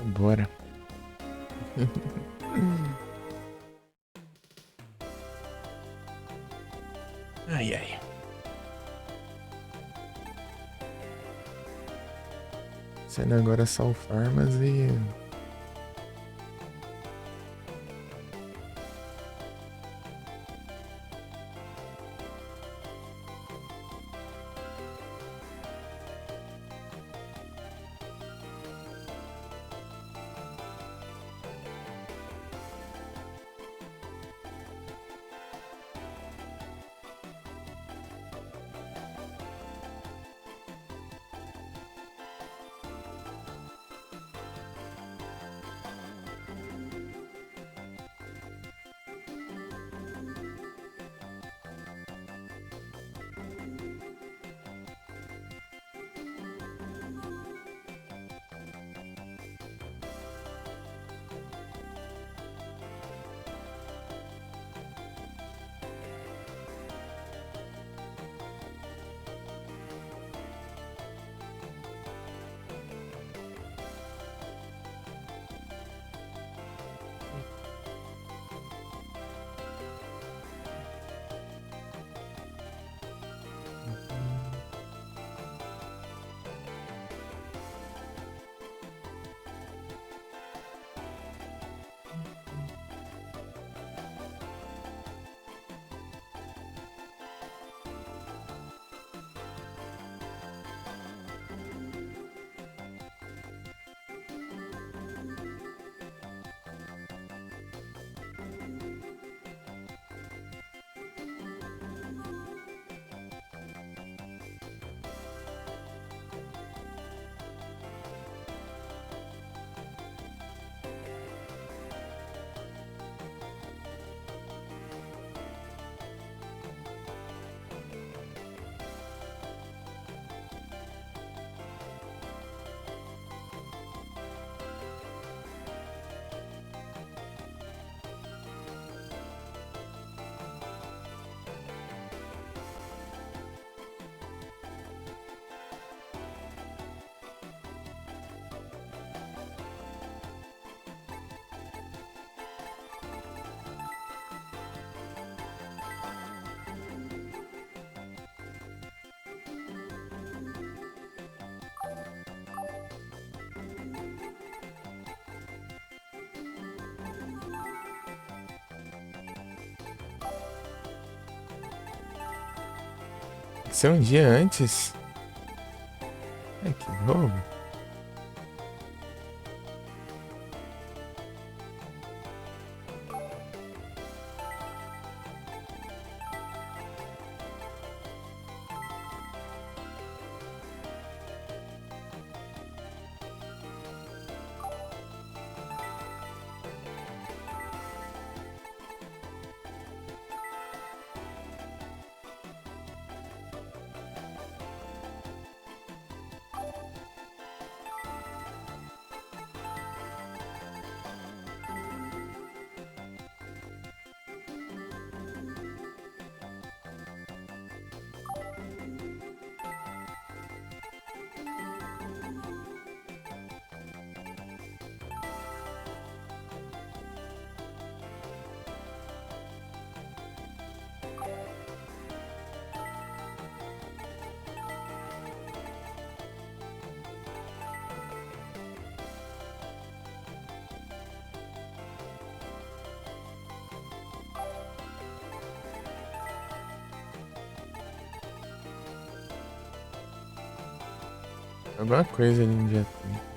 Bora. Ai, ai. Sendo agora só o Farmas e. Tem que ser um dia antes. Ai, que roubo. Alguma coisa ali no dia 30.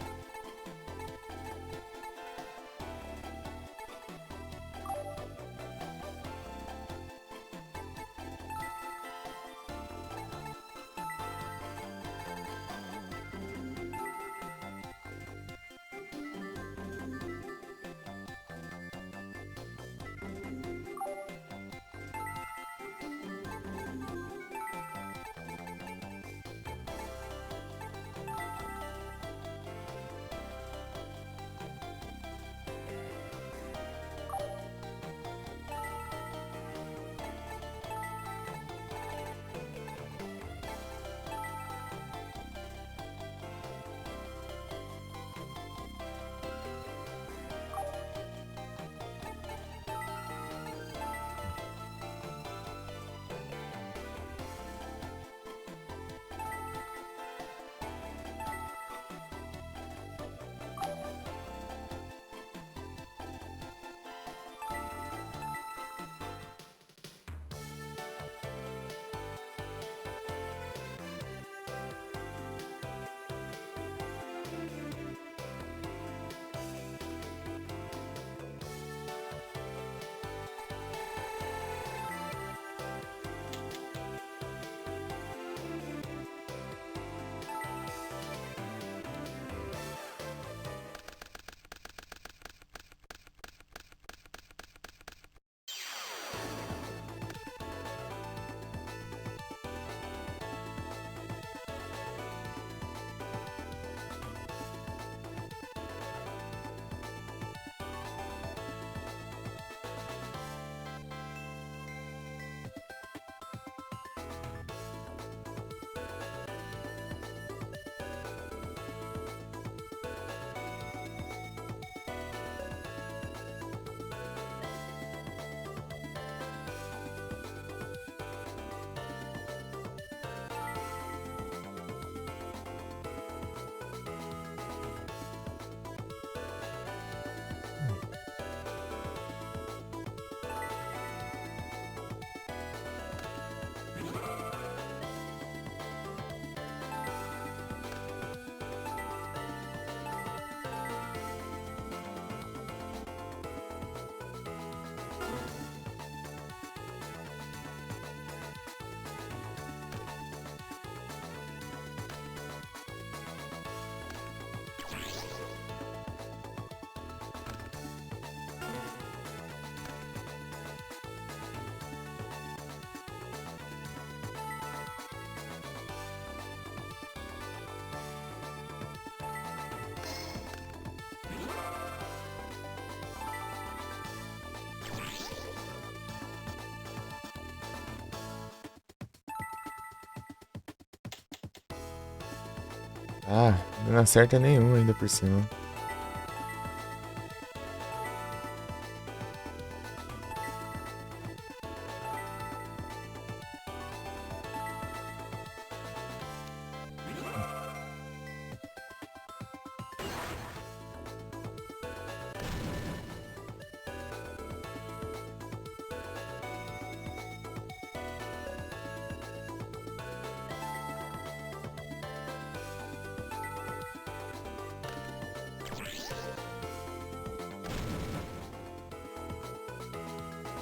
Ah, não acerta nenhum ainda por cima.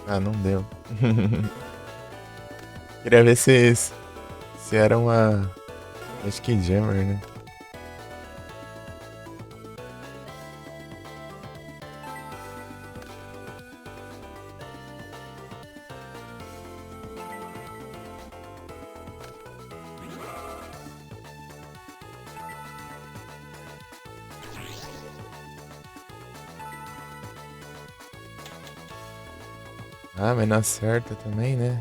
Ah, não deu. Queria ver se era uma. Acho que Jammer, né? Ah, mas não acerta também, né?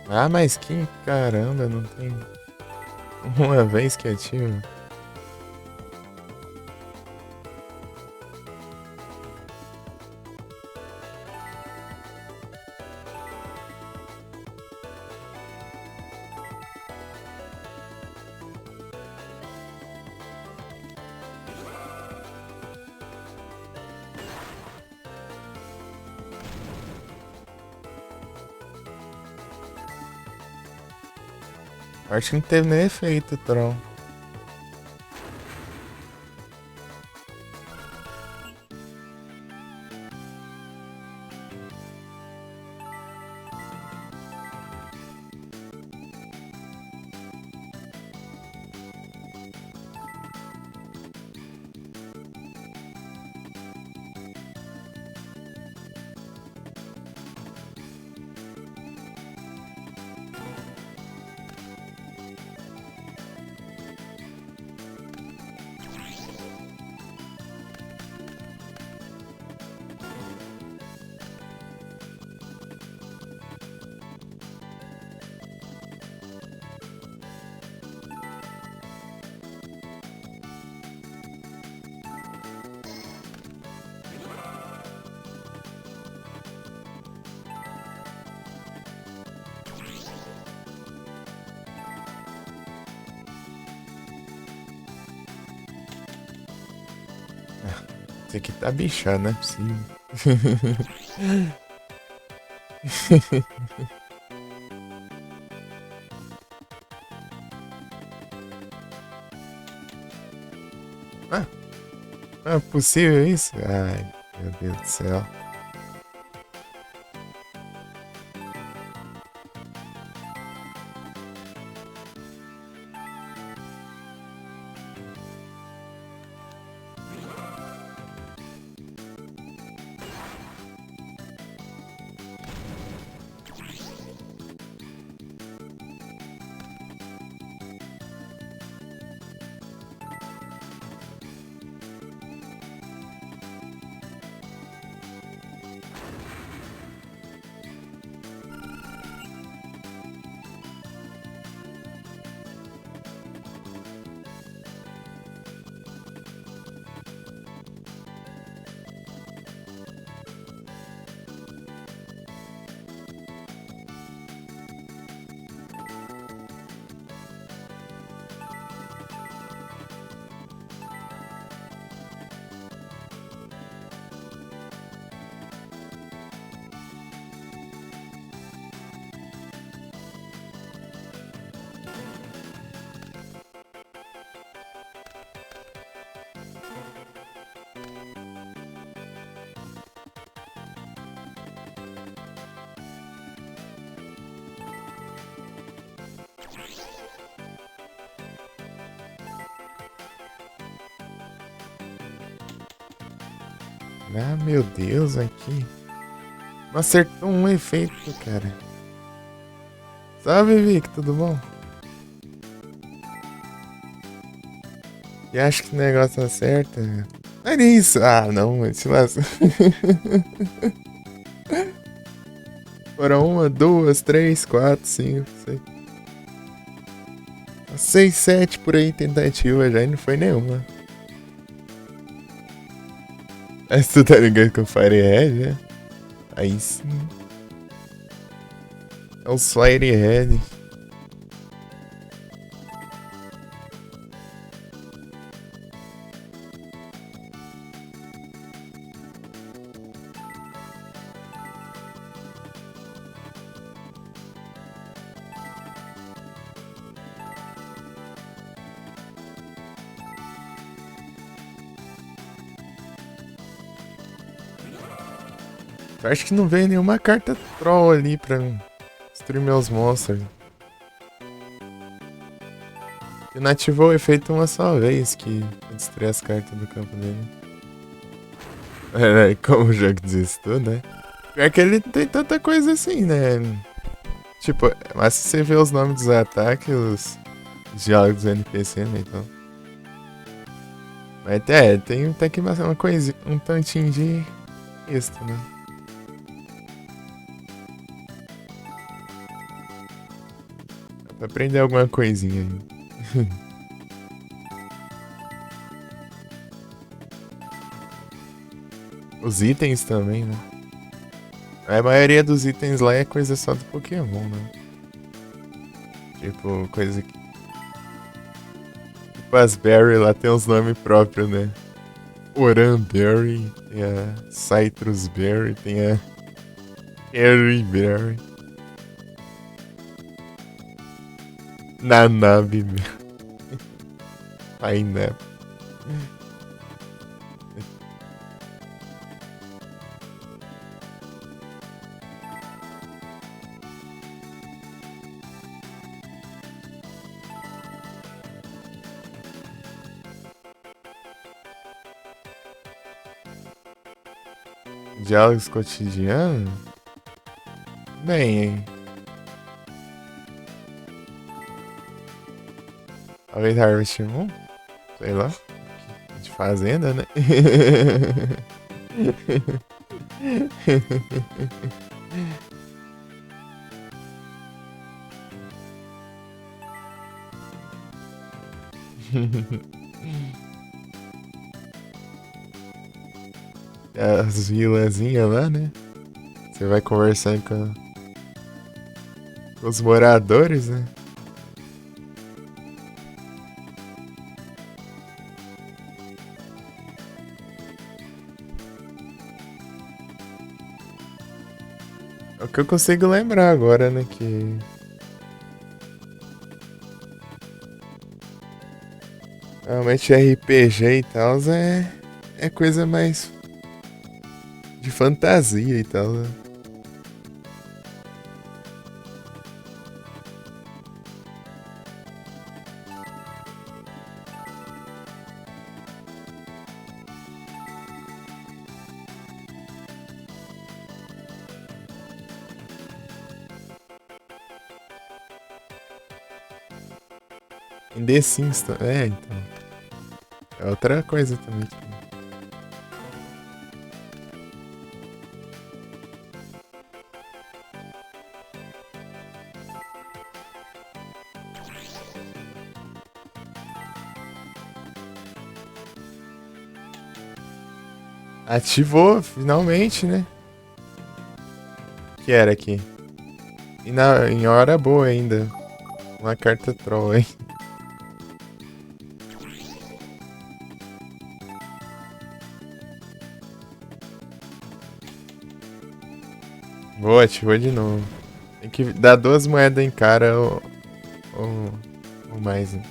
Ah, mas que caramba, não tem uma vez que ativa. Acho que não teve nem efeito, Tron. Isso aqui tá bichado, não é possível. Ah, não é possível isso? Ai, meu Deus do céu. Ah, meu Deus, aqui. Não acertou um efeito, cara. Salve, Vic, tudo bom? E acho que o negócio acerta. Olha isso. Ah, não, mas se lasca. Foram uma, duas, três, quatro, cinco, seis. Seis, sete por aí tentativa já e não foi nenhuma. Mas tu tá ligado com o Firehead, né? Aí sim. É o Firehead. Eu acho que não veio nenhuma carta troll ali pra destruir meus monstros. Ele ativou o efeito uma só vez que destruir as cartas do campo dele. É, como o jogo diz tudo, né? Pior que ele não tem tanta coisa assim, né? Tipo, mas se você vê os nomes dos ataques, os diálogos do NPC, né? Então. Mas tem até que uma coisa, um tantinho de texto, né? Dá pra aprender alguma coisinha aí. Os itens também, né? A maioria dos itens lá é coisa só do Pokémon, né? Tipo, coisa que. Tipo, as Berry lá tem uns nomes próprios, né? Oran Berry, tem a Citrus Berry, tem a Harry Berry. Nanabe Pineapple. Diálogos cotidianos? Bem, hein? Talvez Harvest Moon? Sei lá. De fazenda, né? As vilazinhas lá, né? Você vai conversando com os moradores, né? É o que eu consigo lembrar agora, né? Que realmente RPG e tal é coisa mais de fantasia e tal, né? Em The Sims, então. É outra coisa também. Tipo. Ativou, finalmente, né? Que era aqui. E em hora boa ainda. Uma carta troll, hein? Boa, ativou de novo. Tem que dar duas moedas em cara ou mais. Né?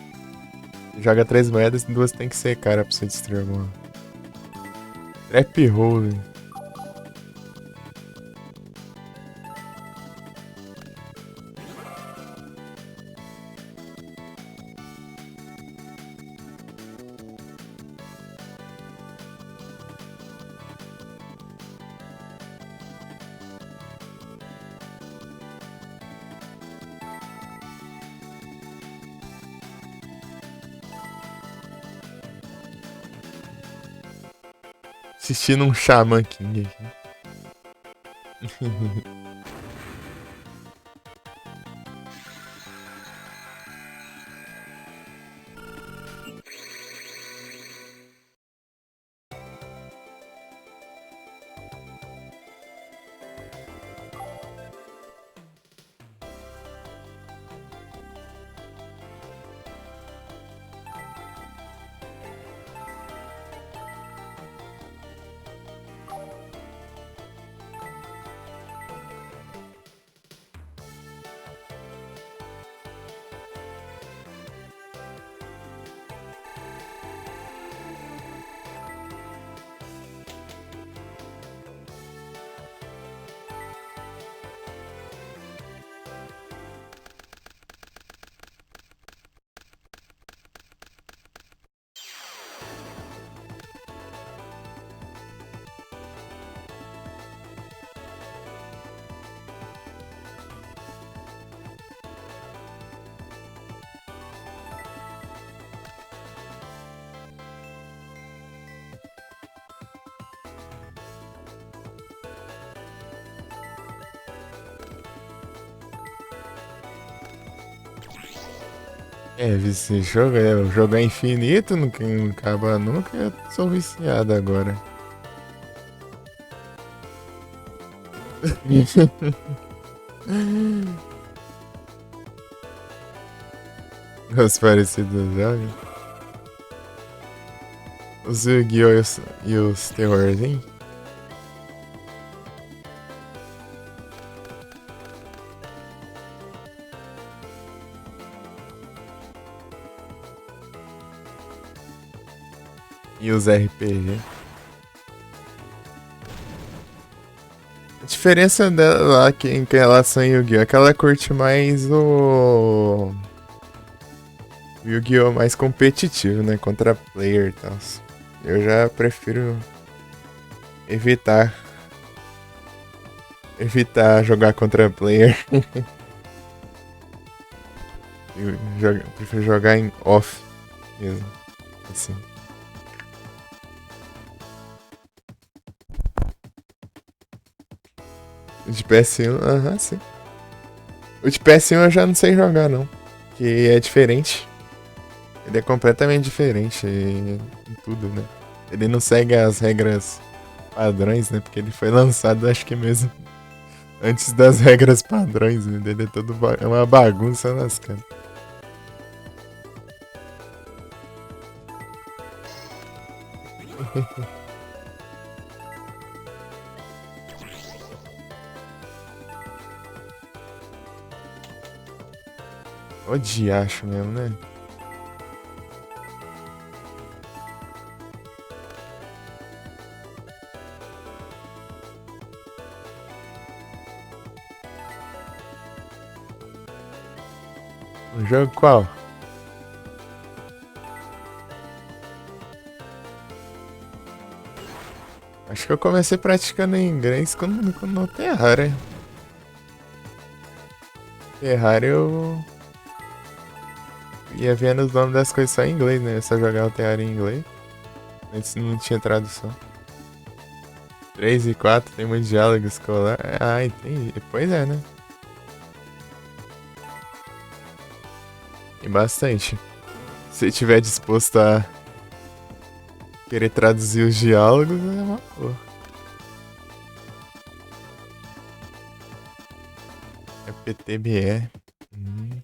Joga três moedas e duas tem que ser cara pra você destruir alguma. Trap Hole. Assistindo um Shaman King aqui. É, esse jogo o jogo é infinito, não acaba nunca. Eu sou viciado agora. Os parecidos jogos. Os Yu-Gi-Oh! E os terrorzinhos. E os RPG. A diferença dela lá em relação a Yu-Gi-Oh! É que ela curte mais o Yu-Gi-Oh! Mais competitivo, né? Contra player e tal. Eu já prefiro evitar jogar contra player. Prefiro jogar em off mesmo. Assim. De PS1, aham, sim. O de PS1 eu já não sei jogar, não. Que é diferente. Ele é completamente diferente em tudo, né? Ele não segue as regras padrões, né? Porque ele foi lançado, acho que mesmo antes das regras padrões, né? Ele é todo é uma bagunça nas caras. O diacho mesmo, né? Um jogo qual? Acho que eu comecei praticando inglês quando no Terraria. Terraria eu ia vendo os nomes das coisas só em inglês, né? Eu só jogava o Terraria em inglês. Antes não tinha tradução. 3 e 4 tem muito diálogo escolar. Ah, entendi. Pois é, né? Tem bastante. Se tiver disposto a querer traduzir os diálogos, é uma boa. É PTBR. Hum.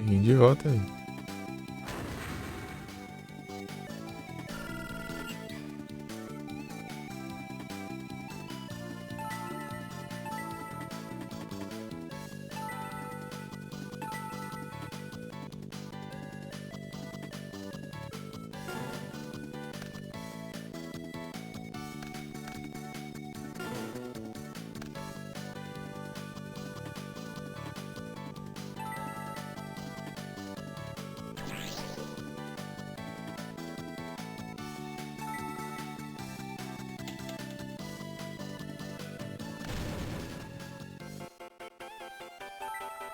Vim de volta aí.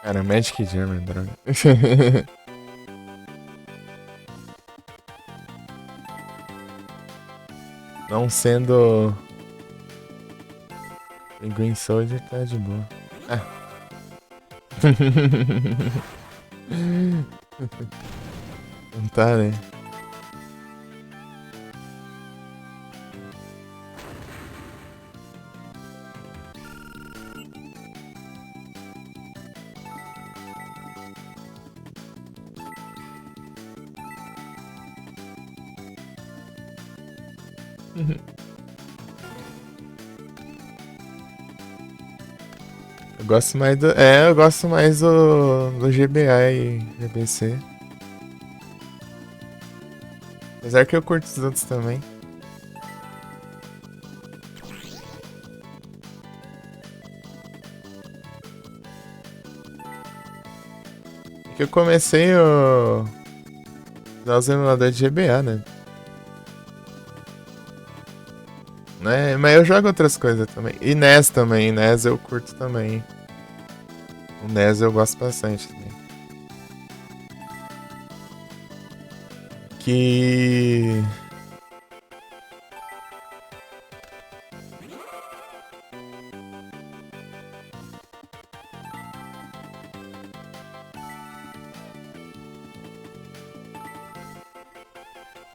Cara, Magic Jam, droga. Não sendo o Green Soldier, tá de boa. Ah. Não tá, né? Eu gosto mais do. É, eu gosto mais do GBA e GBC. Apesar que eu curto os outros também. É que eu comecei o. Usar os emuladores de GBA, né? Mas eu jogo outras coisas também. E NES também. NES eu curto também. O NES eu gosto bastante também. Que.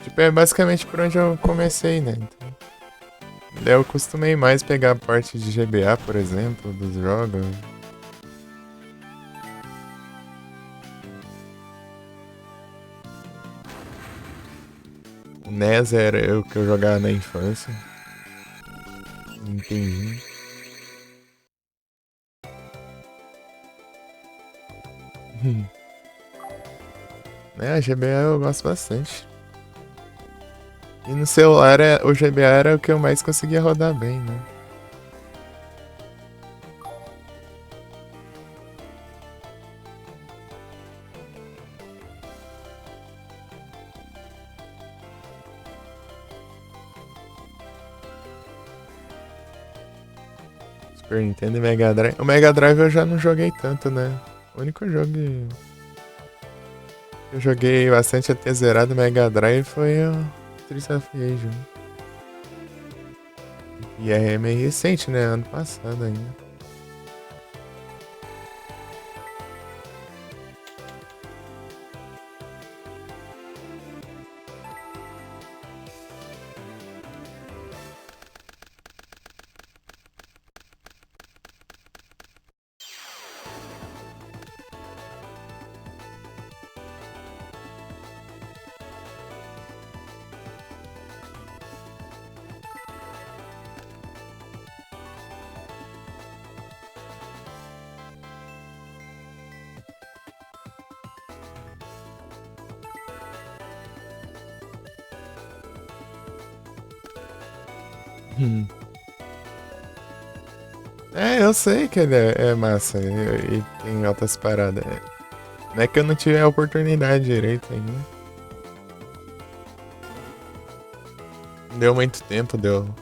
Tipo, é basicamente por onde eu comecei, né? Então, daí eu costumei mais pegar a parte de GBA, por exemplo, dos jogos. O NES era o que eu jogava na infância. Entendi. A GBA eu gosto bastante. E no celular o GBA era o que eu mais conseguia rodar bem, né? Super Nintendo e Mega Drive. O Mega Drive eu já não joguei tanto, né? O único jogo que eu joguei bastante até zerado do Mega Drive foi o Streets of Rage 1. E é meio recente, né? Ano passado ainda. Hum. É, eu sei que ele é massa e tem altas paradas. Não é que eu não tive a oportunidade direito ainda. Deu muito tempo, deu.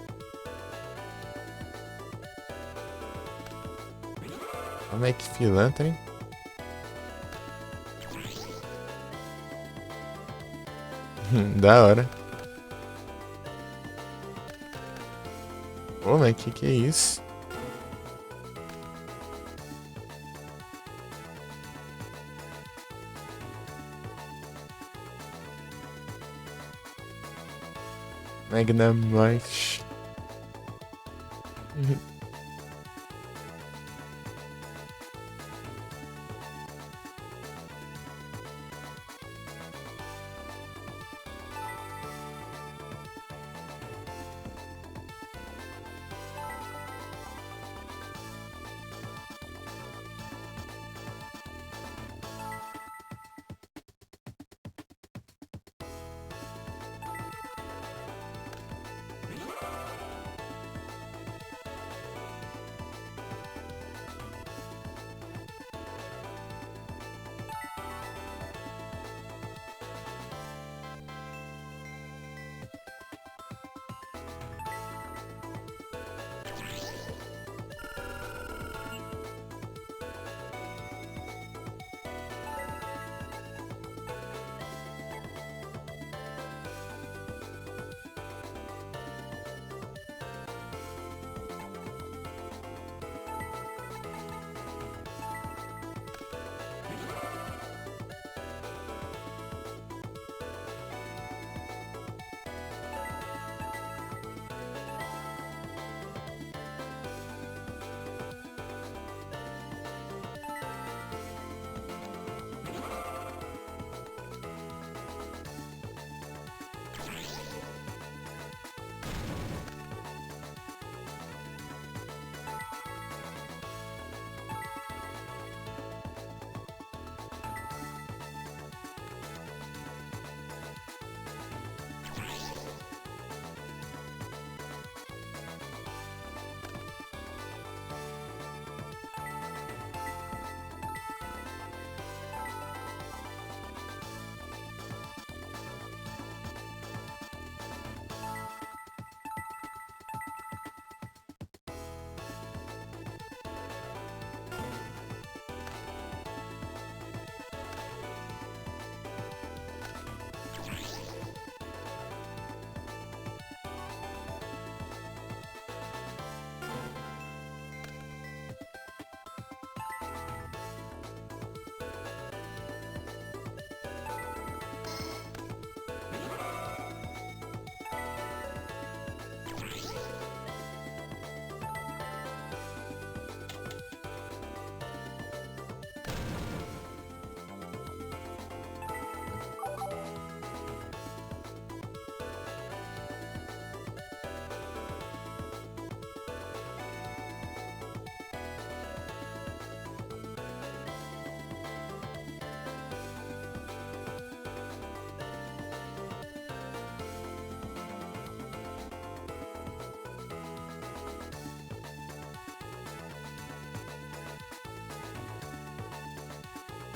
Como é que pilantra, hein? Da hora. Pô, mas que é isso? Magnum Light.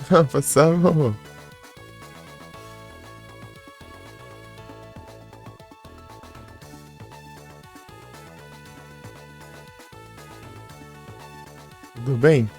Não, por favor. Tudo bem?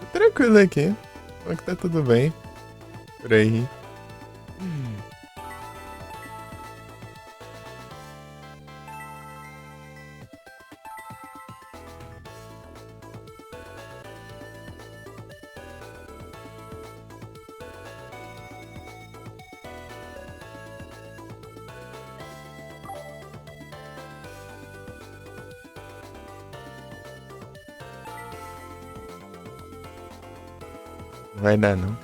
Tô tranquilo aqui. Como é que tá tudo bem? Por aí. Não vai dar, não.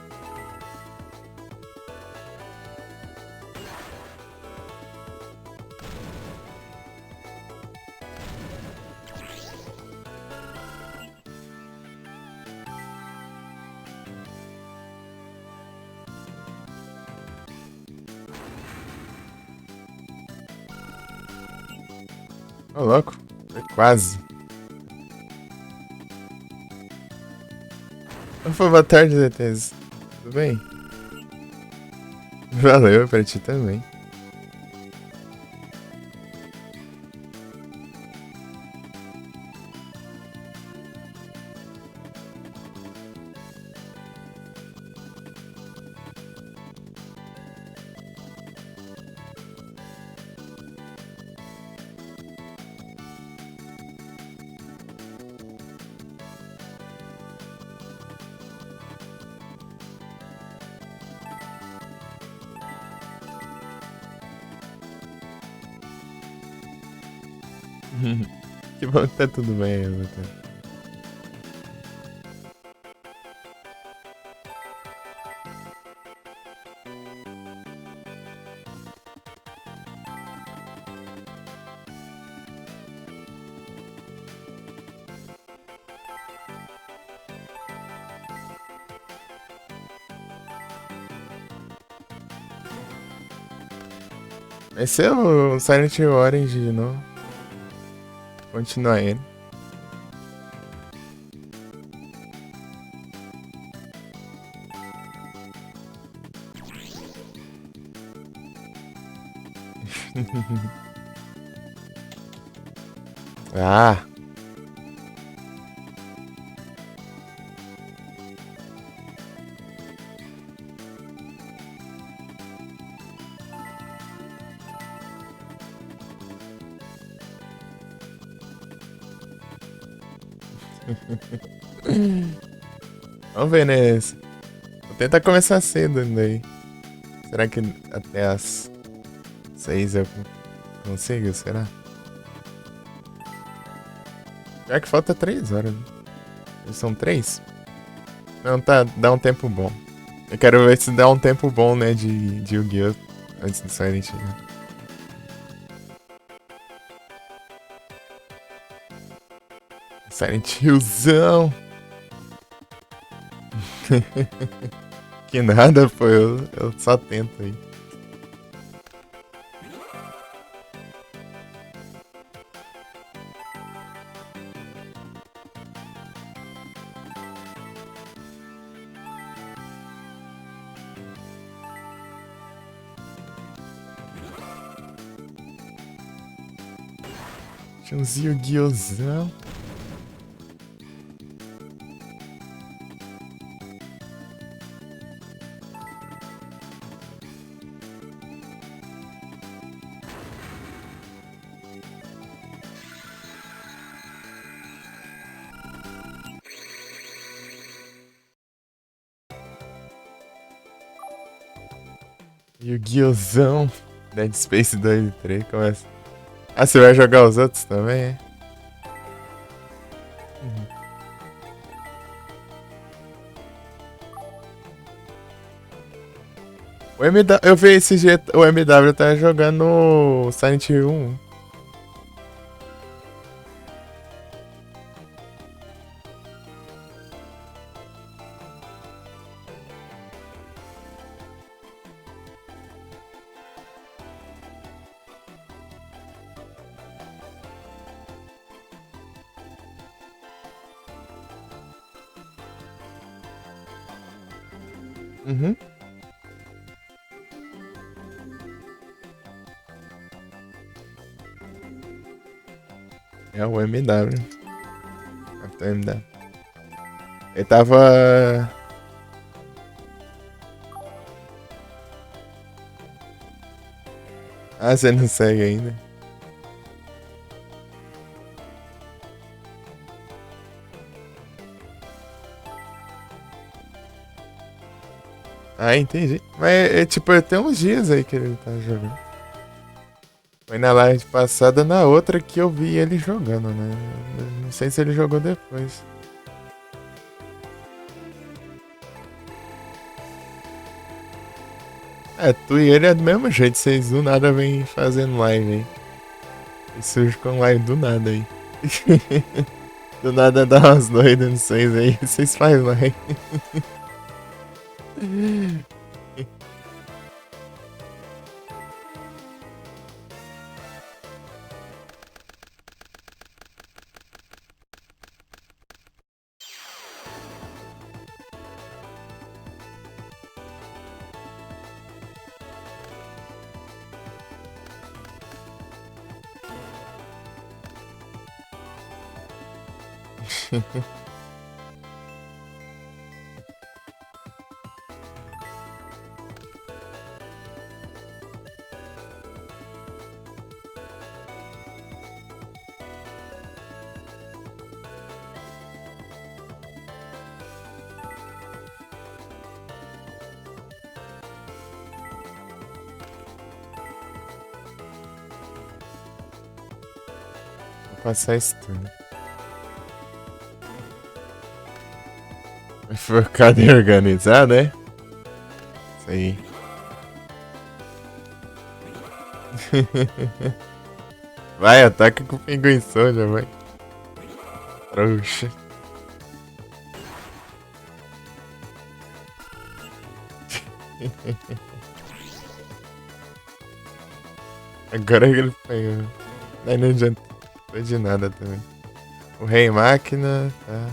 Ô, louco. Foi quase. Opa, boa tarde, ZTs. Tudo bem? Valeu pra ti também. Que bom que tá tudo bem aí, ZT. Esse é o Silent Hill Orange de novo. Continuar ele. Ah! Vamos ver, né? Vou tentar começar cedo ainda aí. Será que até as 6 eu consigo? Será? Já que falta 3 horas. Né? São 3? Não, tá, dá um tempo bom. Eu quero ver se dá um tempo bom, né, de Yu-Gi-Oh! Antes do Silent Hill. Silent Hillzão! Que nada, pô, eu só tento aí. Tinha uns Yu-Gi-Ohzão. Yu-Gi-Ohzão. Dead Space 2 e 3 começa. Ah, você vai jogar os outros também, é? Uhum. Eu vi esse dia, o MW tá jogando Silent Hill 1. Uhum. É o MW. Capitão MW. Ele tava. Ah, você não segue ainda. Ah, entendi. Mas tipo, tem uns dias aí que ele tá jogando. Foi na live passada, na outra que eu vi ele jogando, né? Não sei se ele jogou depois. É, tu e ele é do mesmo jeito, vocês do nada vêm fazendo live aí. E surge com live do nada aí. Do nada dá umas doidas nos vocês aí, vocês fazem live. Vou passar esse turno. Cadê organizado, é? Isso aí. Vai, ataca com o pinguim já vai. Trouxa. Agora que ele pegou. Aí não adiantou de nada também. O Rei Máquina, tá.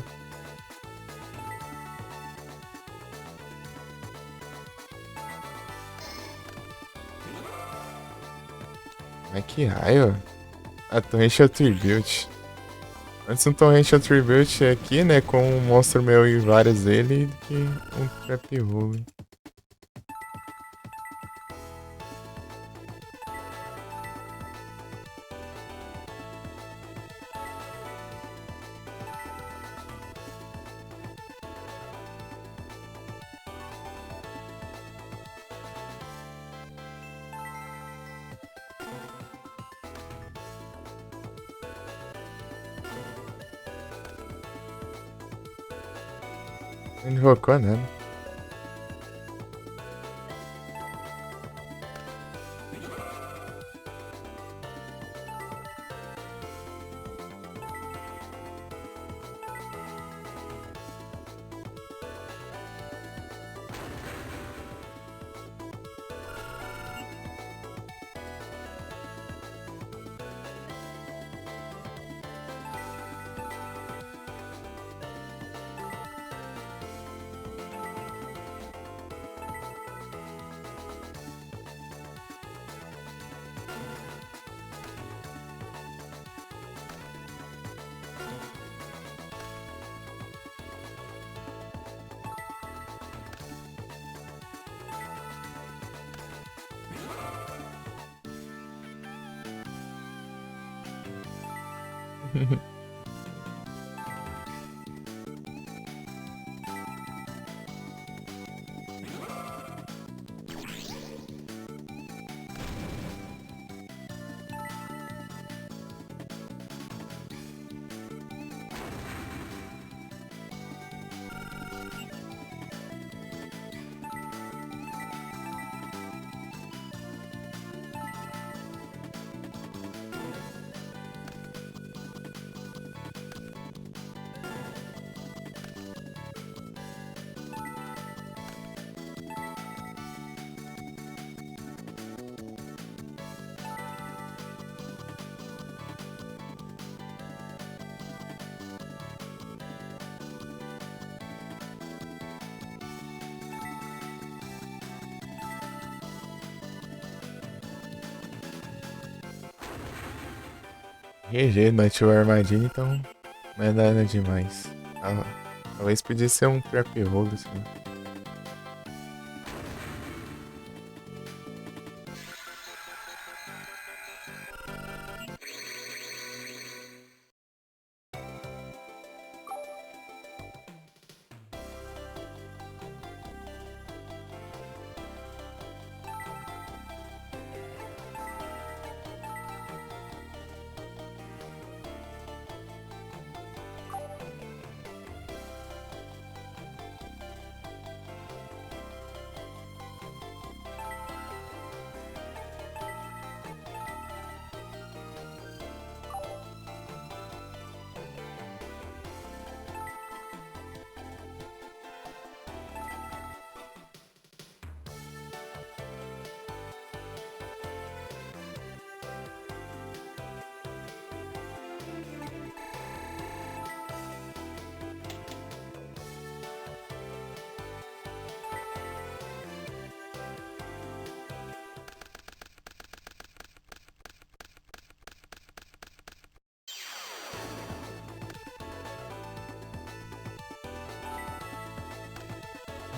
Mas que raio. A Torrential Tribute. Antes um Torrential Tribute aqui, né? Com um monstro meu e vários dele, do que um Trap Hole. Não invocou nada. GG, não ativou a armadilha, então não é nada demais. Ah, talvez podia ser um trap roll assim.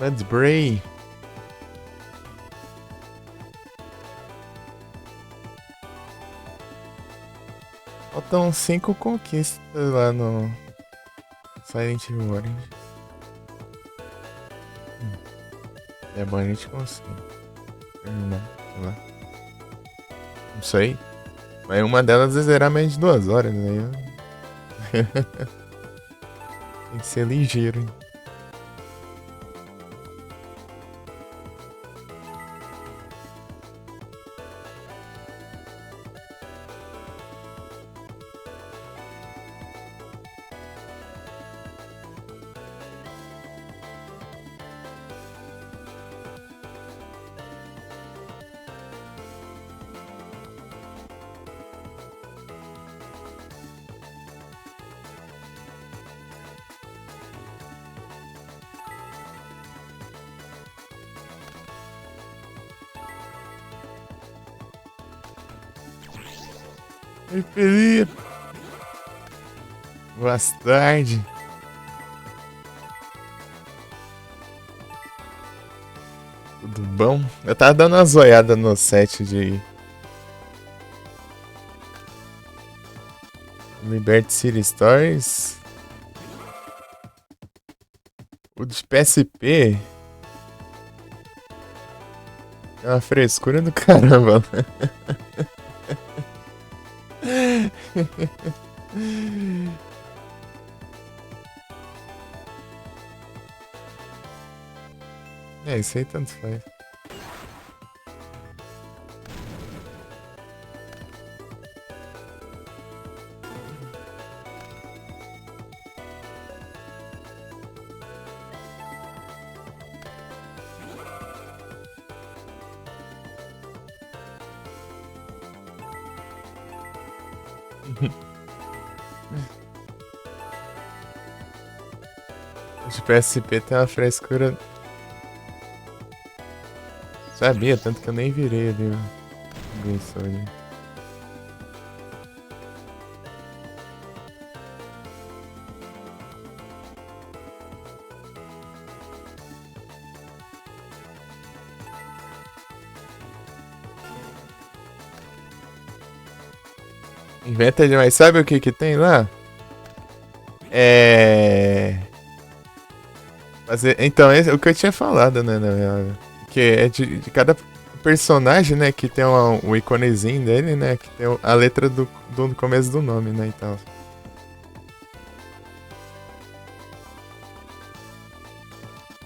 Mudbray. Faltam 5 conquistas lá no Silent Hill Orange. É bom a gente conseguir terminar, sei lá. Não sei. Mas uma delas é zerar menos de 2 horas, né? Tem que ser ligeiro, hein? Oi, Felipe. Boa tarde. Tudo bom? Eu tava dando uma zoiada no set de Liberty City Stories. O de PSP é uma frescura do caramba, né? É, isso aí tanto faz. De PSP tem uma frescura. Sabia, tanto que eu nem virei ali o Gensou ali. Inventa demais. Sabe o que que tem lá? Então, o que eu tinha falado, né, na real. Que é de cada personagem, né, que tem um iconezinho dele, né, que tem a letra do começo do nome, né, então.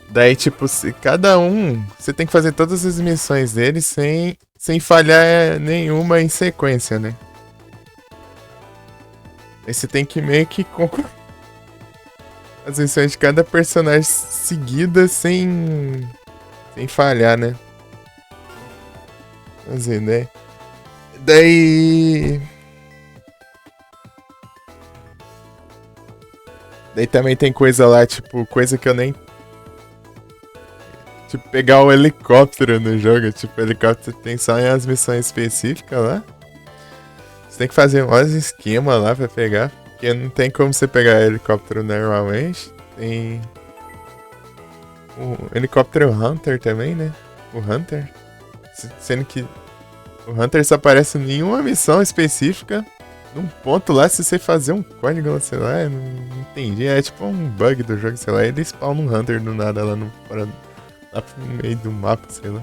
Daí, tipo, se cada um, você tem que fazer todas as missões dele sem falhar nenhuma em sequência, né? Aí você tem que meio que as missões de cada personagem seguidas sem falhar, né? Fazer, né? Daí também tem coisa lá, tipo, coisa que eu nem. Tipo, pegar o helicóptero no jogo. Tipo, o helicóptero tem só em as missões específicas lá. Você tem que fazer uns esquemas lá pra pegar. Porque não tem como você pegar helicóptero normalmente. Tem o helicóptero Hunter também, né? O Hunter. Sendo que o Hunter só aparece em uma missão específica. Num ponto lá, se você fazer um código, sei lá, eu não entendi. É tipo um bug do jogo, sei lá. Ele spawna um Hunter do nada lá lá pro meio do mapa, sei lá.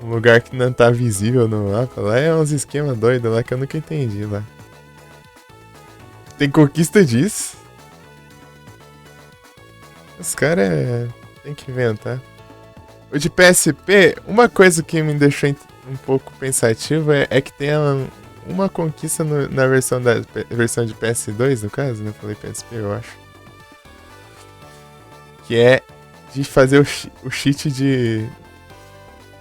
Um lugar que não tá visível no mapa. Lá é uns esquemas doidos lá que eu nunca entendi lá. Tem conquista disso. Os caras tem que inventar. O de PSP, uma coisa que me deixou um pouco pensativo é que tem uma conquista na versão de PS2, no caso, né? Falei PSP, eu acho. Que é de fazer o cheat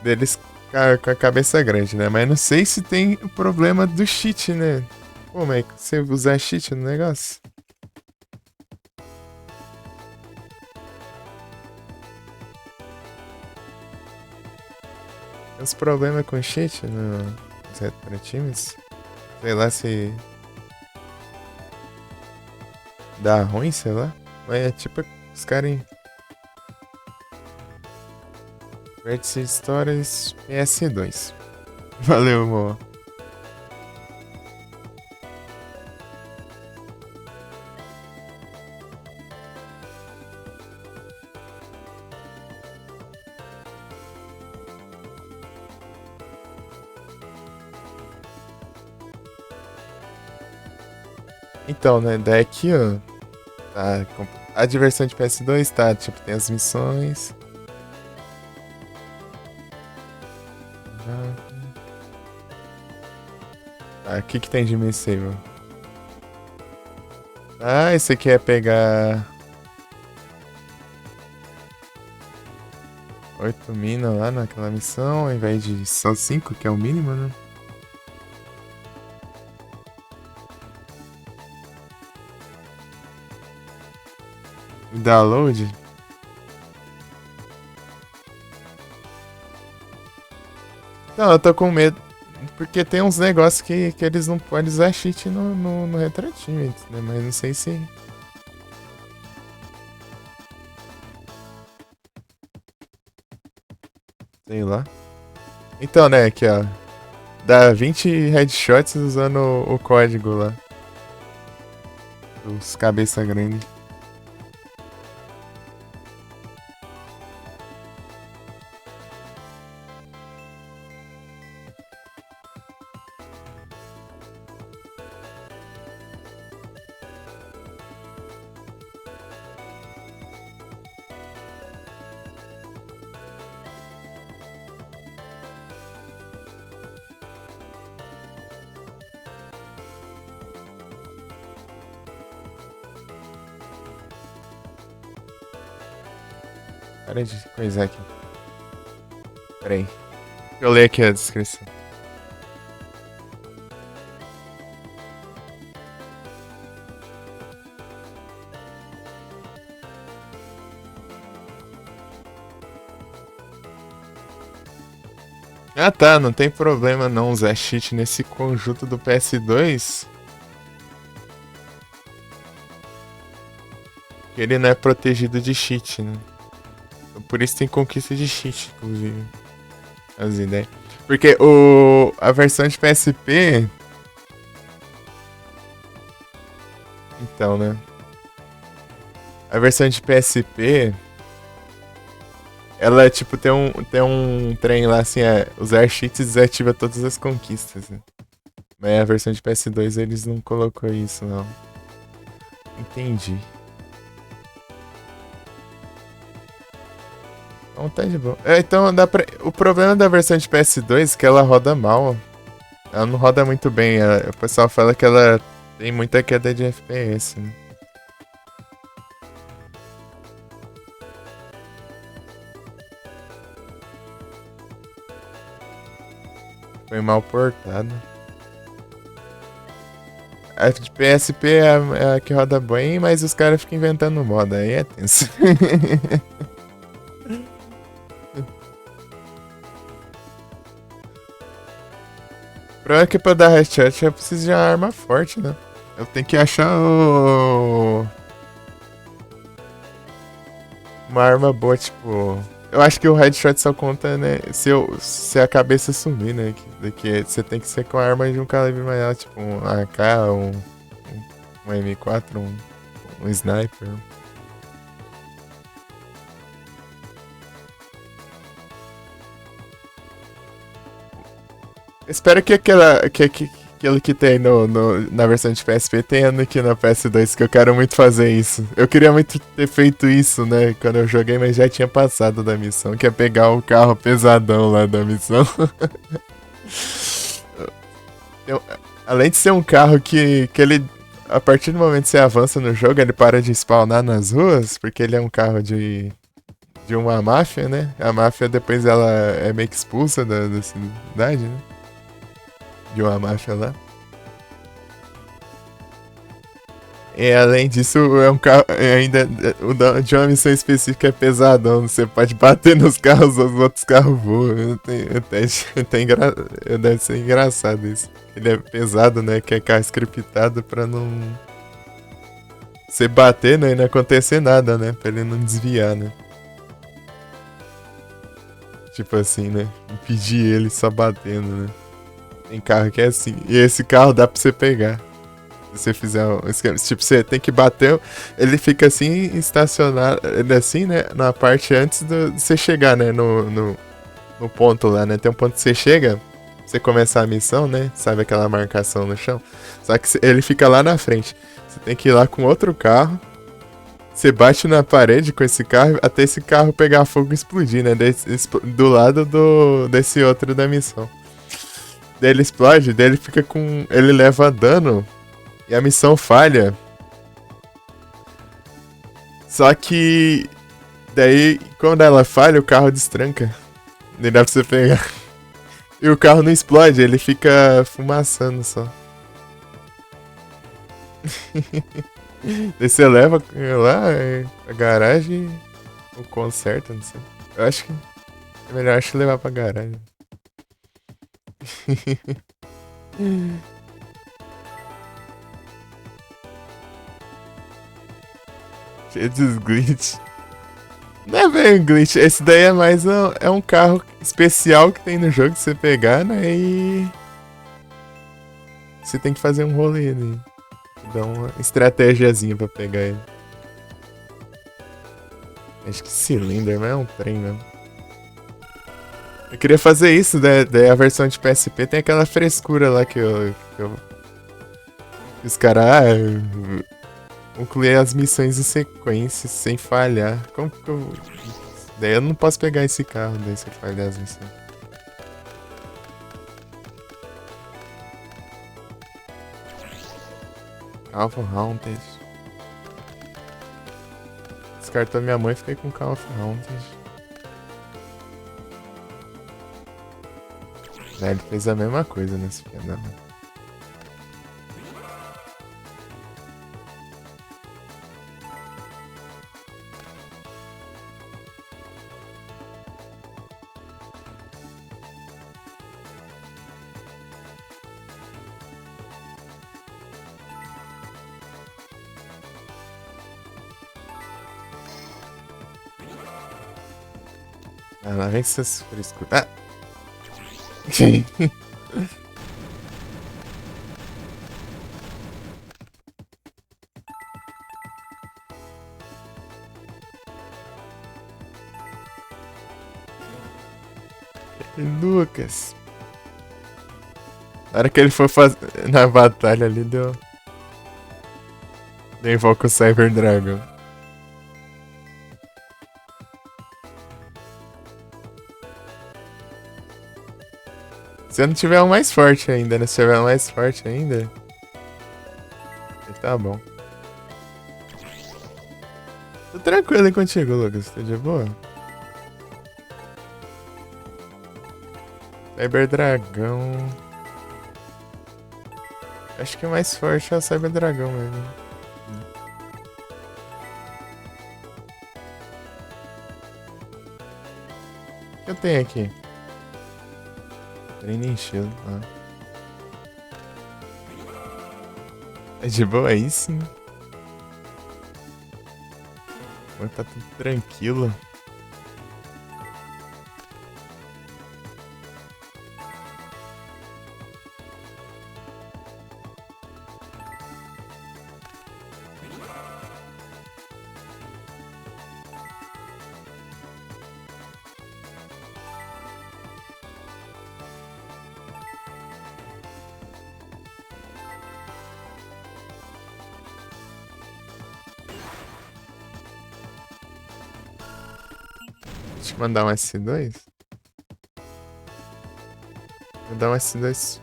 deles com a cabeça grande, né? Mas não sei se tem o problema do cheat, né? Pô, mas você usar cheat no negócio? Tem uns problemas com cheat nos Retro Times? Sei lá se dá ruim, sei lá. Mas é tipo os caras em Vertice Stories PS2. Valeu, Moa. Então, né, daí aqui, ó, tá, a diversão de PS2 tá, tipo, tem as missões. Tá, o que tem de missível? Ah, esse aqui é pegar 8 minas lá naquela missão, ao invés de só 5, que é o mínimo, né? Download? Não, eu tô com medo. Porque tem uns negócios que eles não podem usar cheat no Retro Achievements, né? Mas não sei se. Sei lá. Então, né, aqui ó. Dá 20 headshots usando o código lá. Os cabeça grande. Para de coisar aqui. Pera aí. Eu leio aqui a descrição. Ah tá, não tem problema não usar cheat nesse conjunto do PS2. Que ele não é protegido de cheat, né? Por isso tem conquista de cheat, inclusive. As ideias. Porque a versão de PSP. Então, né? A versão de PSP. Ela, tipo, tem um trem lá, assim, usar cheats desativa todas as conquistas, né? Mas a versão de PS2 eles não colocou isso, não. Entendi. Então tá de boa. Então dá pra. O problema da versão de PS2 é que ela roda mal. Ela não roda muito bem. O pessoal fala que ela tem muita queda de FPS, né? Foi mal portado. A de PSP é a que roda bem, mas os caras ficam inventando moda. Aí é tenso. Pra que pra dar headshot eu preciso de uma arma forte, né? Eu tenho que achar uma arma boa, tipo. Eu acho que o headshot só conta, né? Se a cabeça sumir, né? Que você tem que ser com a arma de um calibre maior, tipo um AK, um M4, um sniper. Espero que aquilo que tem na versão de PSP tenha aqui na PS2, que eu quero muito fazer isso. Eu queria muito ter feito isso, né, quando eu joguei, mas já tinha passado da missão, que é pegar o carro pesadão lá da missão. Eu- Além de ser um carro que ele, a partir do momento que você avança no jogo, ele para de spawnar nas ruas, porque ele é um carro de uma máfia, né? A máfia depois ela é meio que expulsa da cidade, né? De uma máfia lá. E além disso, é um carro. Ainda. De uma missão específica é pesadão. Você pode bater nos carros, os outros carros voam. Deve ser engraçado isso. Ele é pesado, né? Que é carro scriptado pra não. Você bater, né? E não acontecer nada, né? Pra ele não desviar, né? Tipo assim, né? Impedir ele só batendo, né? Tem carro que é assim. E esse carro dá pra você pegar. Se você fizer um esquema. Tipo, você tem que bater. Ele fica assim, estacionado. Ele é assim, né? Na parte antes de você chegar, né? No ponto lá, né? Tem um ponto que você chega. Você começar a missão, né? Sabe aquela marcação no chão? Só que ele fica lá na frente. Você tem que ir lá com outro carro. Você bate na parede com esse carro até esse carro pegar fogo e explodir, né? Do lado desse outro da missão. Daí ele explode, daí ele fica com. Ele leva dano e a missão falha. Só que. Daí, quando ela falha, o carro destranca. Nem dá pra você pegar. E o carro não explode, ele fica fumaçando só. Daí você leva lá a garagem ou conserta, não sei. Eu acho que é melhor acho levar pra garagem. Cheio de glitch. Não é bem um glitch, esse daí é mais é um carro especial que tem no jogo que você pegar, né? E você tem que fazer um rolê ali. Dá uma estratégiazinha pra pegar ele. Acho que cilindro, mas é um trem mesmo. Eu queria fazer isso, né? Daí a versão de PSP tem aquela frescura lá que os caras concluir as missões em sequência sem falhar. Como que eu. Daí eu não posso pegar esse carro daí se eu falhar as missões. Alpha Haunted. Descartou minha mãe e fiquei com Call of Haunted. Ele fez a mesma coisa nesse final. Ah, lá vem essas frescuras. Ah! Lucas. Na hora que ele for fazer na batalha ali, deu invoca o Cyber Dragon. Se eu não tiver um mais forte ainda, né? Se tiver um mais forte ainda. Tá bom. Tô tranquilo aí contigo, Lucas. Tá de boa? Cyber Dragão. Acho que o mais forte é o Cyber Dragão mesmo. O que eu tenho aqui? Training Shield. Ah. É de boa isso? Tá tudo tranquilo. Deixa eu mandar um S2. Vou dar um S2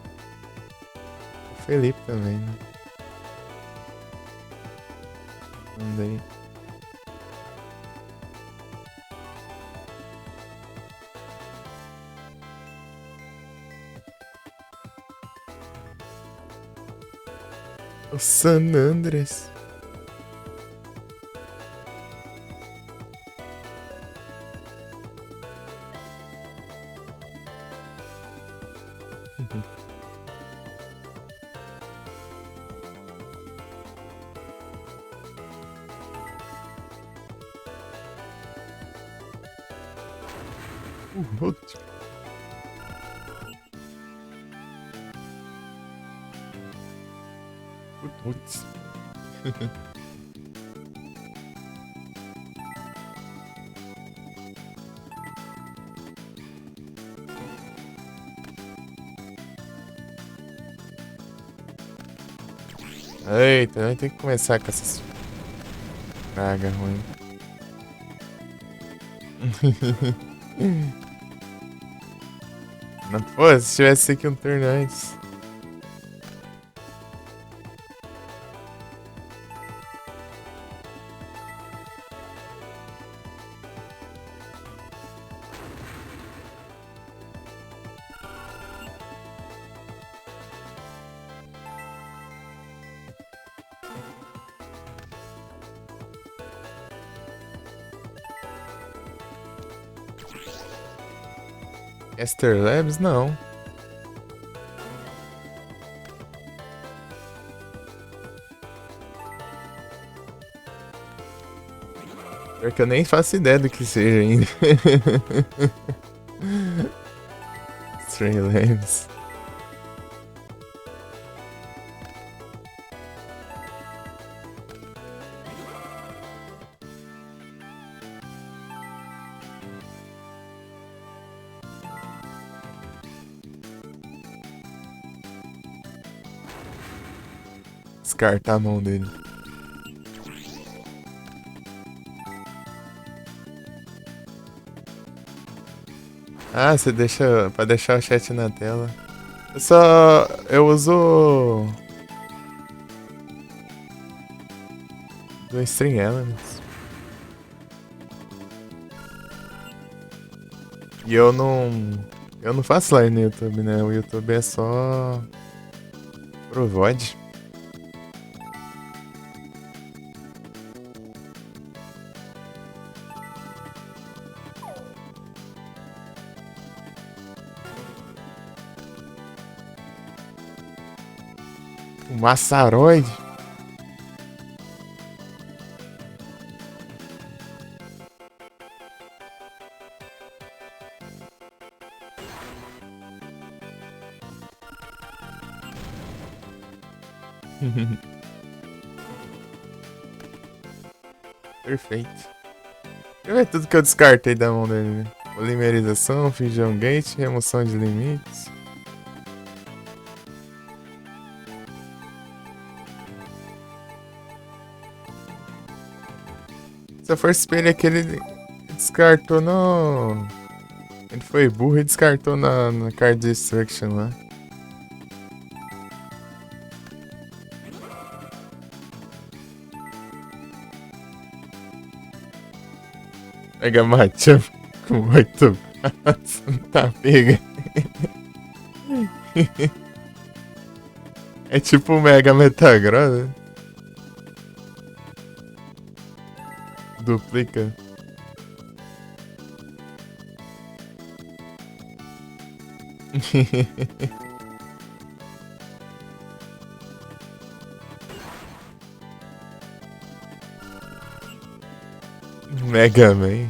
pro Felipe também, né? Mandei. O San Andreas. Putz. Putz. Eita, vai ter que começar com essas pragas ruins. Não, pô, se tivesse aqui um turno antes. Esther Labs, não. Pior que eu nem faço ideia do que seja ainda. Stray Labs. Descartar a mão dele. Ah, você deixa pra deixar o chat na tela. Eu uso do String Elements. E eu não faço live no YouTube, né? O YouTube é só pro VOD. O Massaroid. Perfeito. Deixa eu ver tudo que eu descartei da mão dele. Né? Polimerização, Fusion Gate, remoção de limites. Se eu for espelho aqui, ele descartou no. Ele foi burro e descartou na Card Destruction lá. Mega Machamp com 8 braços. Tá pega. É tipo o Mega Metagross, né? Duplica. Mega Man.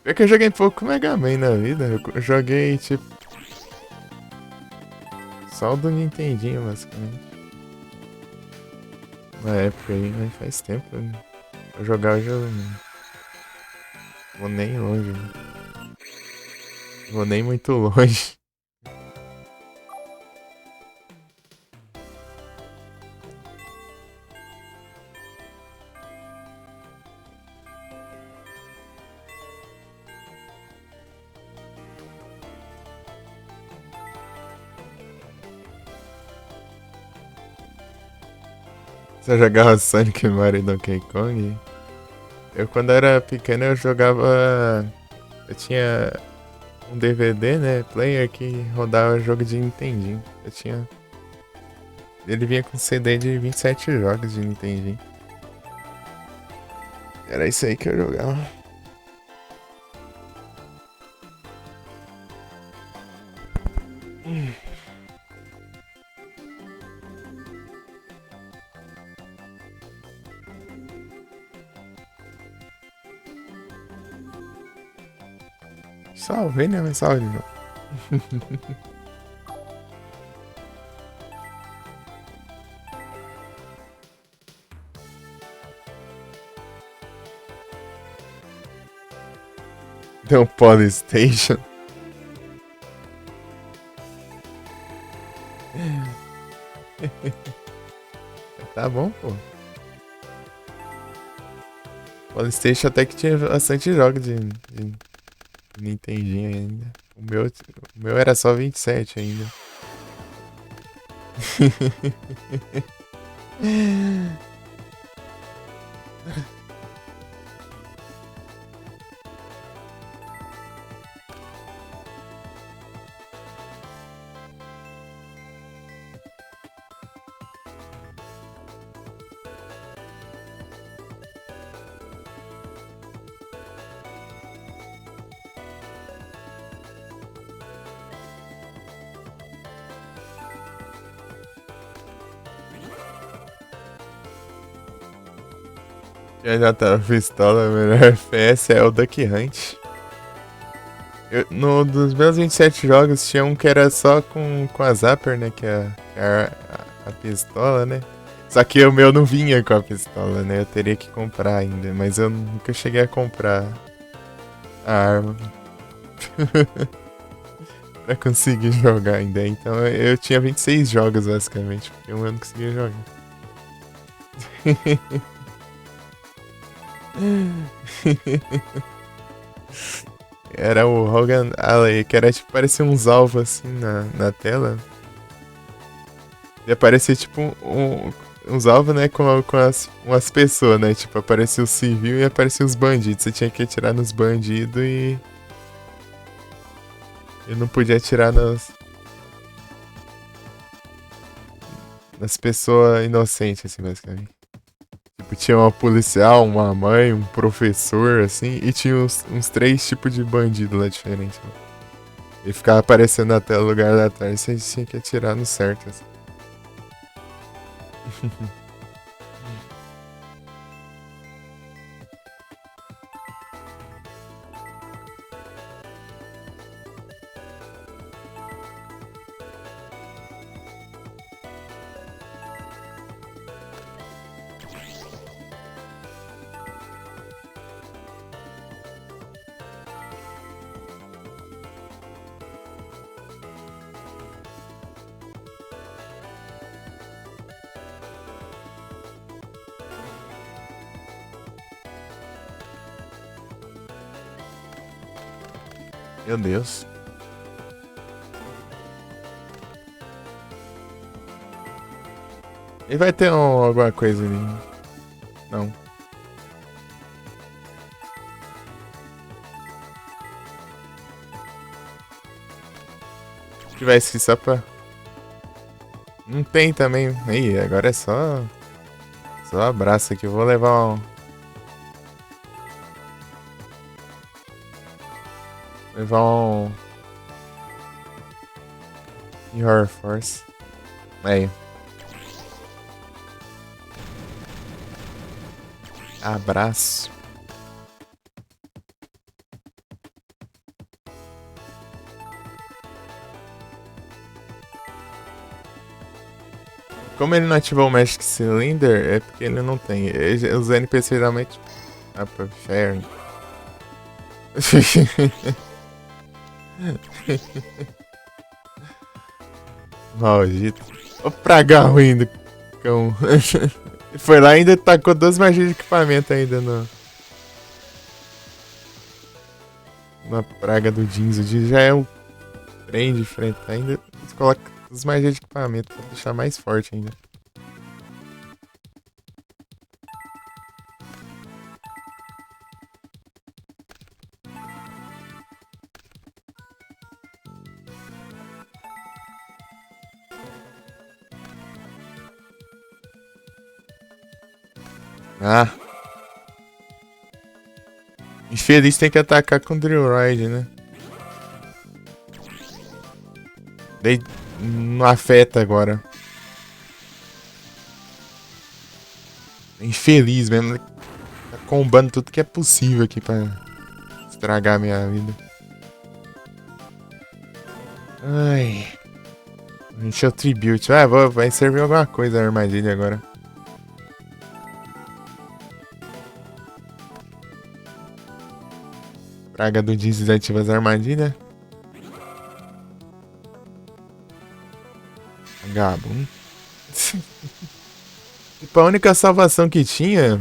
É que eu joguei pouco Mega Man na vida. Eu joguei, tipo, só o do Nintendinho, basicamente. Na época aí, mas faz tempo. Né? Eu jogar hoje eu não vou nem longe. Vou nem muito longe. Você jogava Sonic, Mario e Donkey Kong? Eu, quando era pequeno, eu jogava. Eu tinha um DVD, né? Player que rodava jogo de Nintendinho. Eu tinha. Ele vinha com CD de 27 jogos de Nintendinho. Era isso aí que eu jogava. Salve, né? Mas salve, não. Tem um Polystation. Tá bom, pô. Polystation até que tinha bastante jogos de Nintendinho ainda. O meu era só 27 ainda. Já tá pistola, melhor FPS é o Duck Hunt. No dos meus 27 jogos tinha um que era só com a Zapper, né? Que é a pistola, né? Só que o meu não vinha com a pistola, né? Eu teria que comprar ainda. Mas eu nunca cheguei a comprar a arma pra conseguir jogar ainda. Então eu tinha 26 jogos basicamente, porque eu não conseguia jogar. Era o Hogan Alley, que era tipo, parecia uns alvos assim na tela. E aparecia tipo uns alvos, né, com umas pessoas, né? Tipo, aparecia o civil e aparecia os bandidos. Você tinha que atirar nos bandidos e não podia atirar nas pessoas inocentes, assim, basicamente. Tipo, tinha uma policial, uma mãe, um professor, assim, e tinha uns três tipos de bandido lá diferentes. Né? E ficava aparecendo na tela lugar lá atrás, você tinha que atirar no certo, assim. Meu Deus. E vai ter alguma coisa ali? Não. Se tivesse só pra. Não tem também. Ih, agora é só abraço aqui. Eu vou levar um. Levar um. E Horror Force. Aí. Abraço. Como ele não ativou o Magic Cylinder, é porque ele não tem. Os NPCs geralmente. Ah, pra Fair. Maldito. O praga ruim do cão. Foi lá e ainda tacou 2 magias de equipamento ainda no. Na praga do Jeans. O Jeans já é um trem de frente. Ainda você coloca 2 magias de equipamento pra deixar mais forte ainda. Ah. Infeliz tem que atacar com o Drillride, né? Daí não afeta agora. Infeliz mesmo. Tá combando tudo que é possível aqui pra estragar a minha vida. Ai. Encheu o Tribute. Ah, vai servir alguma coisa a armadilha agora. Praga do Jeans desativa as armadilhas. Vagabundo. Tipo, a única salvação que tinha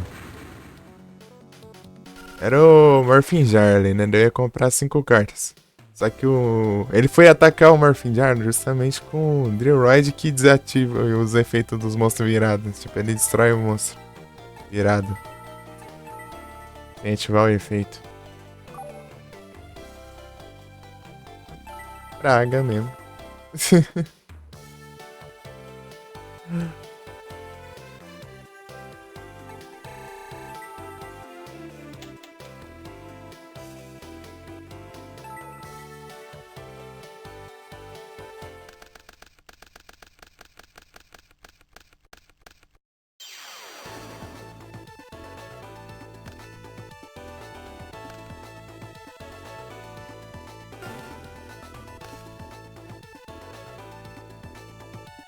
era o Morphin Jar ali, né? Daí eu ia comprar 5 cartas. Só que ele foi atacar o Morphin Jar justamente com o Drillride que desativa os efeitos dos monstros virados. Tipo, ele destrói o monstro virado. Sem ativar o efeito. Praga mesmo.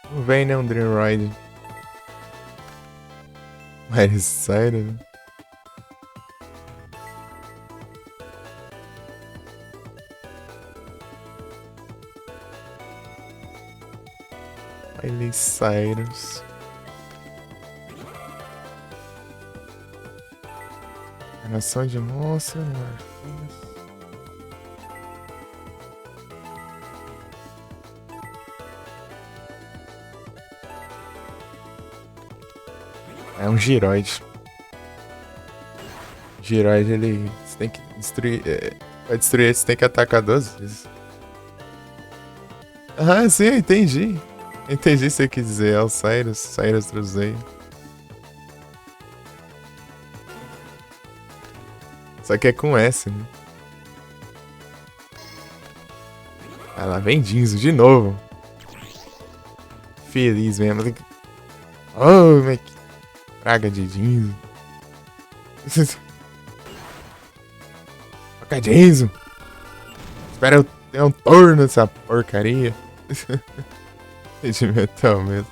Não vem, né? Um Drillride. Mas sério, né? Miley Cyrus. Nação de monstro. É um Giroid. Giroid, ele. Você tem que destruir. Pra destruir ele, você tem que atacar 2 vezes. Ah, sim, eu entendi. Entendi o que você quis dizer. É o Cyrus Druzei. Só que é com S, né? Ah lá, vem Dinzo de novo. Feliz mesmo. Oh, mas que praga de Dinzo. Toca Dinzo. Espera eu ter um turno nessa porcaria. De metal mesmo.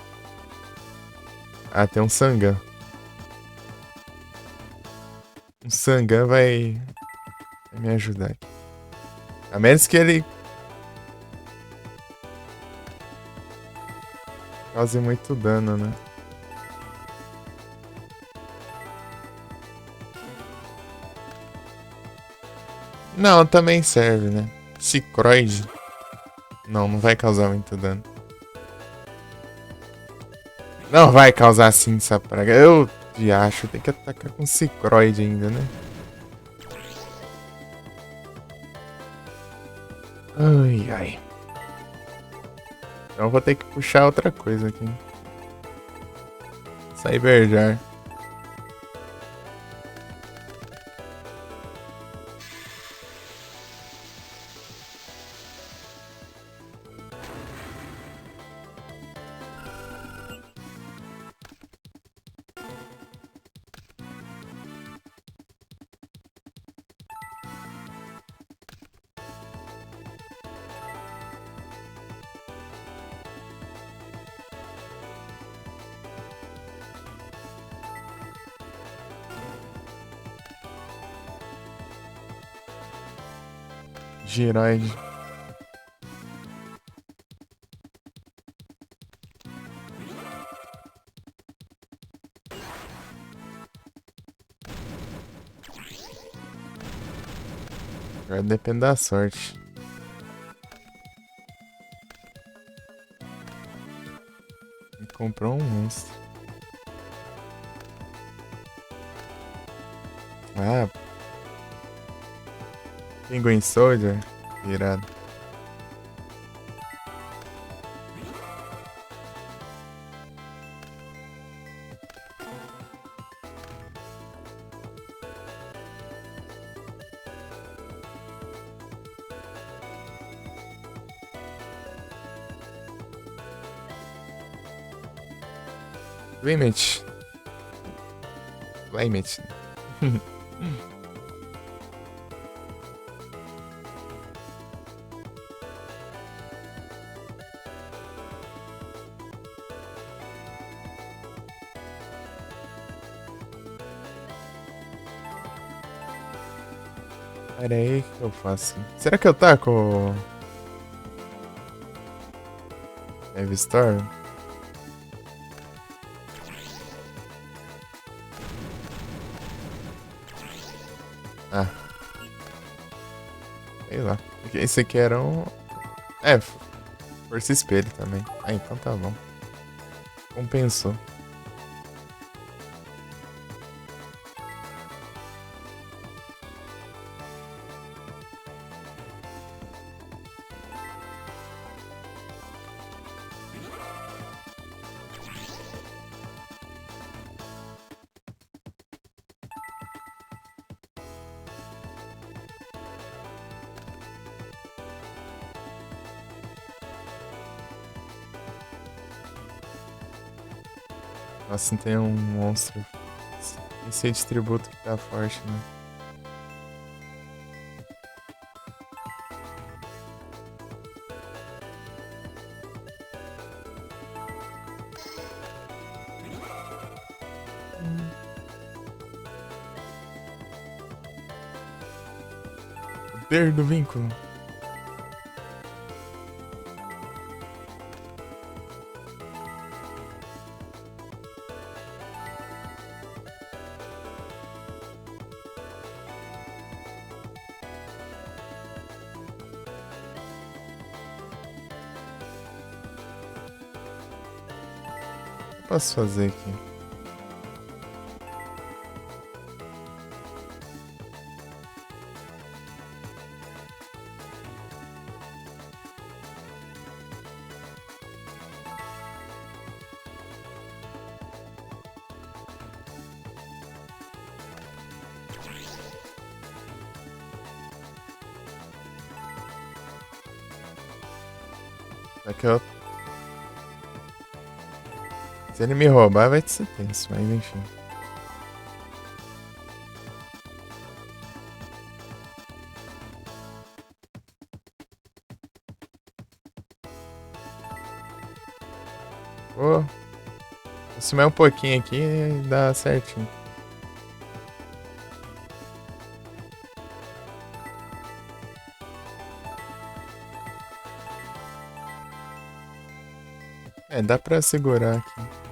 Ah, tem um Sangan. Um Sangan vai me ajudar aqui. A menos que ele cause muito dano, né? Não, também serve, né? Cicroid. Não vai causar muito dano. Não vai causar assim essa praga. Eu acho, tem que atacar com Cicroid ainda, né? Ai, ai. Então eu vou ter que puxar outra coisa aqui. Cyberjar. Giroid. Agora depende da sorte. Comprou um monstro. Ah, Penguin Soldier. Irado. Limit. Limit. Pera aí, o que eu faço? Será que eu taco Heavy Storm? Ah, sei lá. Esse aqui era um... É, força espelho também. Ah, então tá bom. Compensou. Nossa, tem um monstro. Esse é de tributo que tá forte, né? Poder do vínculo. O que eu posso fazer aqui? Daqui eu... Se ele me roubar, vai ser tenso, mas enfim. Vou sumir um pouquinho aqui e dá certinho. É, dá pra segurar aqui.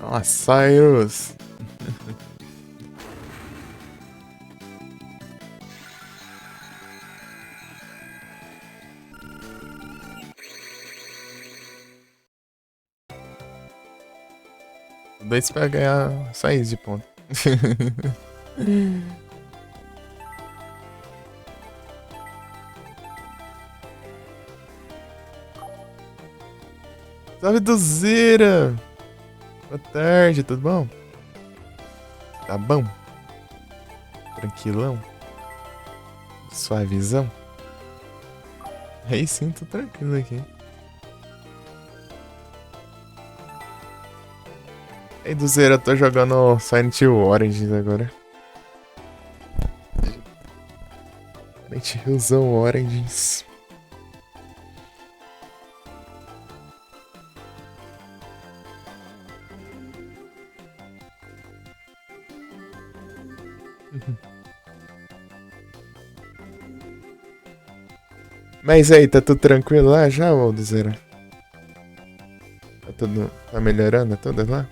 Nossa, Cyrus. Dois pra ganhar só isso de ponto. Salve do Zera! Boa tarde, tudo bom? Tá bom? Tranquilão? Suavizão? Aí sim, tô tranquilo aqui. Aí do Zera, eu tô jogando Silent Hill Origins agora. Silent Hillzão Origins. Mas aí, tá tudo tranquilo lá já, ô do Zera? Tá tudo. Tá melhorando tudo lá?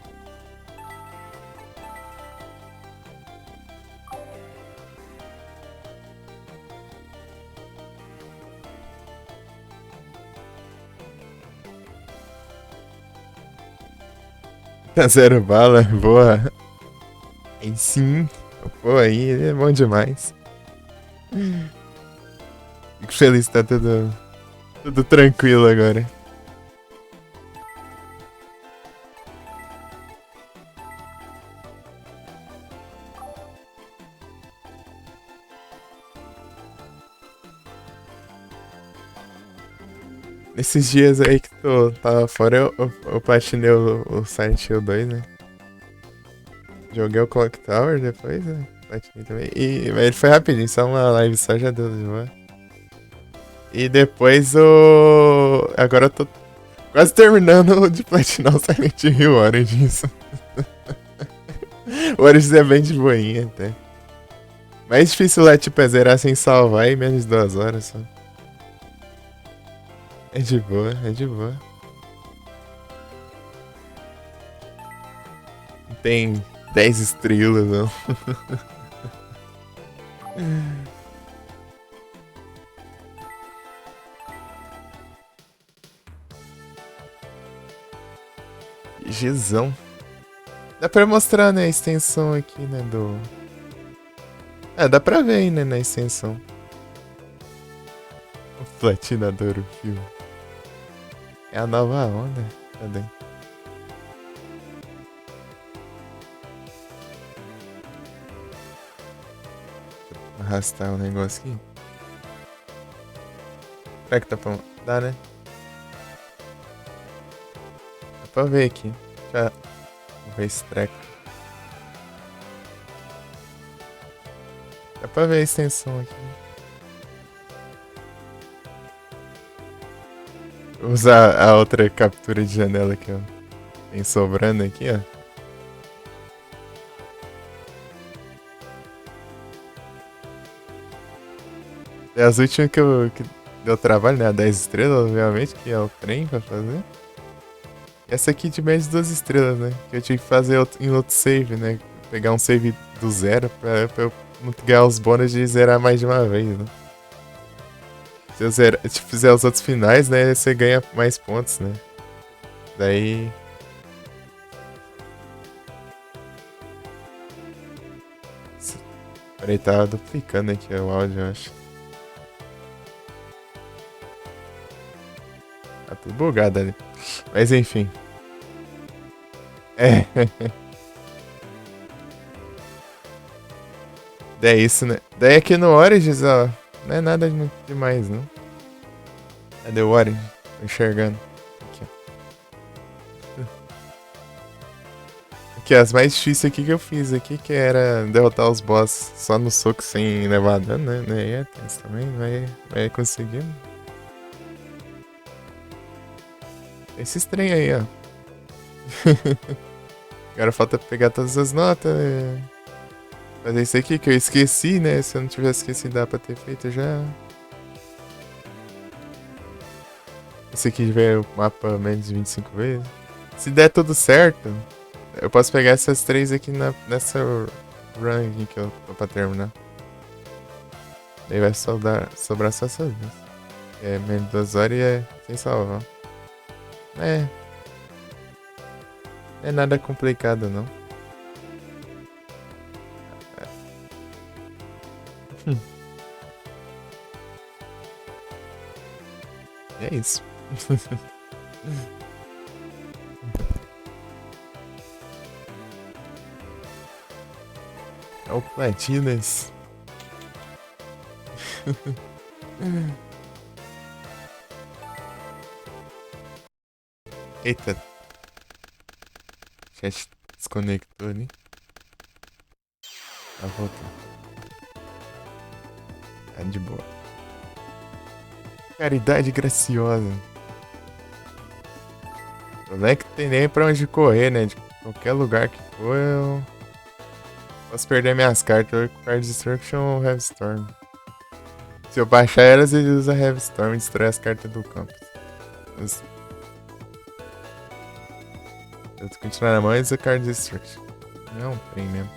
Tá zero bala, boa. Aí sim. Pô, aí é bom demais. Fico feliz que tá tudo tranquilo agora. Nesses dias aí que tu tava fora, eu platinei o Silent Hill 2, né? Joguei o Clock Tower depois, né? Platinei também. Mas ele foi rapidinho, só uma live só já deu de boa. E depois o. Agora eu tô quase terminando de platinar o Silent Hill Origins. O Origins é bem de boinha até. Mais difícil lá, tipo, é zerar sem salvar em menos de 2 horas só. É de boa, é de boa. Não tem 10 estrelas, não. Gizão. Dá pra mostrar, né, a extensão aqui, né, do... É, dá pra ver aí, né, na extensão. O platinador, o filme. É a nova onda. Cadê? Vou arrastar o negócio aqui. Será que tá pra... Dá, né? Dá pra ver aqui. Já... Vou ver esse treco. Dá pra ver a extensão aqui. Vou usar a outra captura de janela que eu tenho sobrando aqui, ó. É as últimas que deu trabalho, né? A 10 estrelas, obviamente, que é o trem pra fazer. E essa aqui de menos de 2 estrelas, né? Que eu tive que fazer em outro save, né? Pegar um save do zero pra eu não ganhar os bônus de zerar mais de uma vez, né? Se fizer os outros finais, né? Você ganha mais pontos, né? Daí. Peraí, tá duplicando aqui o áudio, eu acho. Tá tudo bugado ali. Mas enfim. É. Daí é isso, né? Daí aqui no Origins, ó. Não é nada demais, não. Cadê o Origins? Tô enxergando. Aqui, ó. Aqui, as mais difíceis aqui que eu fiz aqui, que era derrotar os boss só no soco sem levar dano, né? É, tem isso também, vai conseguindo. Esse trem aí, ó. Agora falta pegar todas as notas. Fazer isso aqui que eu esqueci, né? Se eu não tivesse esquecido, dá pra ter feito já. Esse aqui veio o mapa menos de 25 vezes. Se der tudo certo, Eu posso pegar essas três aqui nessa run aqui que eu tô pra terminar. Daí vai sobrar só essas duas. É menos 2 horas e é sem salvar. É, é nada complicado não. É isso. É o Platinas. Eita, chat desconectou ali. Tá voltando. Tá de boa. Caridade graciosa. Não é que tem nem pra onde correr, né? De qualquer lugar que for, eu posso perder minhas cartas. Com Card Destruction ou Heavy Storm. Se eu baixar elas, ele usa Heavy Storm e destrói as cartas do campo. Mas, se eu continuar na mão, ele usa Card Destruction. Não é um trem mesmo.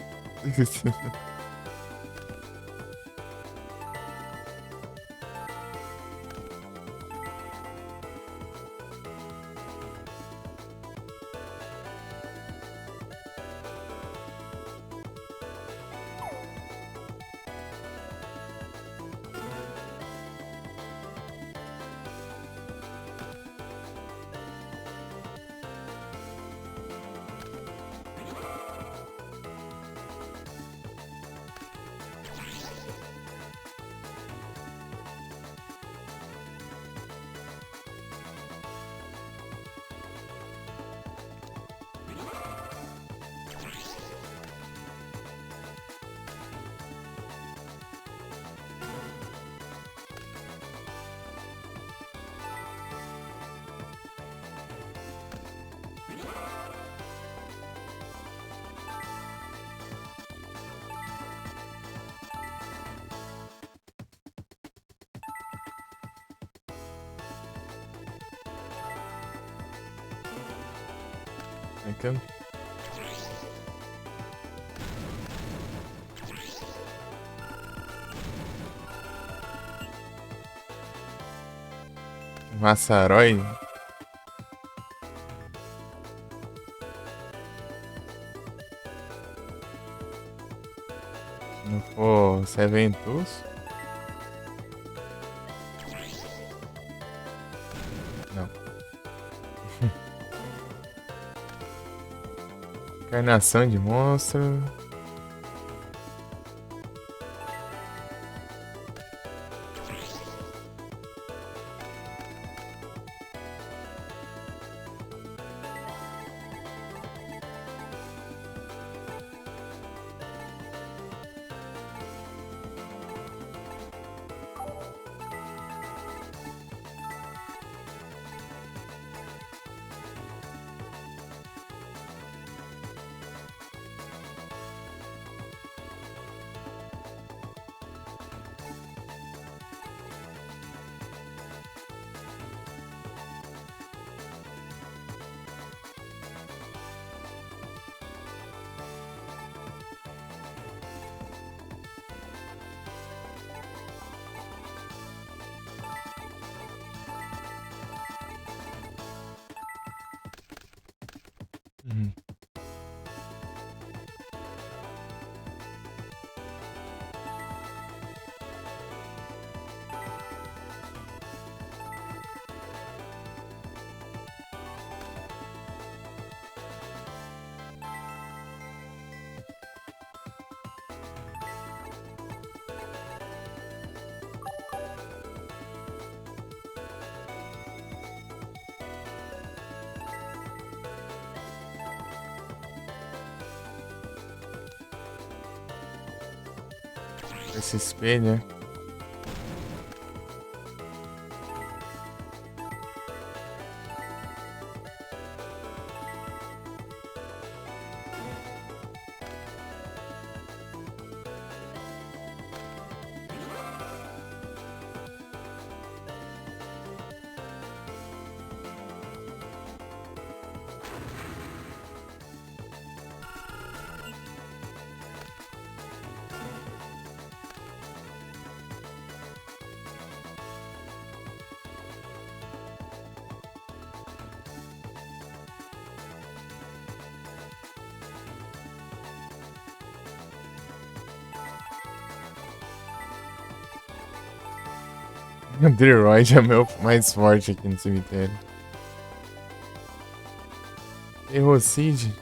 Então, um Asarói. Se não for Seventus. Não. Encarnação de monstro. Uhum. Esse espelho, né? O Droid é o meu mais forte aqui no cemitério. Errou Cid.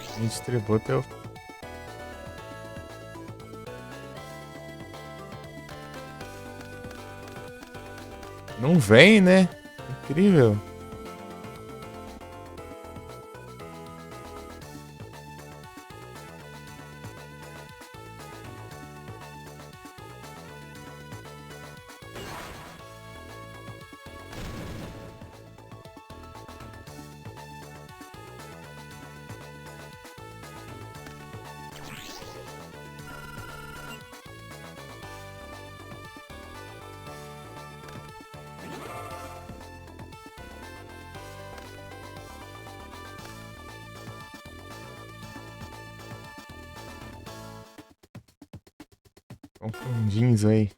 A gente tributa eu. Não vem, né? Incrível. Confundinhos aí.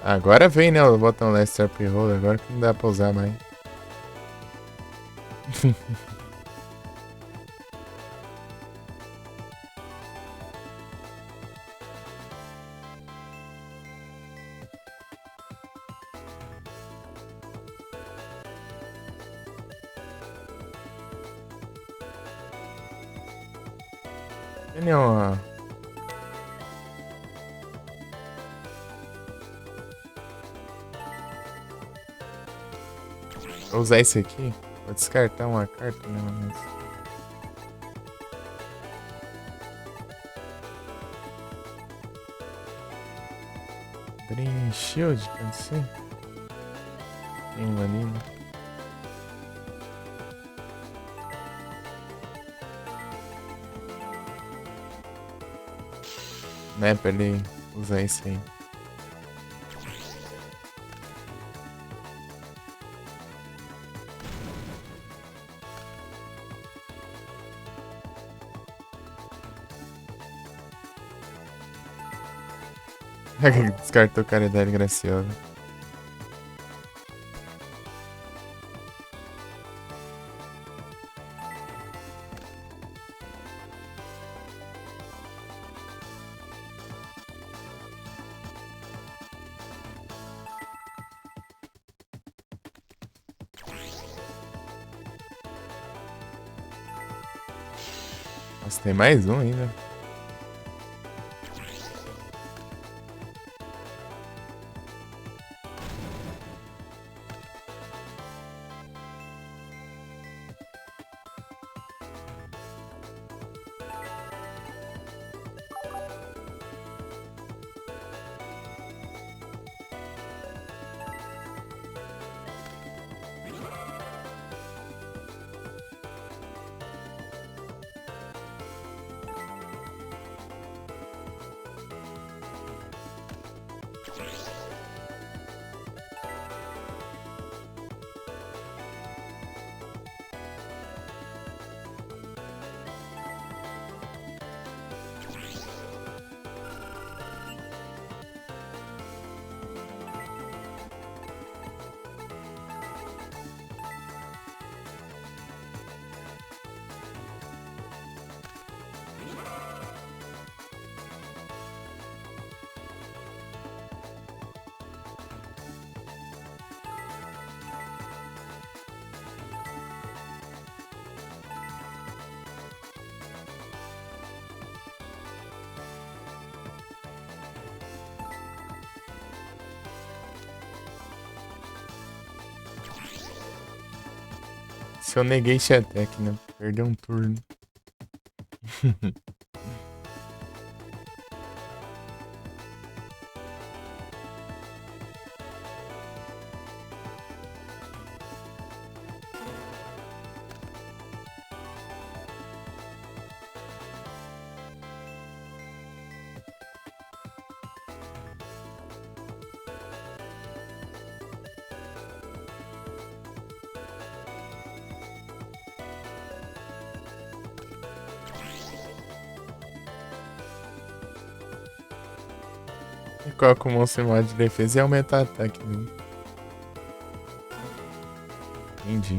Agora vem, né? O botão Last Up Roll. Agora que não dá pra usar mais. Não, vou usar esse aqui. Vou descartar uma carta, né? Mas... Brain Shield, pode ser? Tem um ali, né? Né, pra ele usar esse aí. Descartou Caridade Graciosa. Nossa, tem mais um ainda. Se eu neguei esse attack, né? Perdeu um turno. E coloca o monstro em modo de defesa e aumenta o ataque, né? Entendi.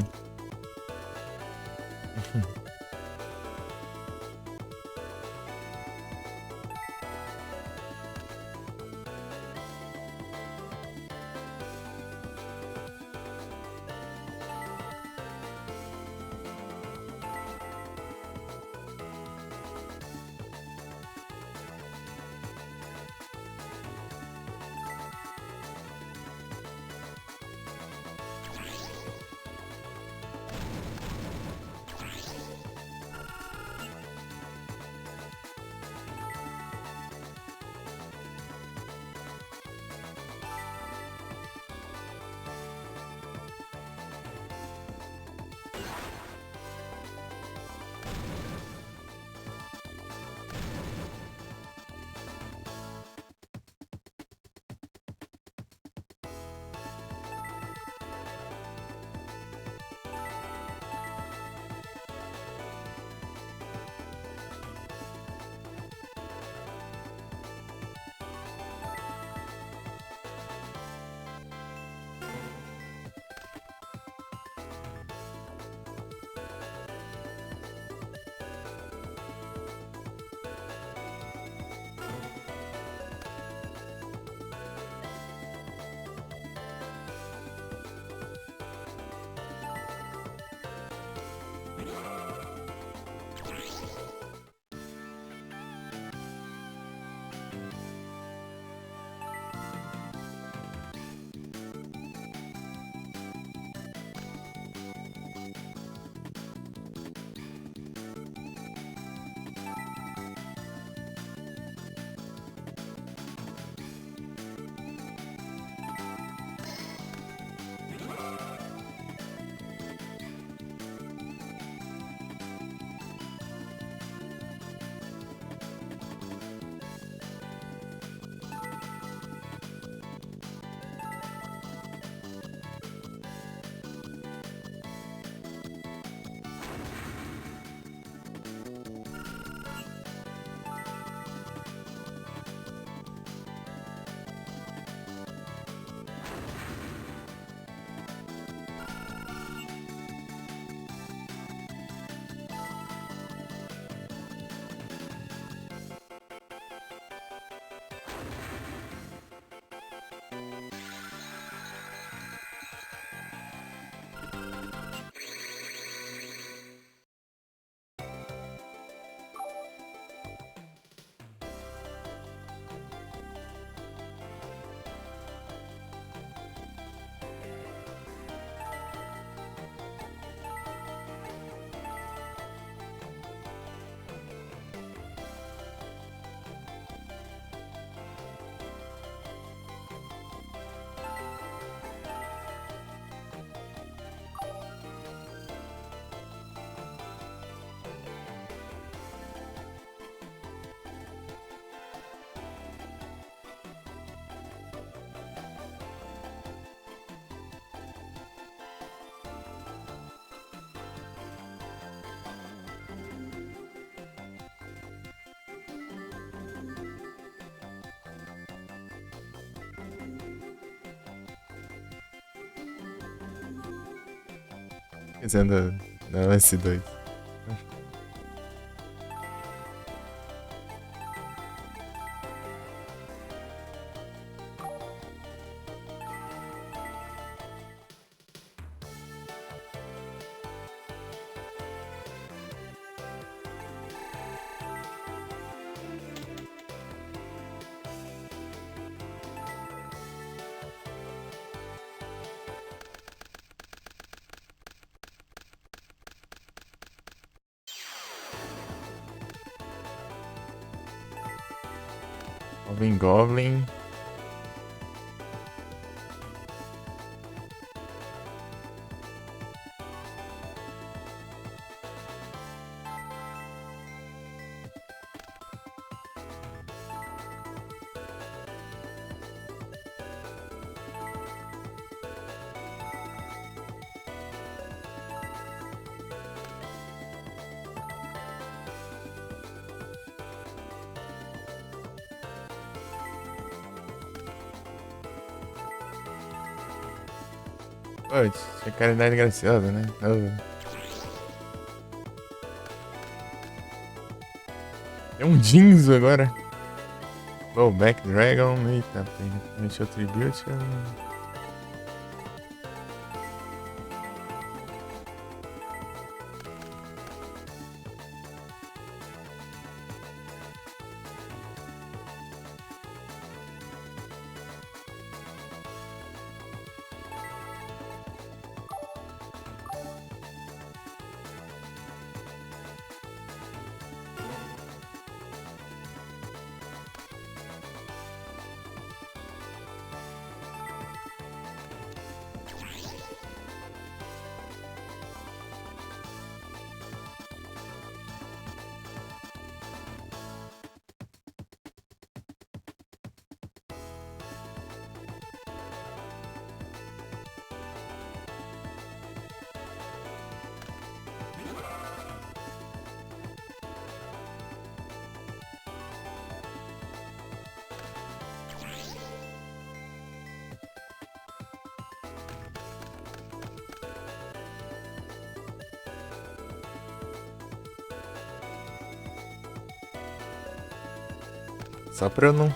Dizendo não, S2. Goblin Goblin. Putz, tinha caridade graciosa, né? Tem um Jinzo agora. Back Dragon. Eita, mexeu Tribute. Só pra eu não.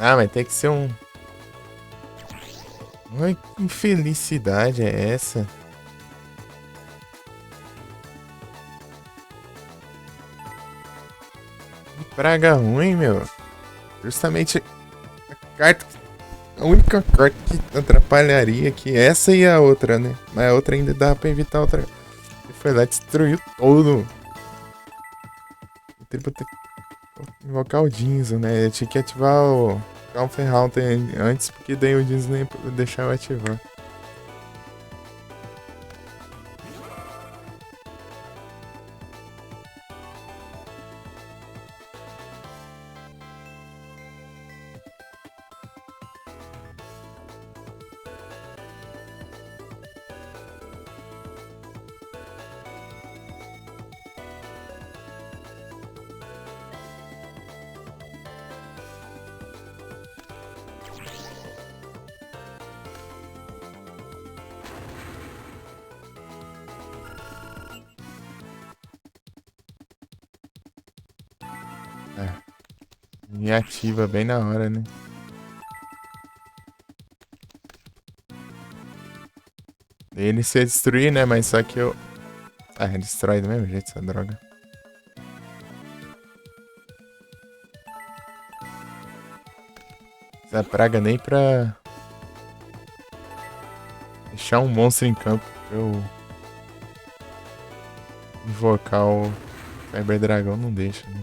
Ah, mas tem que ser um. Ai, que infelicidade é essa? Que praga ruim, meu. Justamente a carta. A única carta que atrapalharia aqui, essa e a outra, né? Mas a outra ainda dá pra evitar a outra. Ele foi lá e destruiu todo. Eu ter que invocar o Jinzo, né? Eu tinha que ativar o Counter antes, porque daí o Jinzo nem ia deixar eu ativar. É, me ativa bem na hora, né? Ele se destruir, né? Mas só que eu. Ah, ele destrói do mesmo jeito essa droga. Essa praga nem pra deixar um monstro em campo pra eu invocar o Cyber Dragão não deixa, né?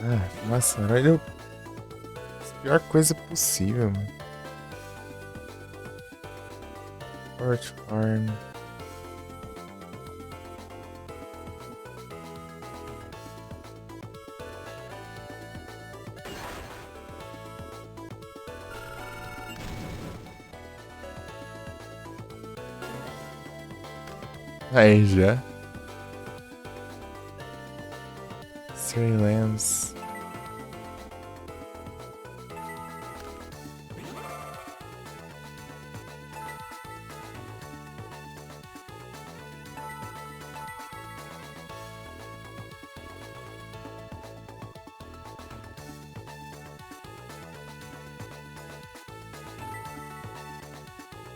Ah, nossa, olha a pior coisa possível, mano. Forte Farm. Aí já. Stray Lambs.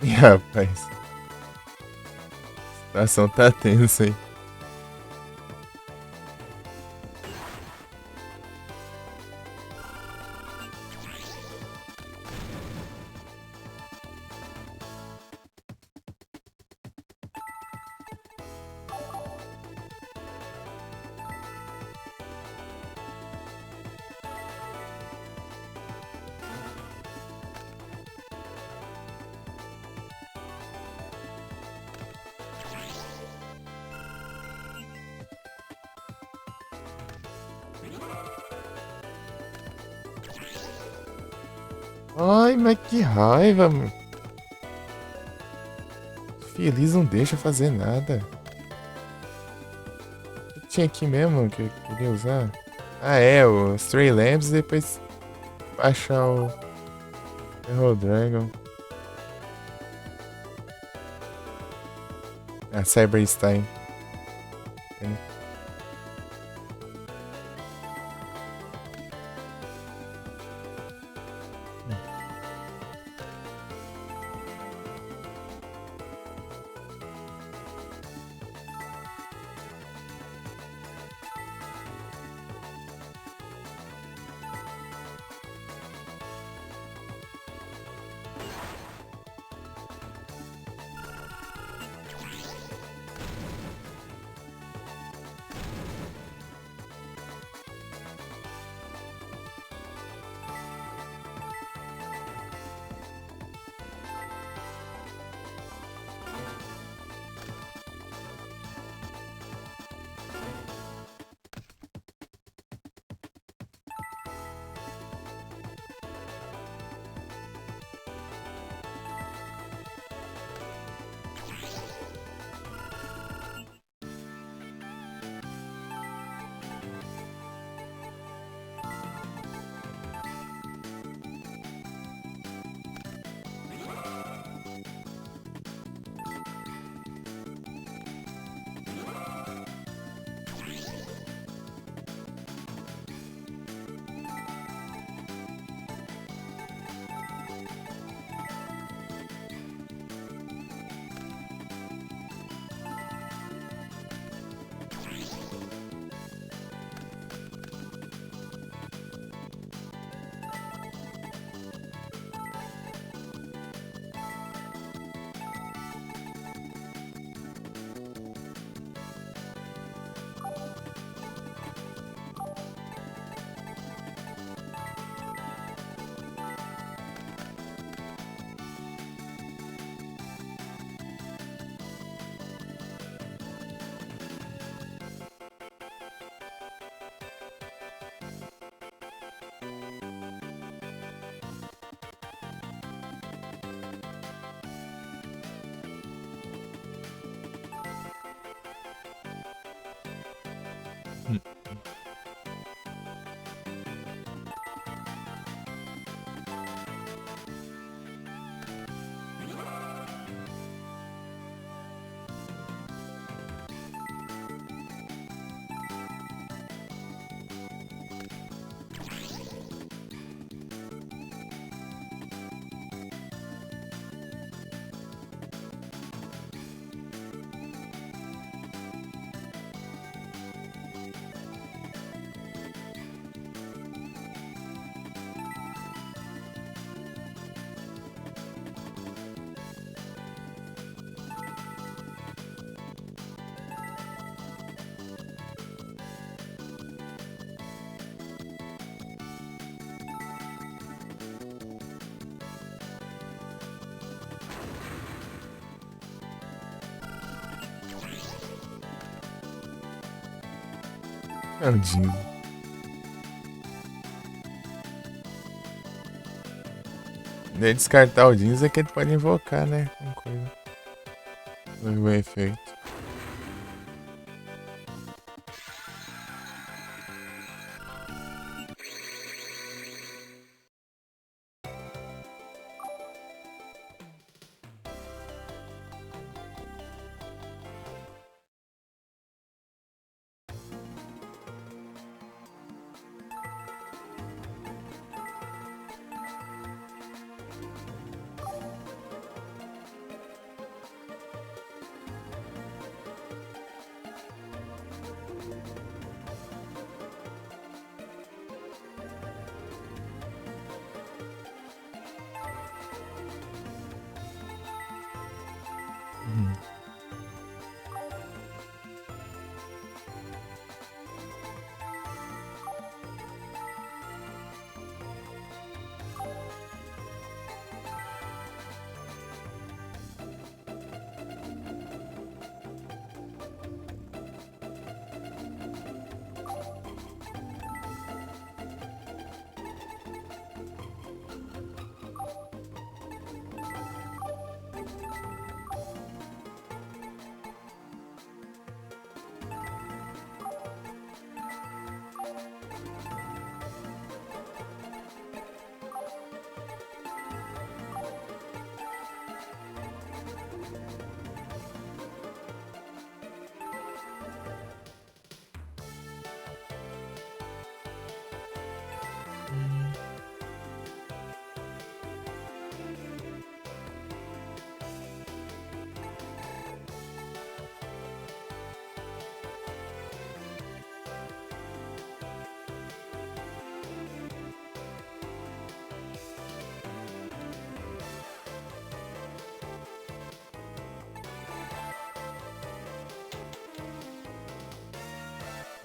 Ih, rapaz. A situação tá tensa aí. Ai, mas que raiva, mano. Feliz não deixa fazer nada. O que tinha aqui mesmo que eu queria usar? Ah, é, o Stray Lambs e depois baixar o Errol Dragon. Ah, Cyberstein. É. É o Jeans. Daí descartar o Jeans é que ele pode invocar, né? Uma coisa. Algum efeito.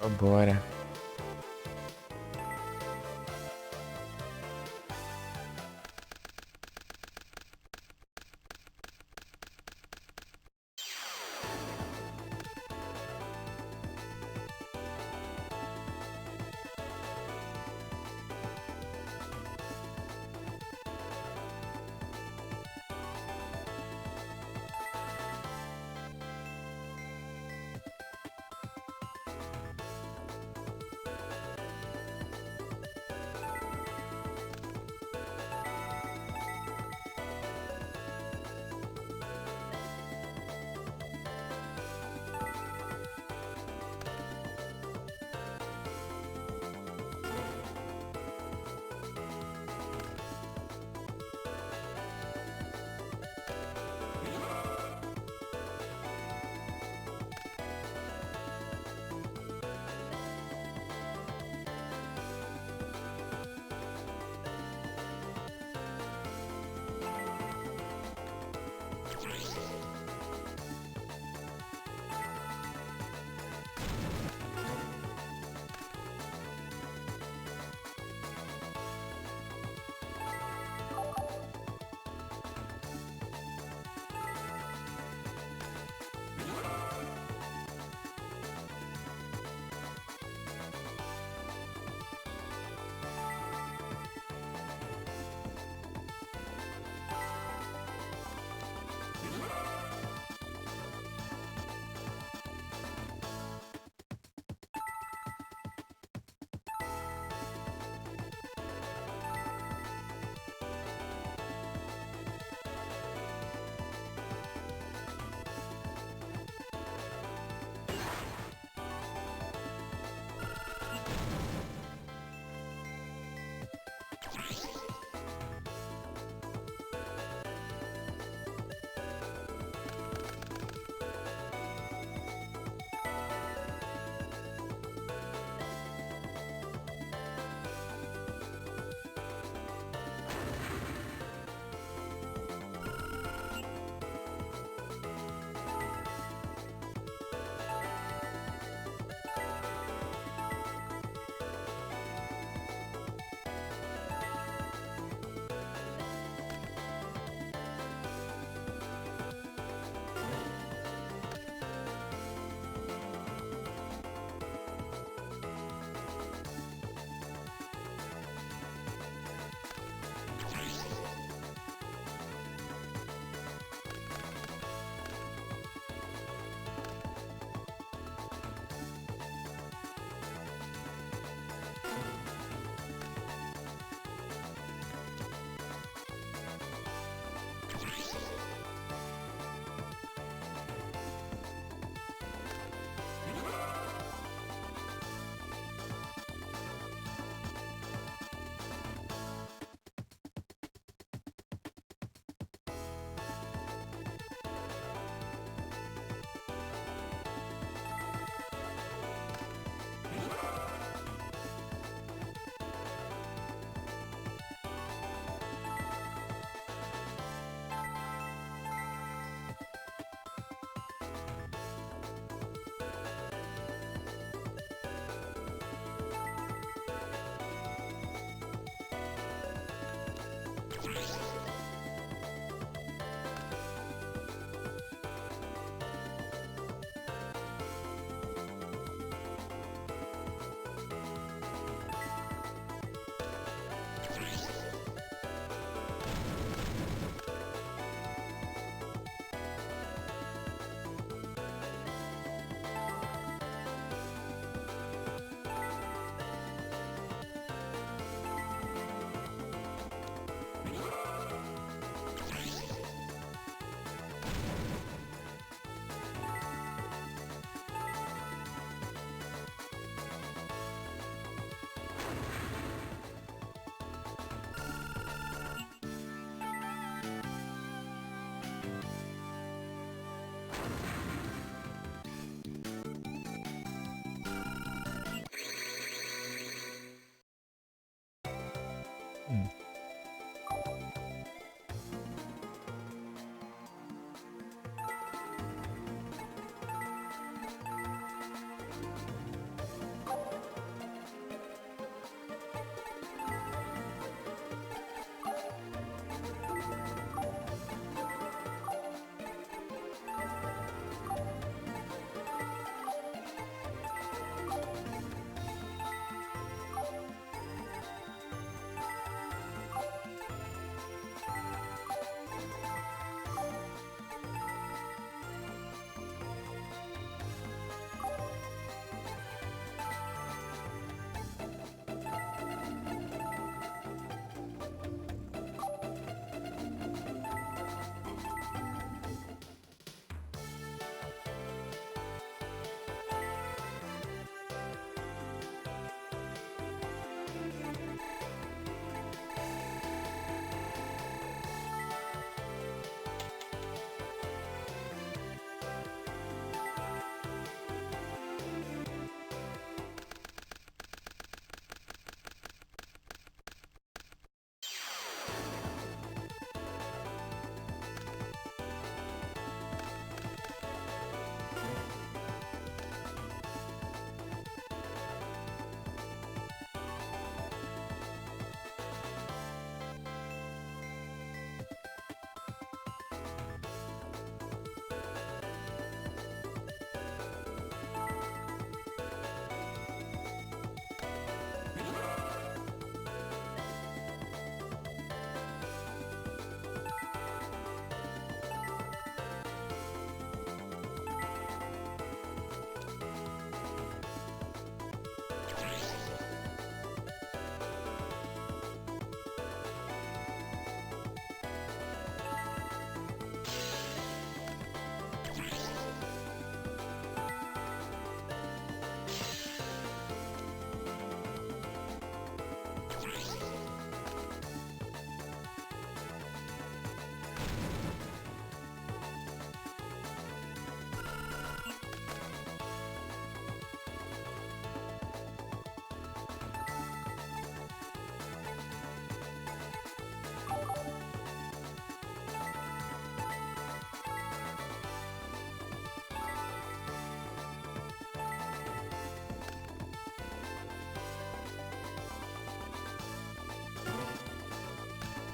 Bora.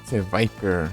Ser Viper.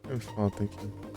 Me falta aqui.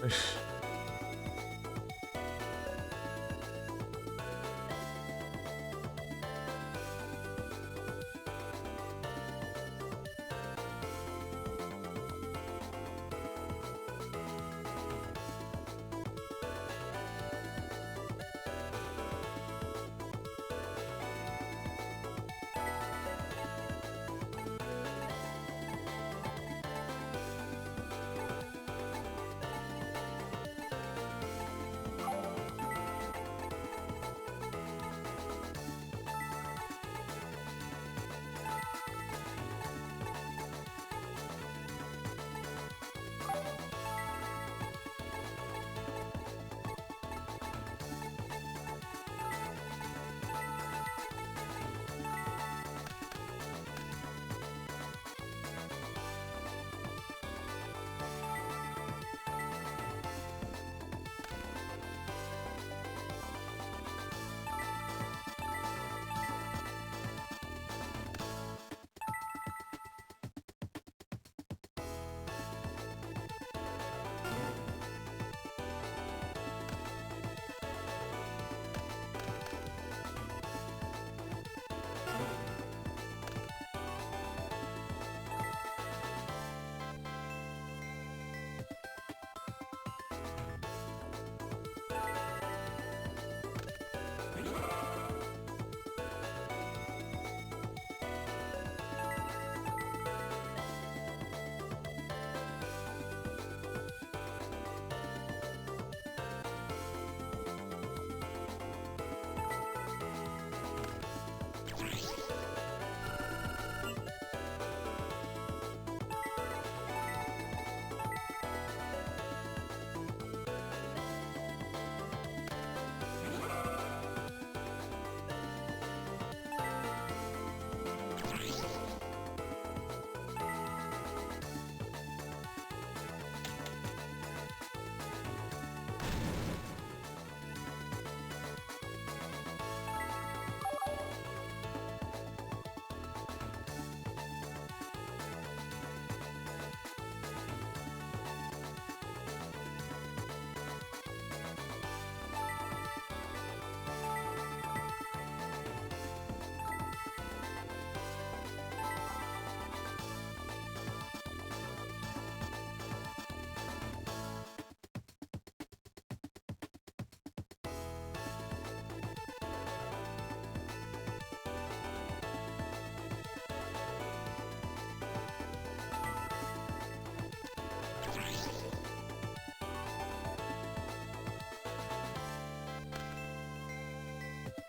Oxi.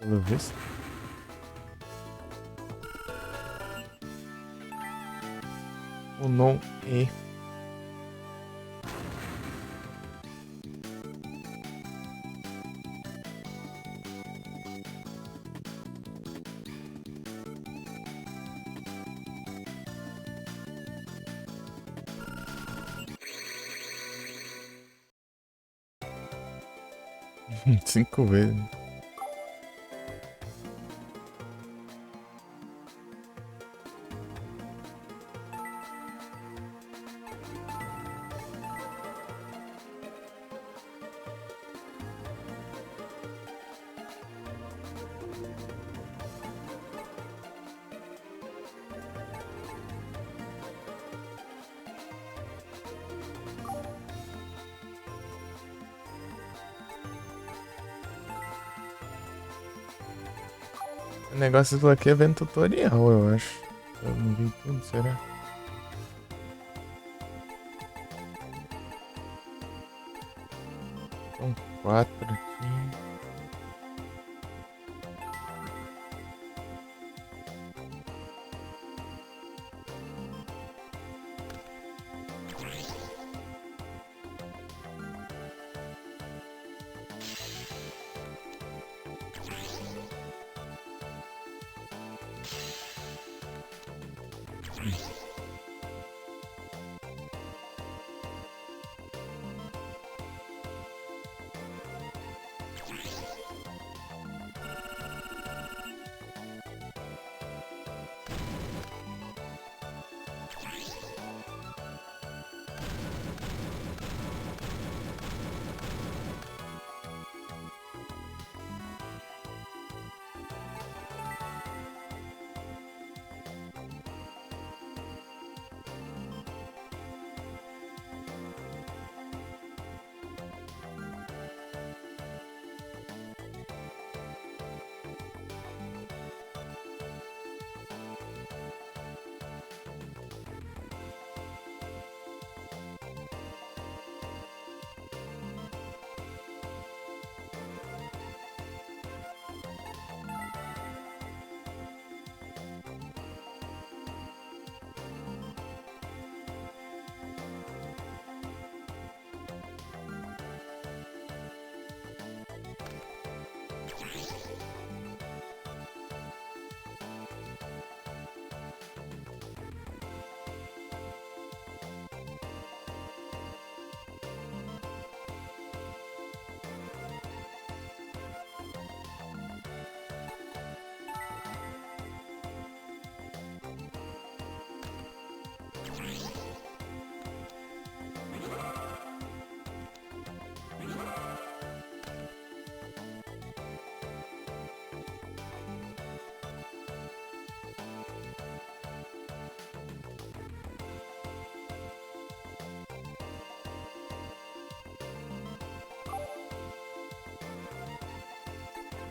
Pelo visto. O não é. Cinco vezes. O negócio aqui é vendo tutorial, eu acho. Eu não vi tudo, será? São quatro aqui.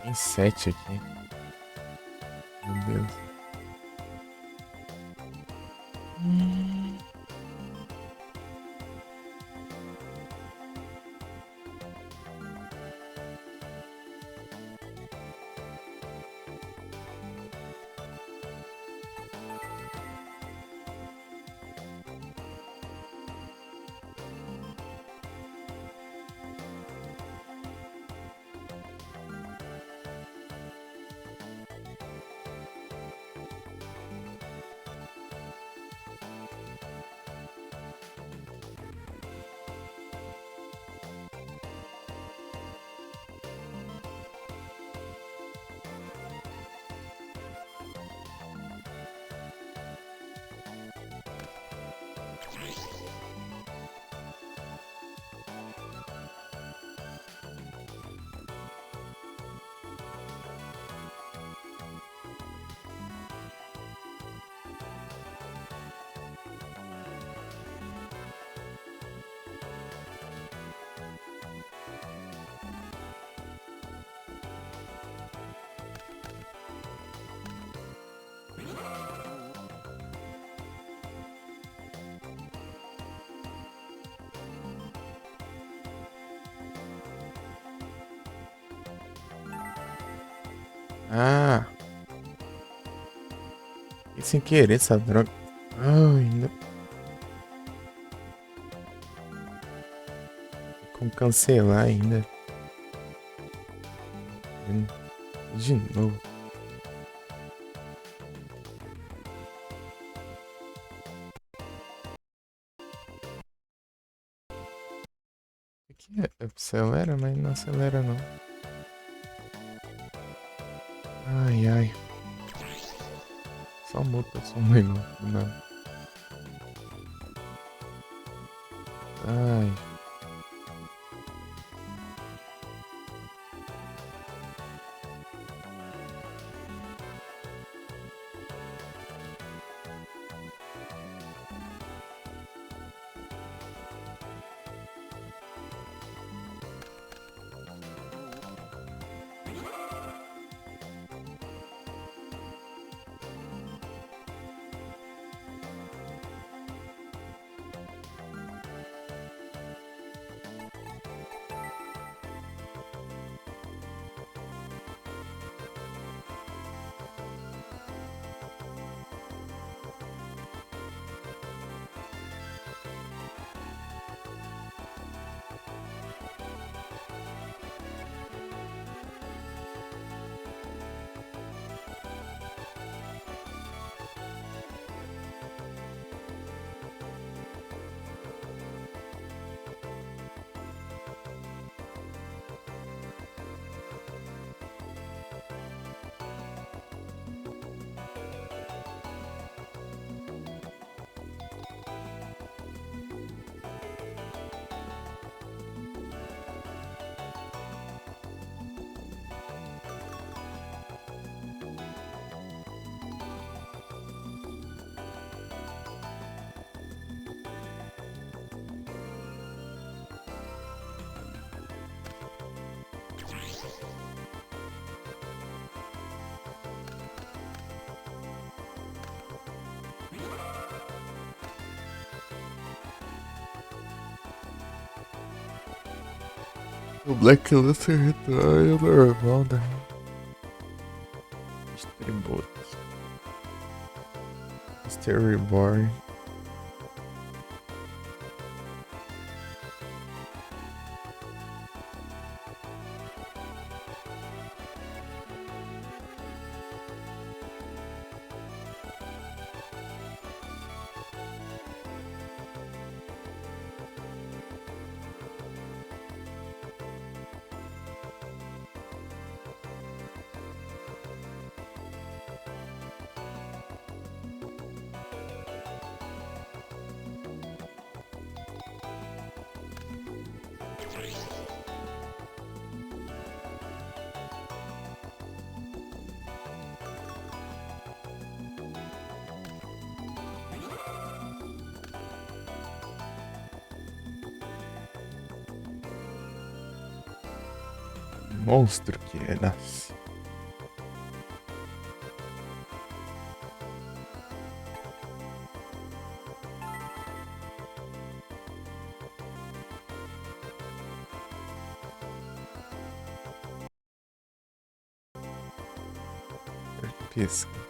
Tem sete aqui. Meu Deus. Ah, e sem querer essa droga. Ai, ainda como cancelar ainda. De novo. Aqui acelera, mas não acelera não. Ai, ai. Só muta, só um não. Não. Ai. O Black Luther é normal, né? Tributo. Mr. Reborn. Monstro que nasce. Pisca.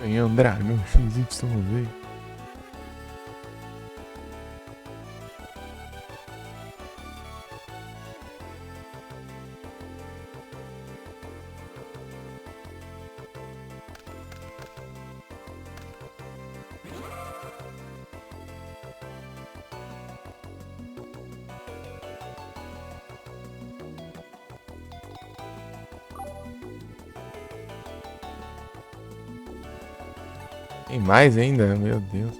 Ganhei um dragão XYZ. Tem mais ainda? Meu Deus.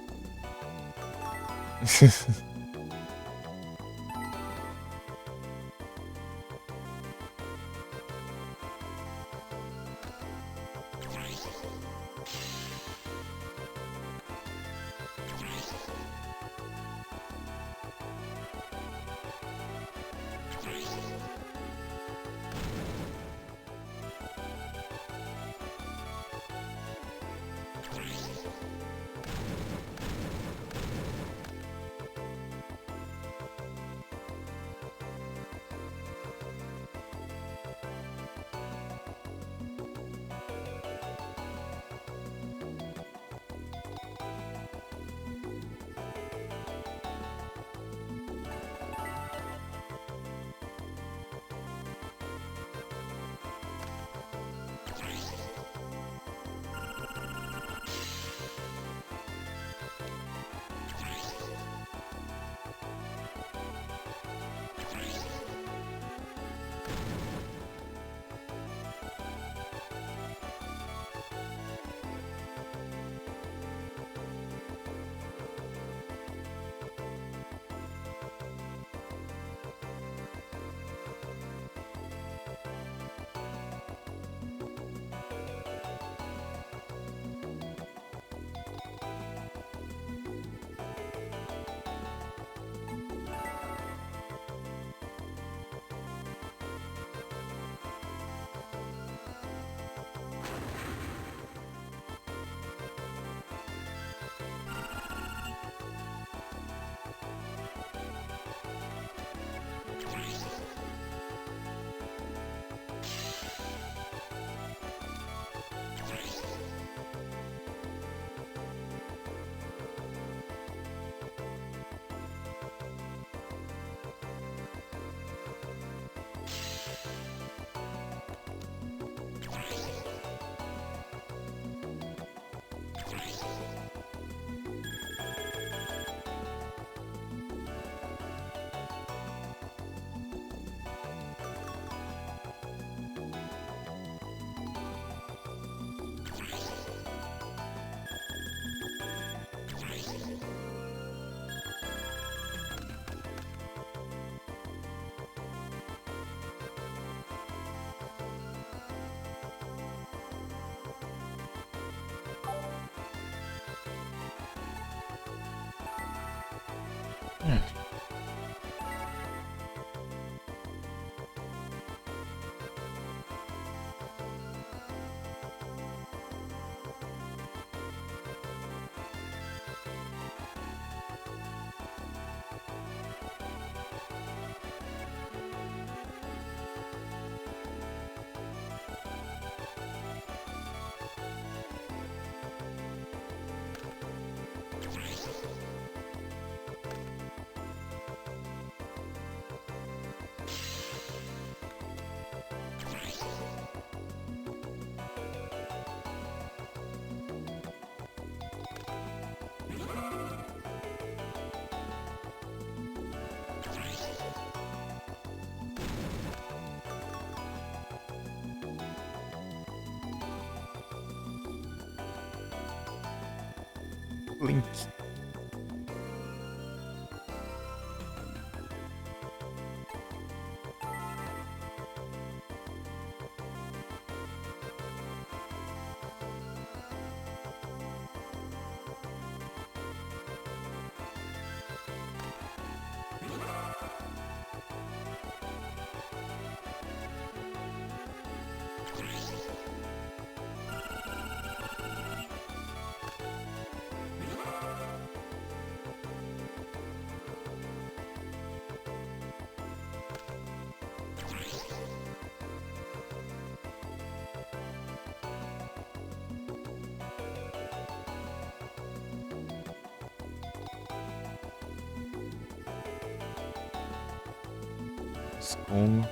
Link. Scum.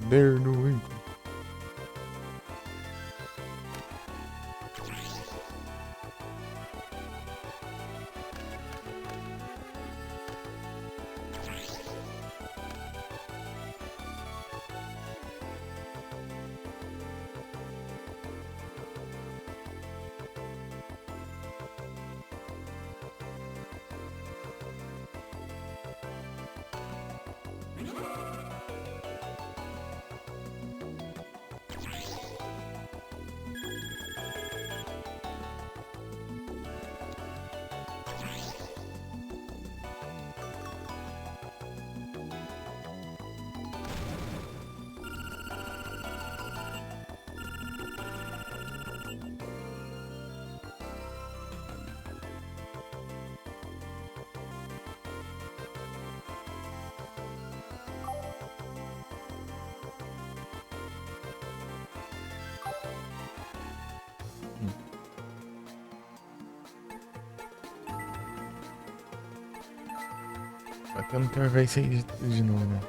There no ink. Vai tentar vai ser de novo, né?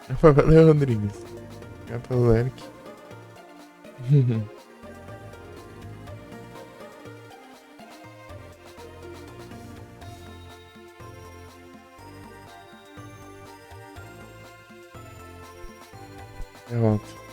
Valeu, Rodrigues. Obrigado pelo like. Eu volto.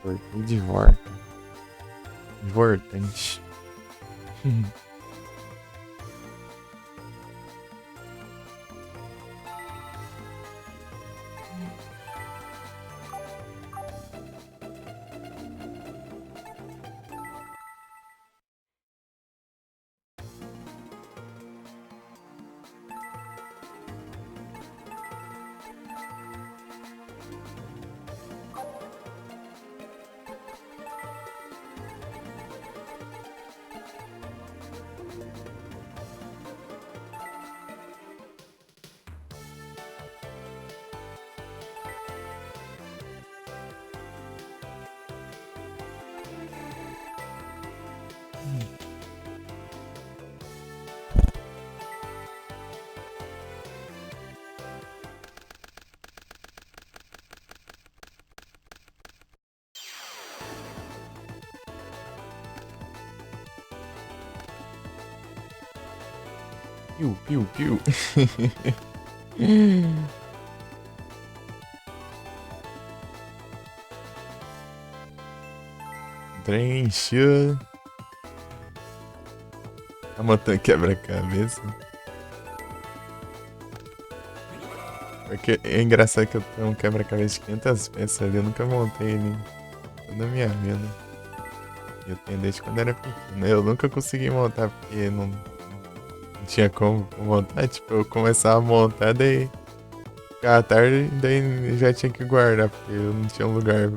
Cortei de vorta. Importante. Piu, piu, piu. Preencheu. A montanha quebra-cabeça. Porque é engraçado que eu tenho um quebra-cabeça de 500 peças ali. Eu nunca montei ele toda a minha vida. Eu tenho desde quando era pequeno. Eu nunca consegui montar porque não tinha como montar. Tipo, eu começava a montar, daí ficava tarde, daí já tinha que guardar, porque eu não tinha um lugar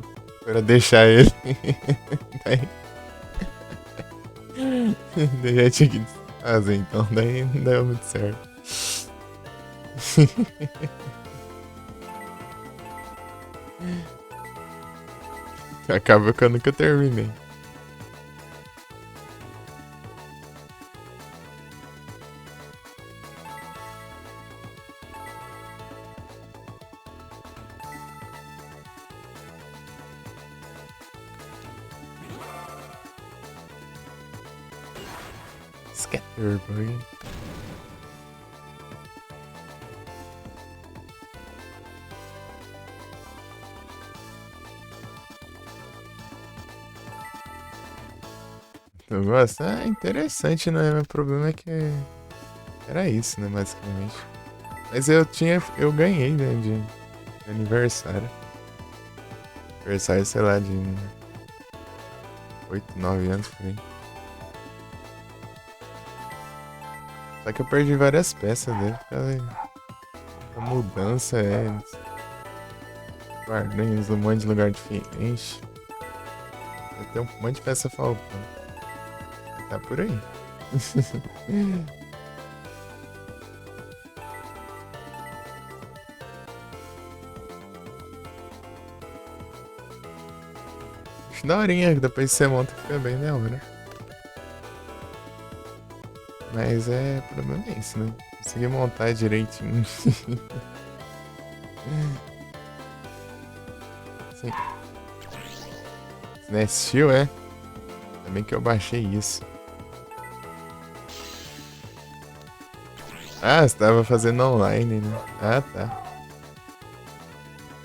pra deixar ele. daí já tinha que desfazer, então daí não deu muito certo. Acaba que eu nunca terminei. Scatterbug. Eu gosto? É interessante, né? O problema é que era isso, né? Basicamente. Mas eu ganhei, né? De aniversário. Aniversário, sei lá, de 8, 9 anos por aí. Só que eu perdi várias peças dele. A mudança é. Guardei em um monte de lugar diferente. Tem um monte de peça faltando. Tá por aí. Acho daorinha, depois você monta fica bem da hora. Mas o problema é isso, né? Conseguir montar direitinho. Sim. Nest Shield, é? Também que eu baixei isso. Ah, você tava fazendo online, né? Ah, tá.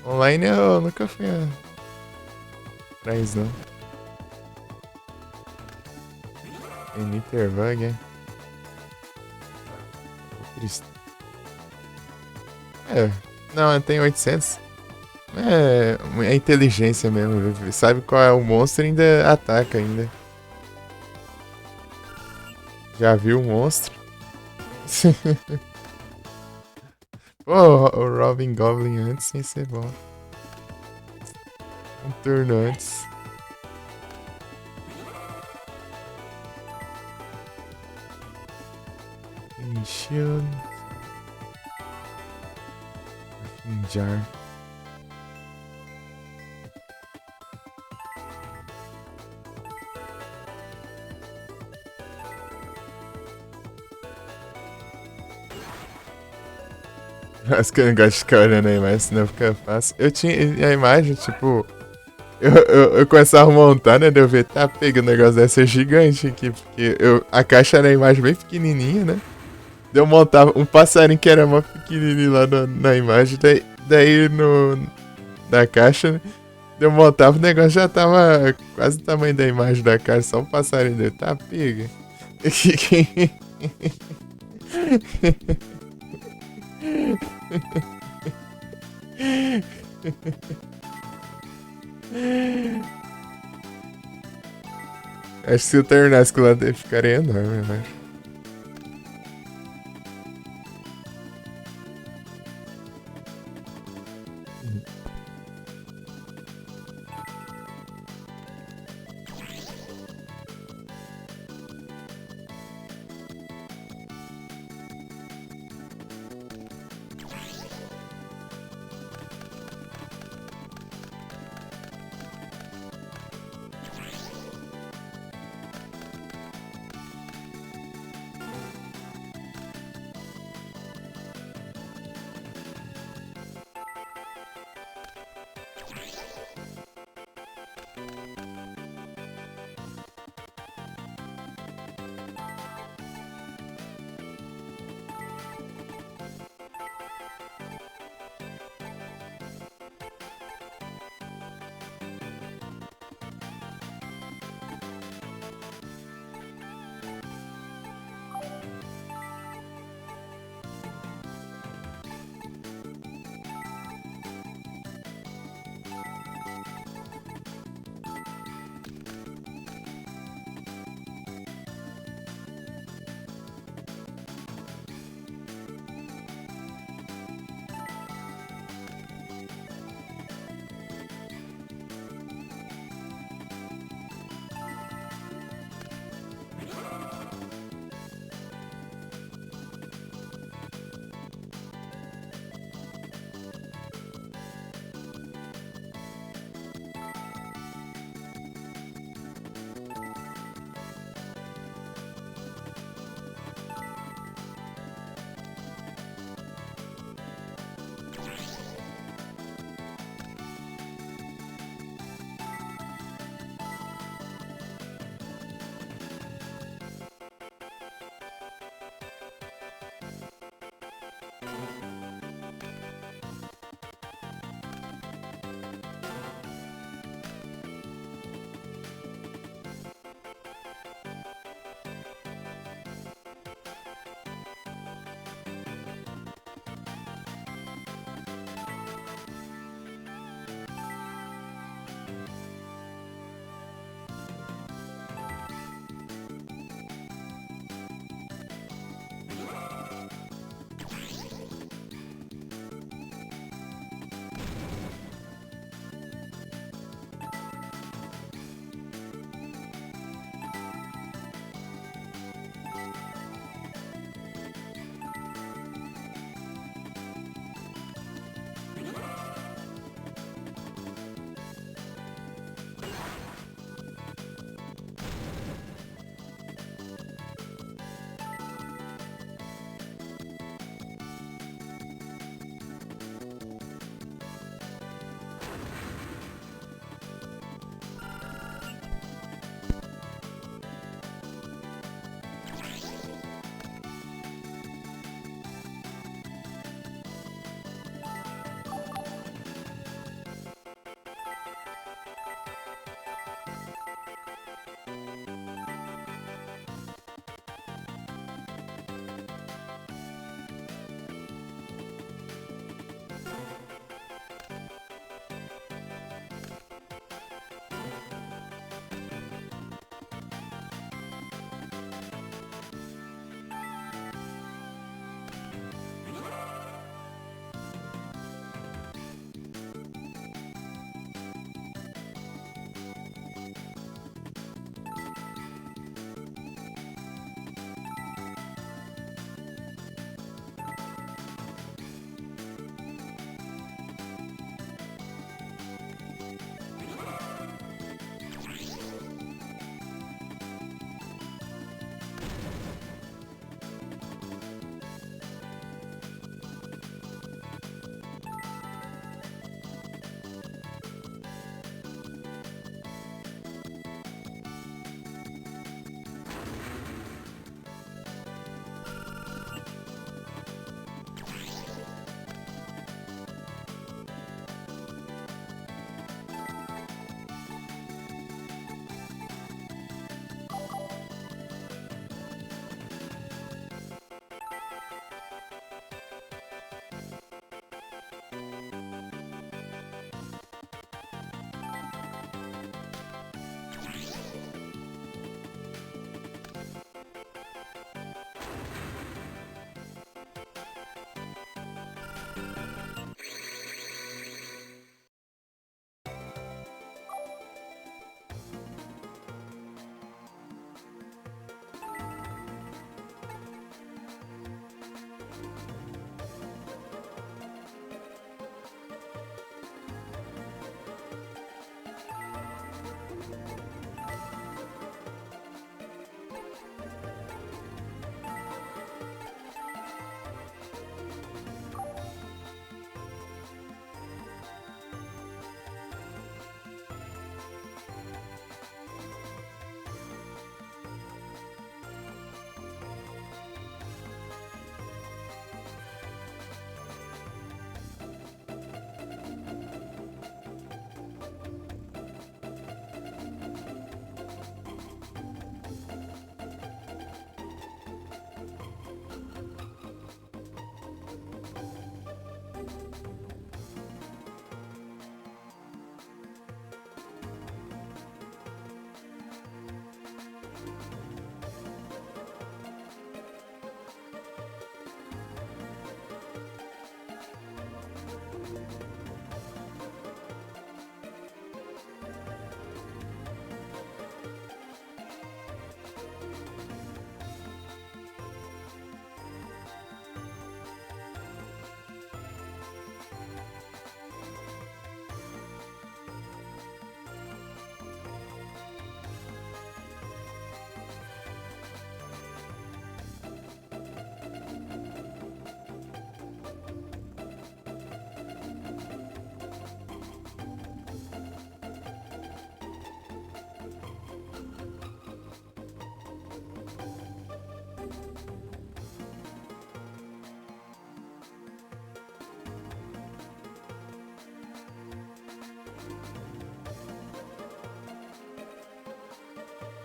Online eu nunca fui atrás, não. Tem Nitterbug, é? Triste. Não, tem 800. É inteligência mesmo. Sabe qual é o monstro e ainda ataca ainda. Já viu o monstro? Pô, o Robin Goblin antes ia ser bom. Um turno antes. Shield. Jar. Acho que eu não gosto de ficar olhando a imagem, senão fica fácil. Eu tinha a imagem, tipo. Eu começava a montar, né? Daí eu ver, tá pegando o negócio deve ser gigante aqui. Porque a caixa era a imagem bem pequenininha, né? Daí eu montava um passarinho que era mais pequenininho lá na imagem. Daí na caixa, né? Eu montava, o negócio já tava quase o tamanho da imagem da cara, só um passarinho dele. Tá, piga. Acho que se eu terminasse com o lado dele, ficaria enorme, eu acho.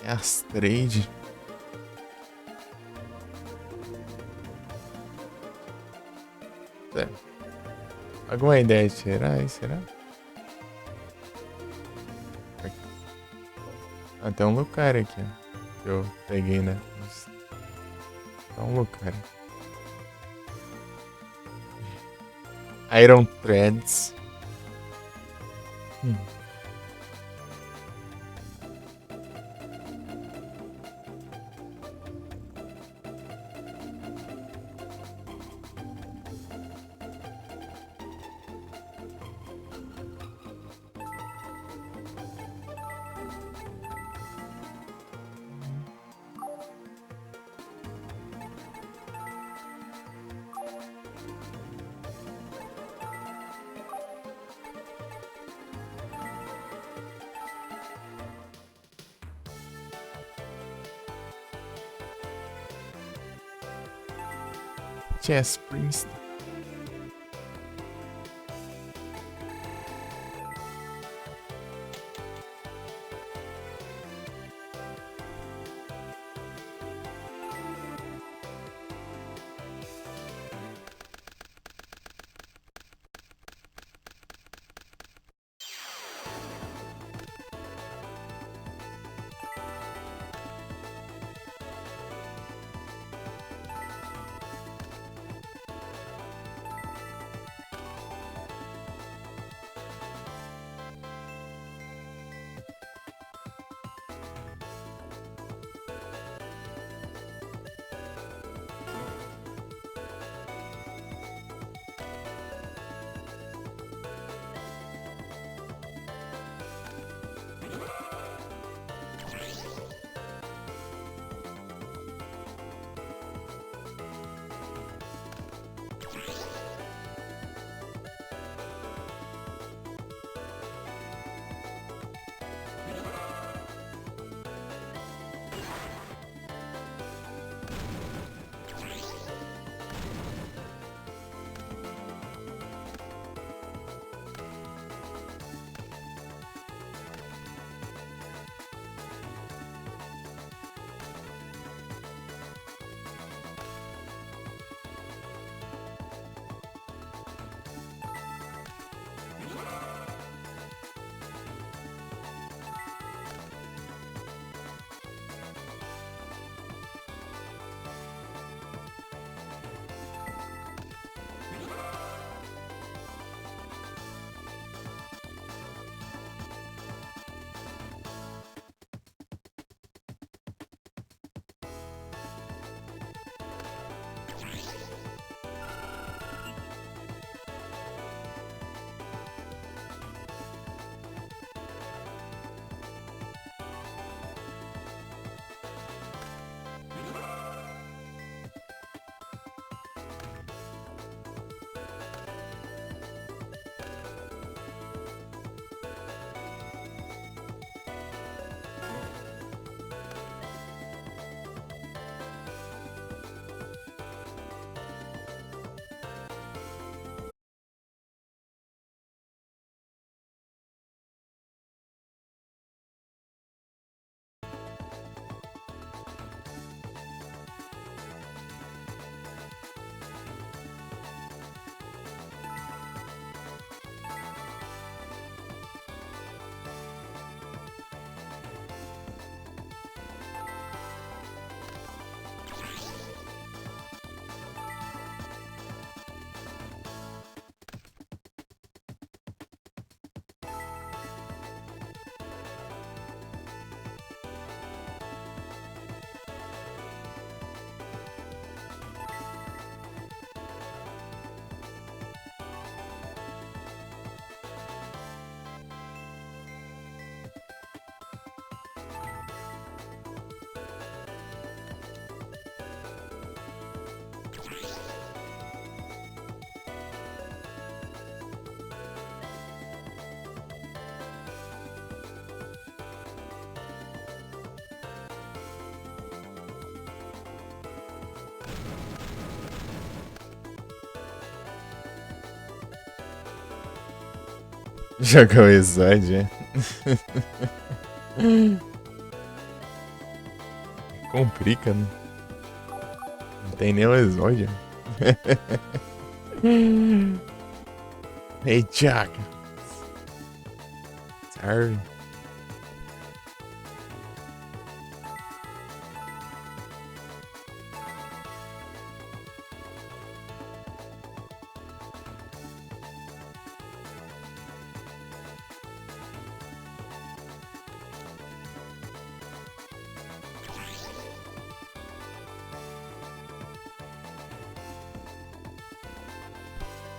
É as trade. É. Alguma ideia de tirar aí, será? Ah, tem um Lucario aqui, ó. Que eu peguei, né? Tá um Lucario. Iron Threads. Hum. Chess Prince. Jogou o Exódio, é? Complica, né? Não tem nem o Exódio. Hey, Chuck. Sorry.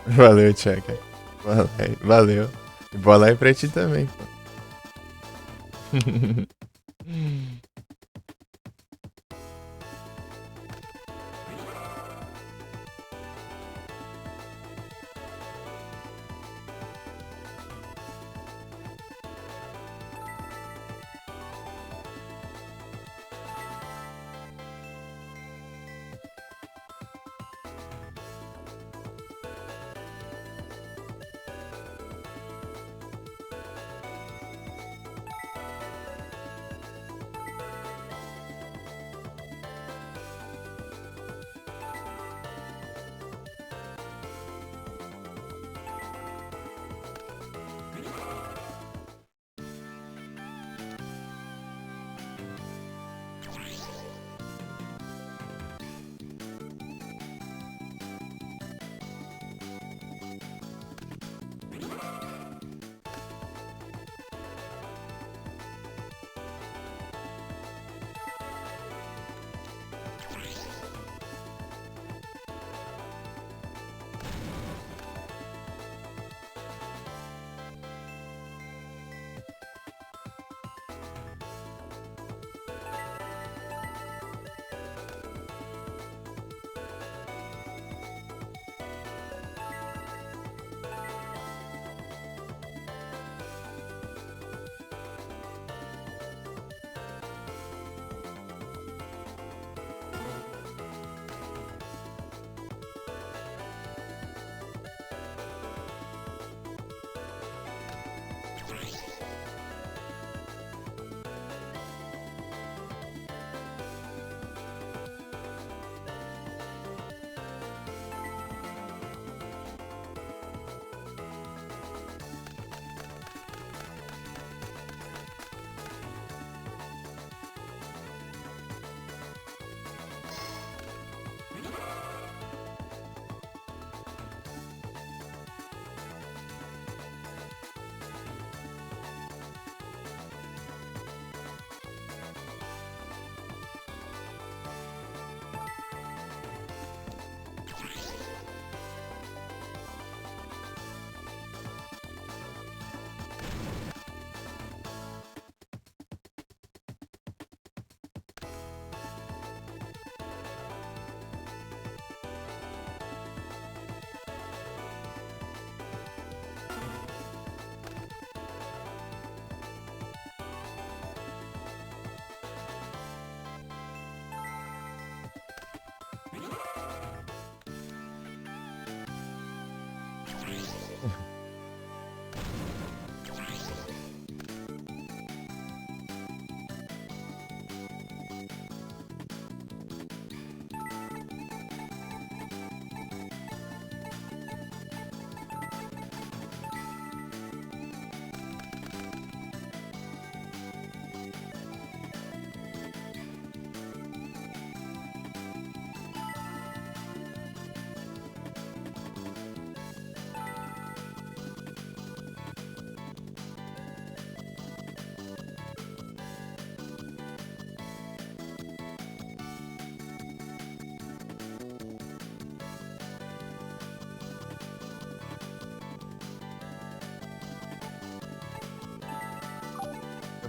Valeu, Chuck. Valeu. E bola aí pra ti também, pô.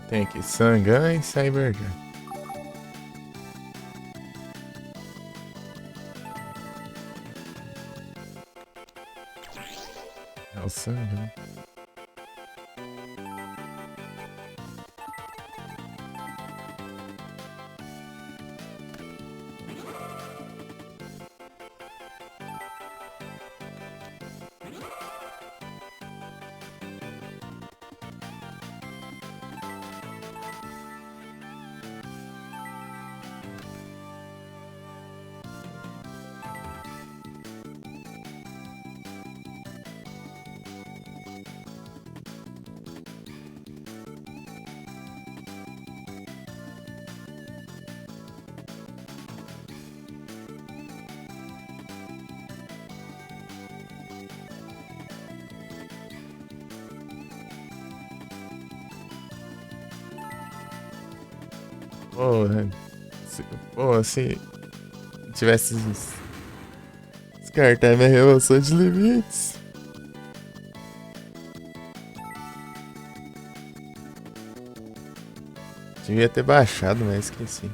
Tem aqui Sangan e Cybergun. É o Sangan. Porra. Se, pô, se tivesse descartar minha remoção de limites. Devia ter baixado, mas esqueci.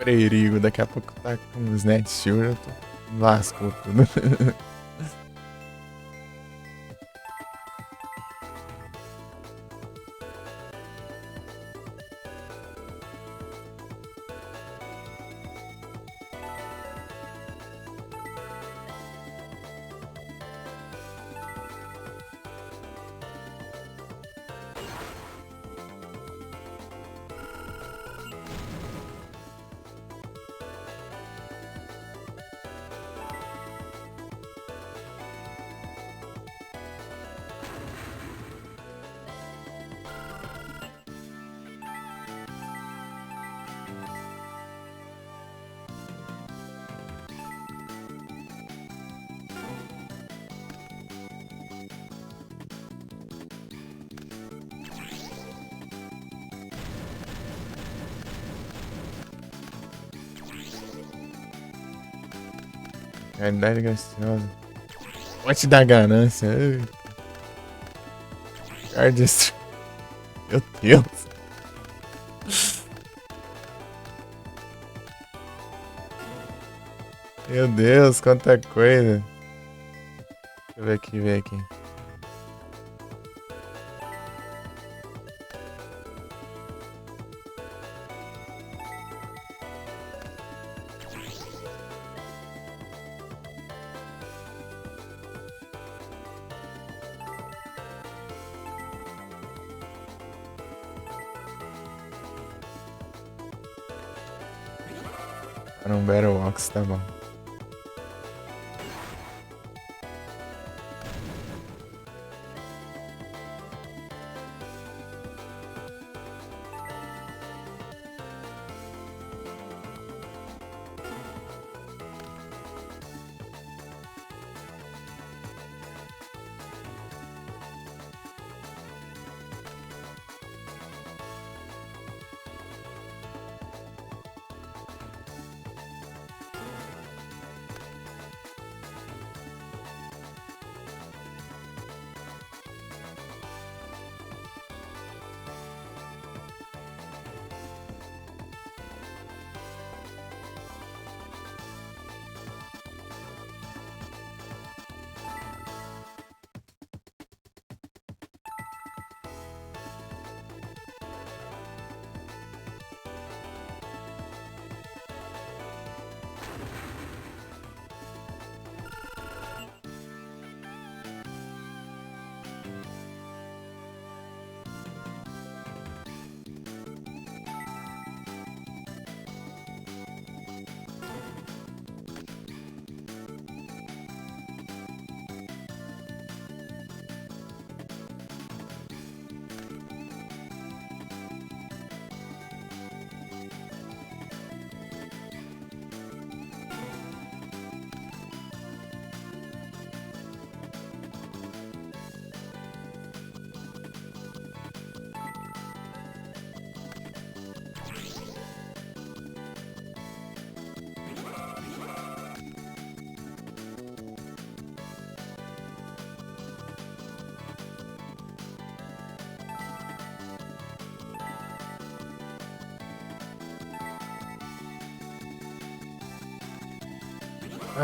Perigo, daqui a pouco tá com os net shield, eu tô lascou tudo. Realidade graciosa. Morte da ganância. Card. Meu Deus. Meu Deus, quanta coisa. Deixa eu ver aqui, ver aqui. Para um Battle Box, tá bom.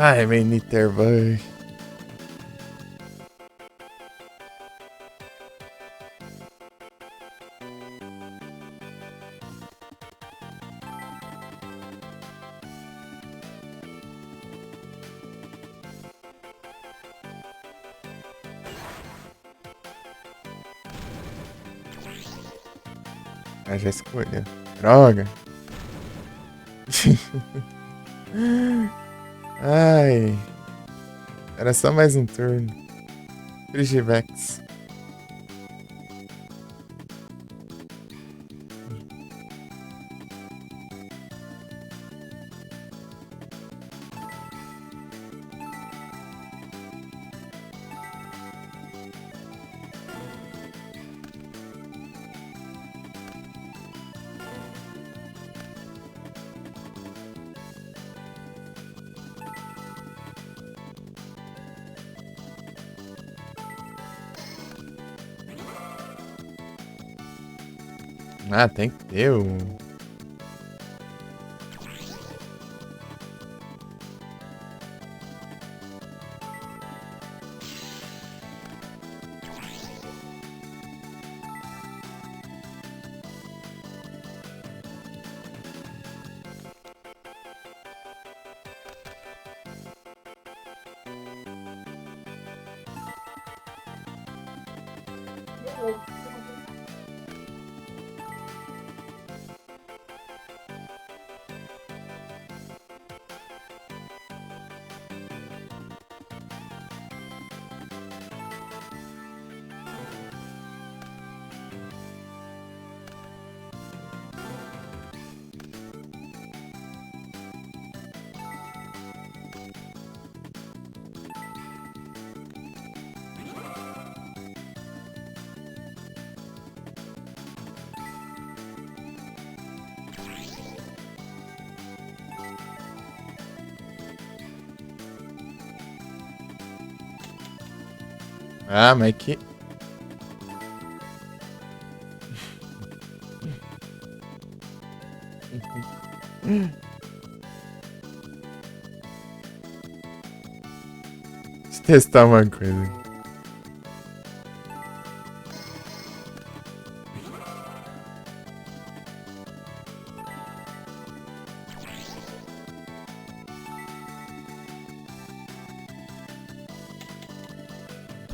Ai, meu Niterboy. Ah, já escolheu. Droga. Ai. Era só mais um turno. Frigivex. Ah, tem que ter o... Ah, mas que. Deixa eu testar uma coisa.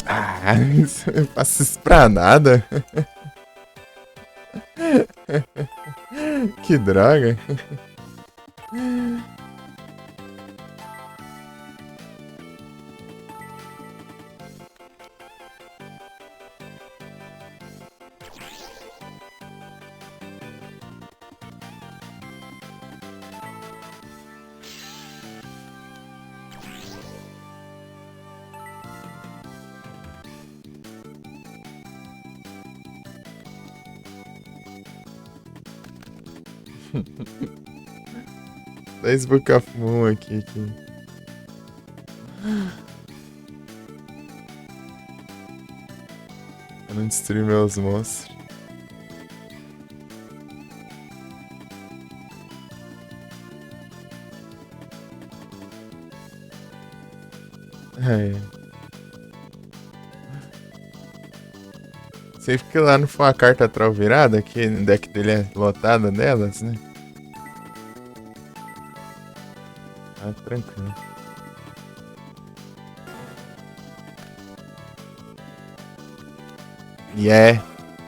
Ah, eu faço isso pra nada. Que droga. Dois Book of Moon aqui. Eu não destruir meus monstros. É. Você fica lá não for uma carta troll virada, que o deck dele é lotado delas, né? Tá tranquilo. E é,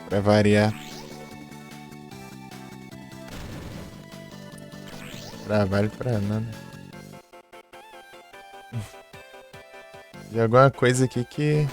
pra variar. Trabalho pra nada. De alguma coisa aqui que.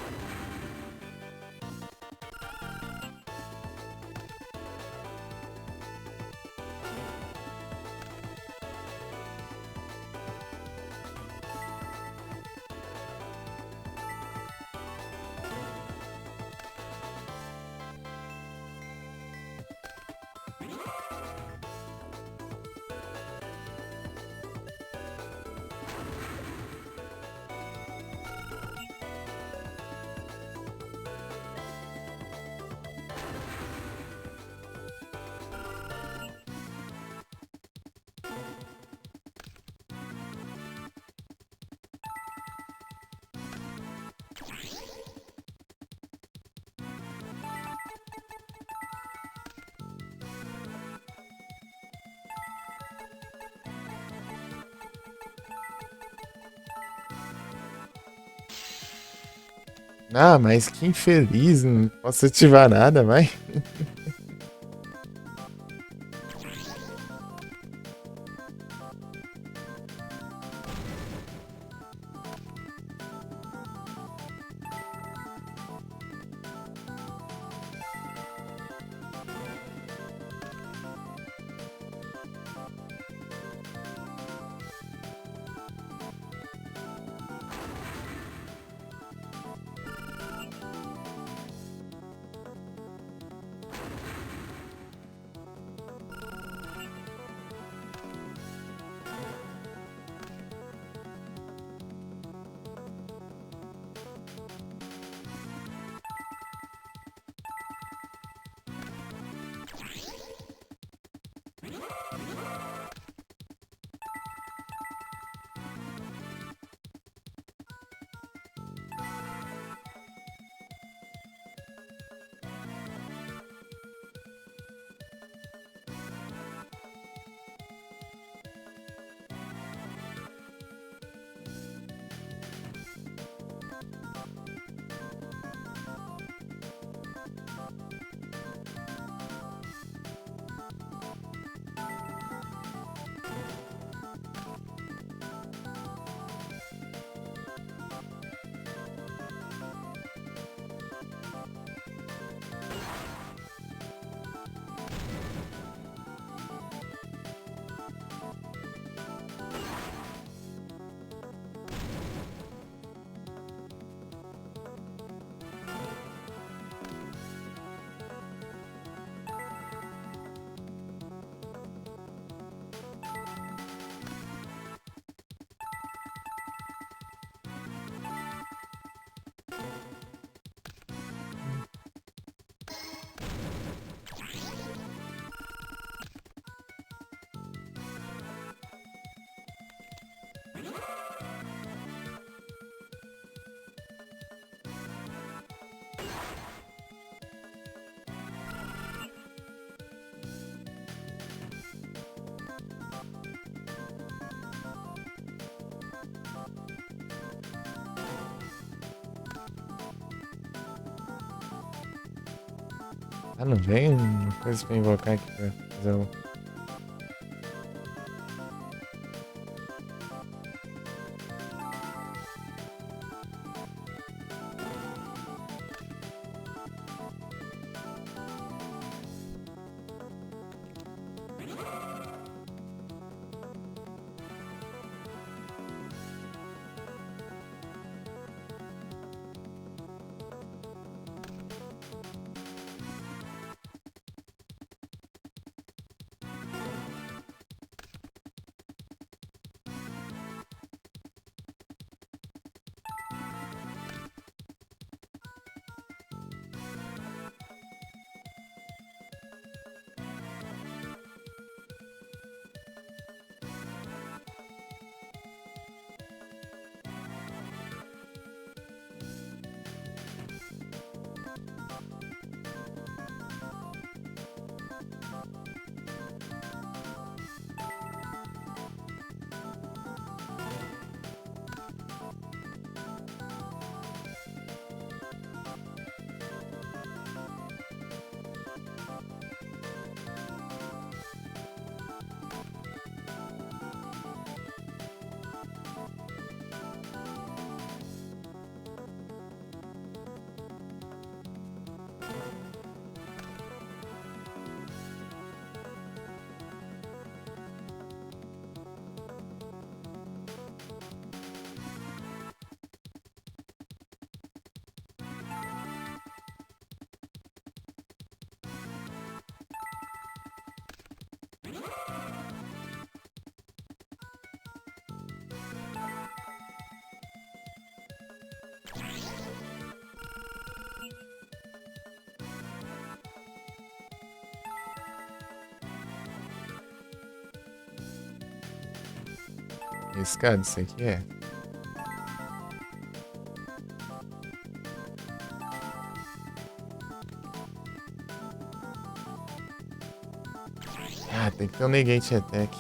Ah, mas que infeliz, não posso ativar nada, vai. Ah, não vem uma coisa pra invocar aqui pra fazer um. Escada, isso aqui é. Ah, tem que ter um negate attack.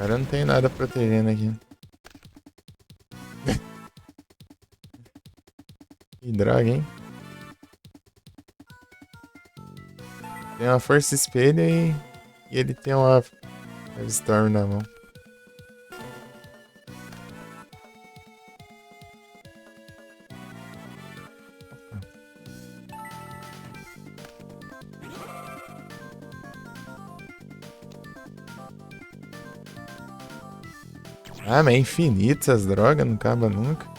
Cara, não tem nada protegendo aqui. Que droga, hein? Tem uma Força Espelho e ele tem uma Storm na mão. Ah, mas é infinito essas drogas, não acaba nunca.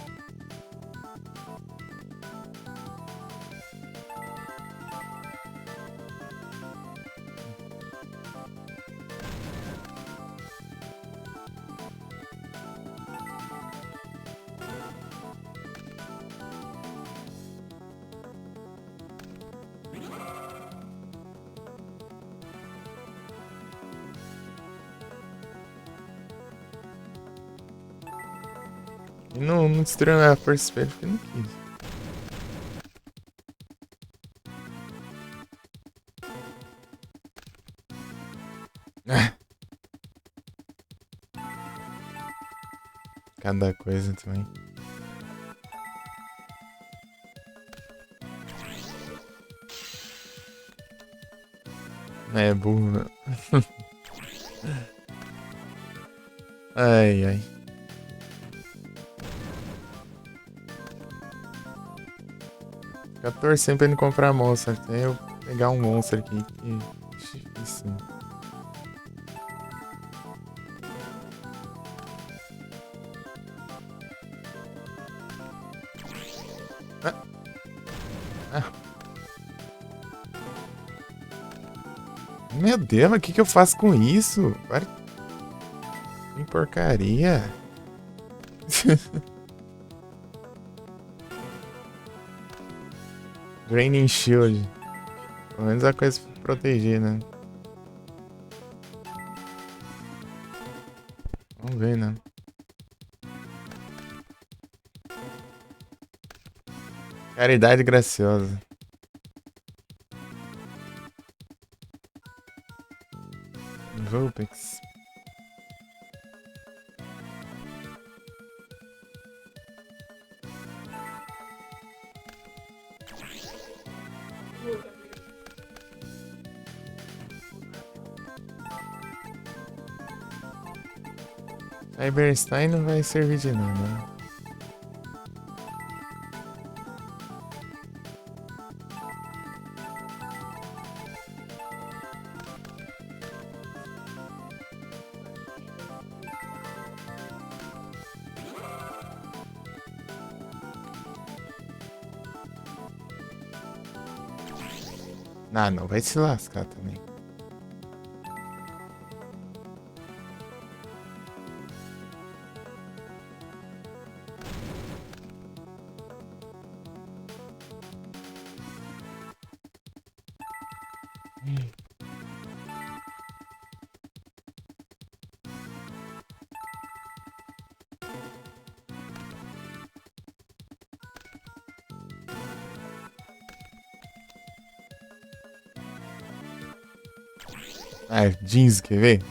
E não destruiu a Força Espelho porque não quis. Cada coisa também. É burro, né? Ai, ai. Fica torcendo pra ele comprar monstro. Até eu pegar um monstro aqui. Que difícil. Ah. Ah. Meu Deus, mas o que eu faço com isso? Para. Que porcaria. Draining Shield. Pelo menos a coisa pra proteger, né? Vamos ver, né? Caridade graciosa. Vulpix. Cyberstein não vai servir de nada, né? Ah, não, vai se lascar também. Ah, jeans, quer ver?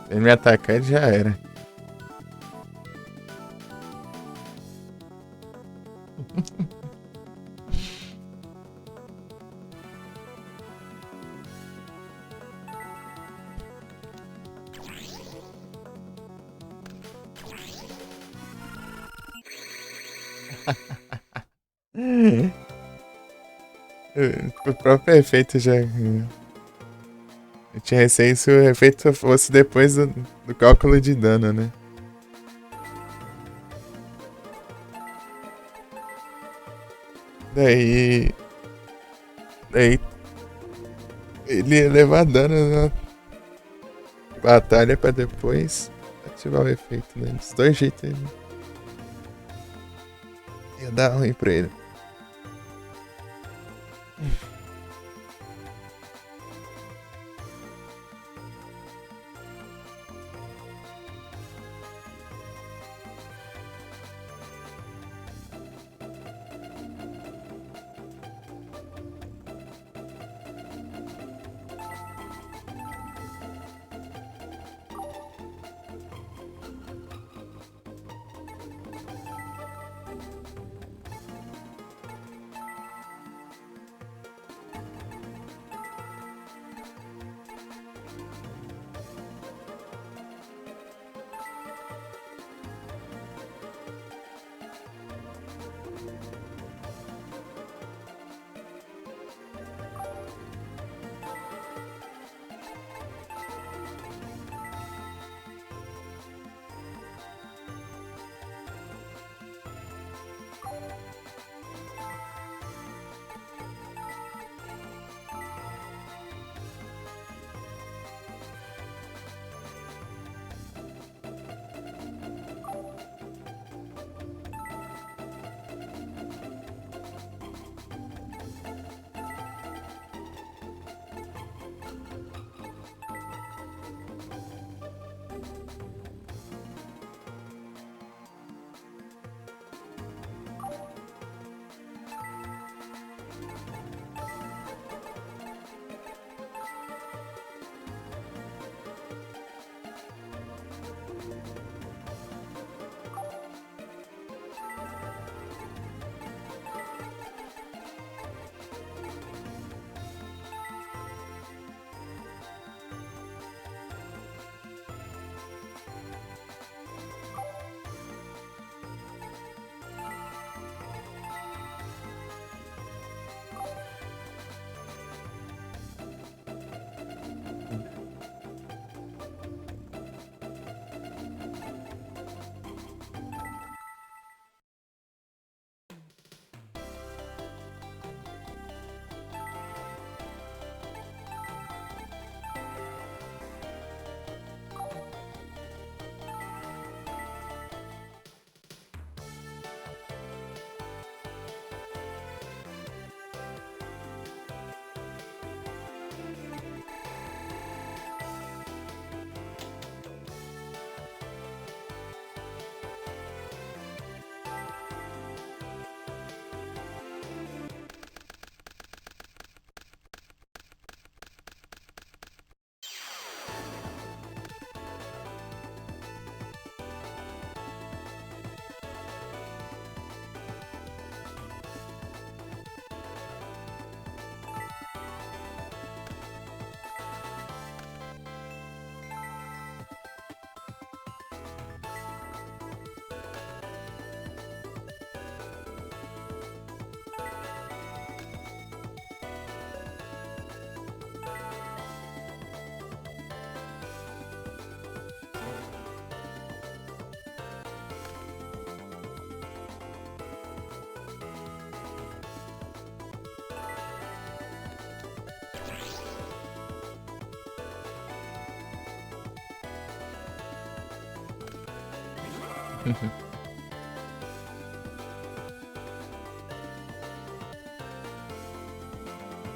Se ele me atacar, ele já era. O próprio efeito já. Eu tinha receio se o efeito fosse depois do cálculo de dano, né? Daí. Daí. Ele ia levar dano na batalha pra depois ativar o efeito, né? Dos dois jeitos ele ia dar ruim pra ele.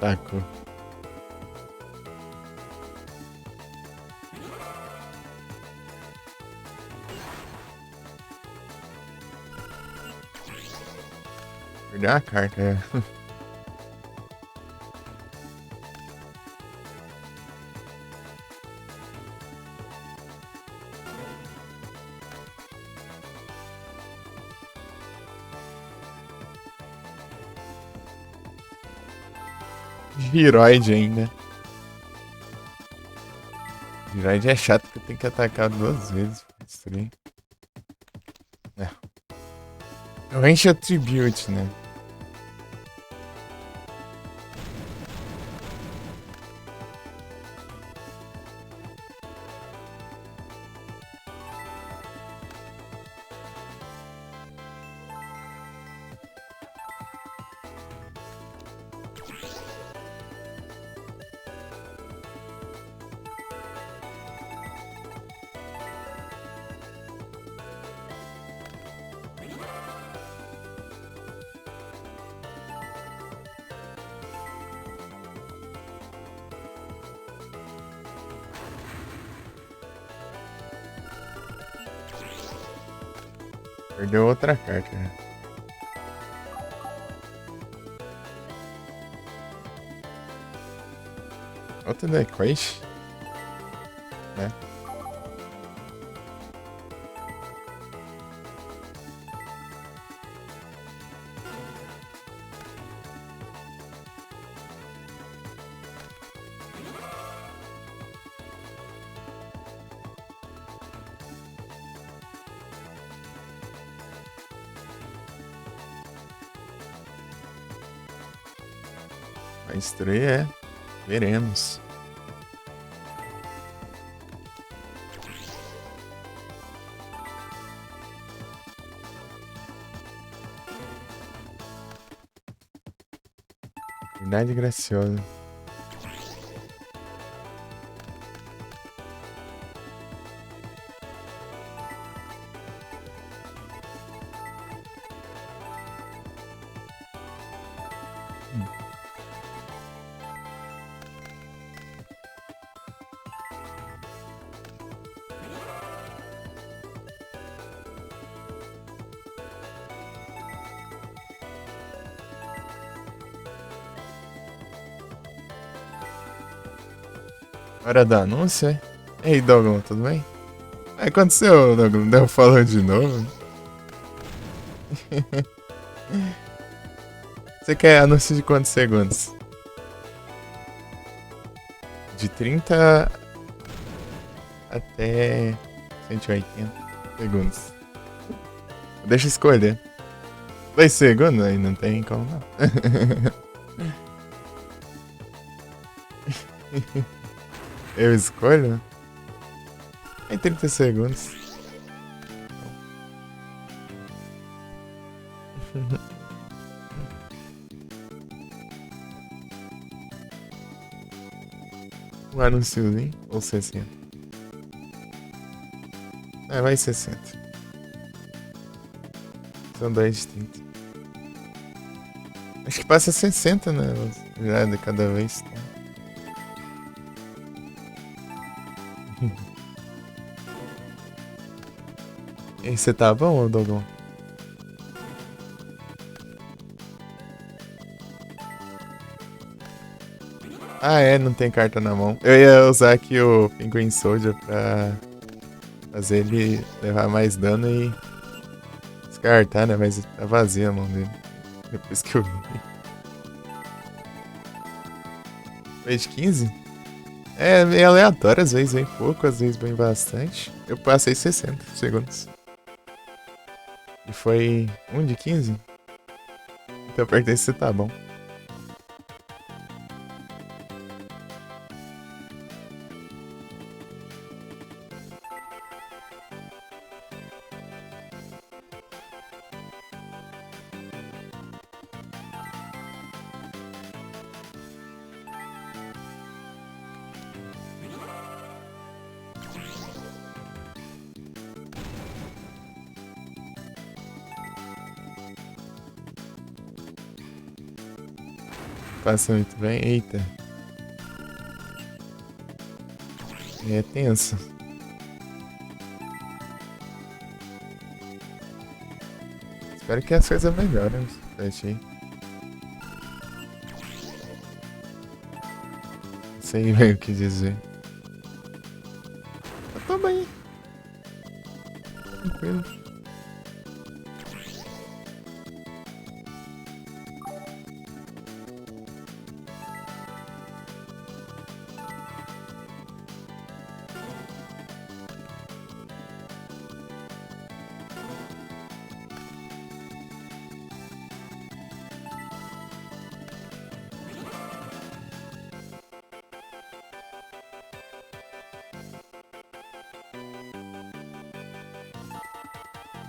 Taco. Perdeu a carta, é. Giroid ainda. Giroid é chato porque tem que atacar duas vezes pra destruir. É. Eu encho o Tribute, né? Perdeu outra carta. Outra decoy, né? Vai destruir, é. Veremos. Verdade graciosa. Hora do anúncio, é? Ei, Doglon, tudo bem? O que aconteceu, Doglon? Deu falando de novo? Você quer anúncio de quantos segundos? De 30 até 180 segundos. Deixa eu escolher. 2 segundos? Aí não tem como não. Eu escolho? Em 30 segundos. Um anúnciozinho ou 60? É, vai 60. São dois distintos. Acho que passa 60, né? Já de cada vez. Tá? E aí, você tá bom, Dogon? Ah, é, não tem carta na mão. Eu ia usar aqui o Penguin Soldier pra fazer ele levar mais dano e descartar, né? Mas tá vazia a mão dele. Depois que eu vi. Foi de 15? É meio aleatório, às vezes vem pouco, às vezes vem bastante. Eu passei 60 segundos. E foi 1 de 15? Então pertence se tá bom. Passa muito bem. Eita. É tenso. Espero que as coisas melhorem pra ti. Não sei bem o que dizer. Eu tô bem. Tranquilo.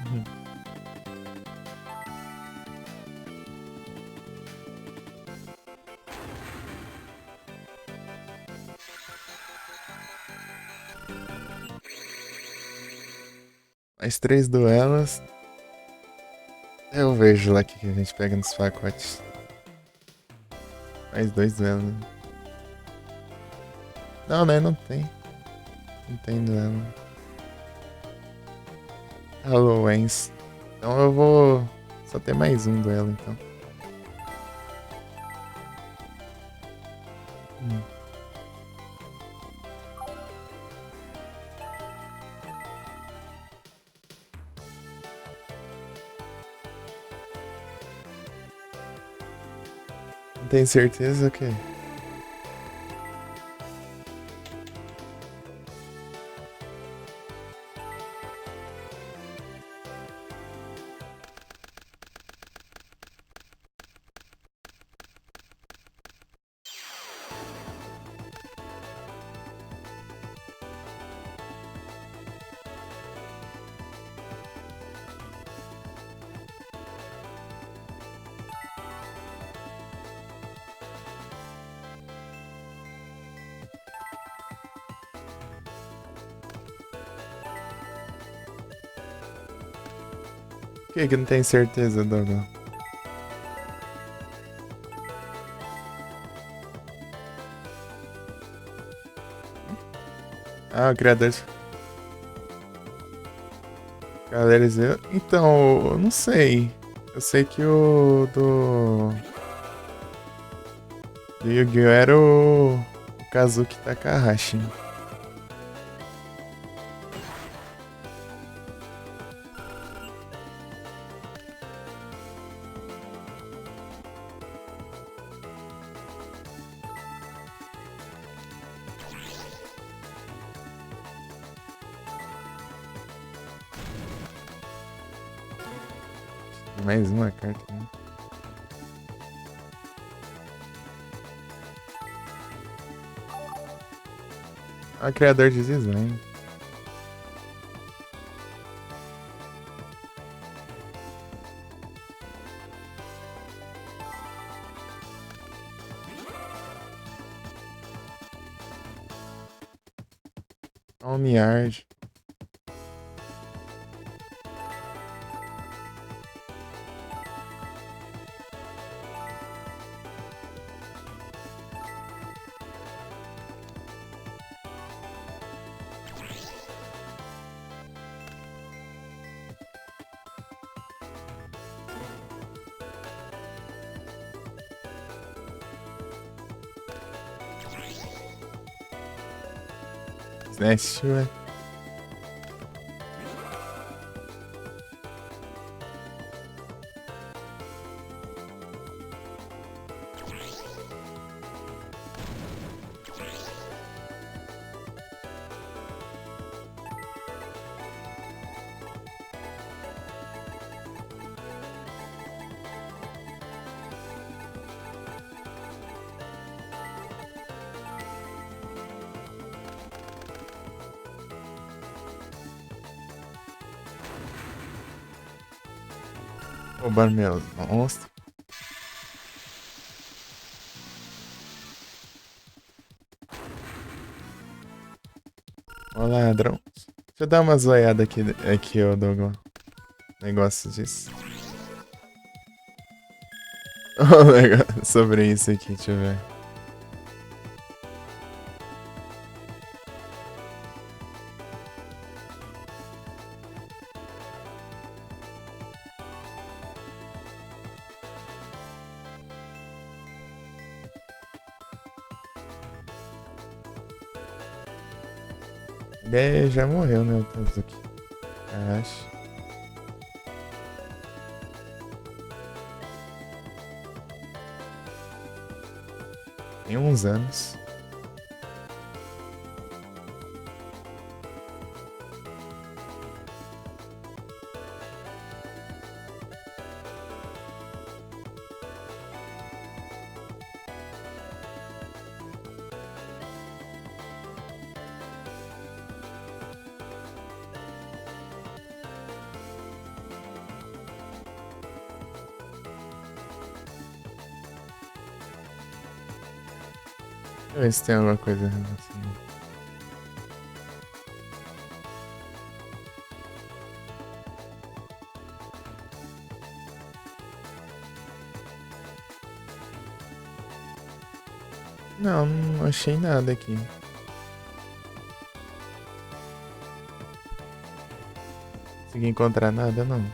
Uhum. Mais 3 duelos. Eu vejo lá o que a gente pega nos pacotes. Mais 2 duelos. Né? Não, né? Não tem. Não tem duelo. Halloween. Então eu vou só ter mais um duelo, então. Hum. Não tenho certeza que... que não tem certeza, Dogo? Ah, o criador... Galera, então, eu não sei. Eu sei que o do Yu-Gi-Oh! Era o Kazuki Takahashi. Mais uma carta, né? Ah, criador de design. Omniard. Nest, ué. Roubaram meu monstro. Ô ladrão. Deixa eu dar uma zoiada aqui, ô Douglas. Negócio disso. Sobre isso aqui, deixa eu ver. Ele já morreu, né, o Tazuki? Acho. Tem uns anos. Deixa eu ver se tem alguma coisa relacionada. Não, não achei nada aqui. Não consegui encontrar nada, não.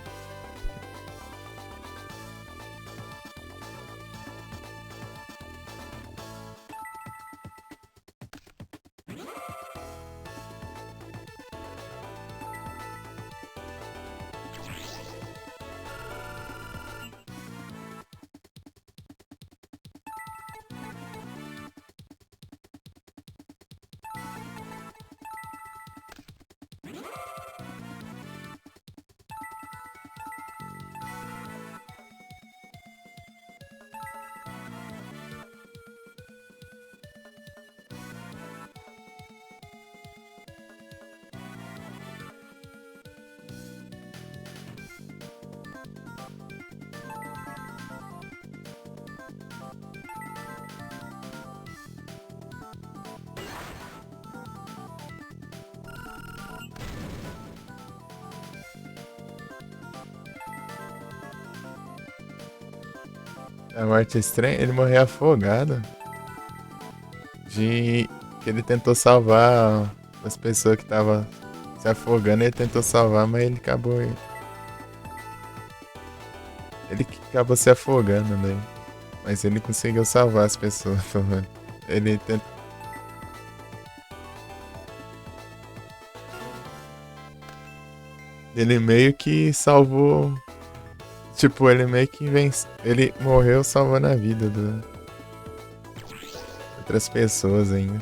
A morte estranha, ele morreu afogado. De que ele tentou salvar as pessoas que estavam se afogando, ele tentou salvar, mas ele acabou. Ele que acabou se afogando, né? Mas ele conseguiu salvar as pessoas, mano. Ele tentou. Ele meio que salvou. Tipo, ele meio que vence. Ele morreu salvando a vida de outras pessoas ainda.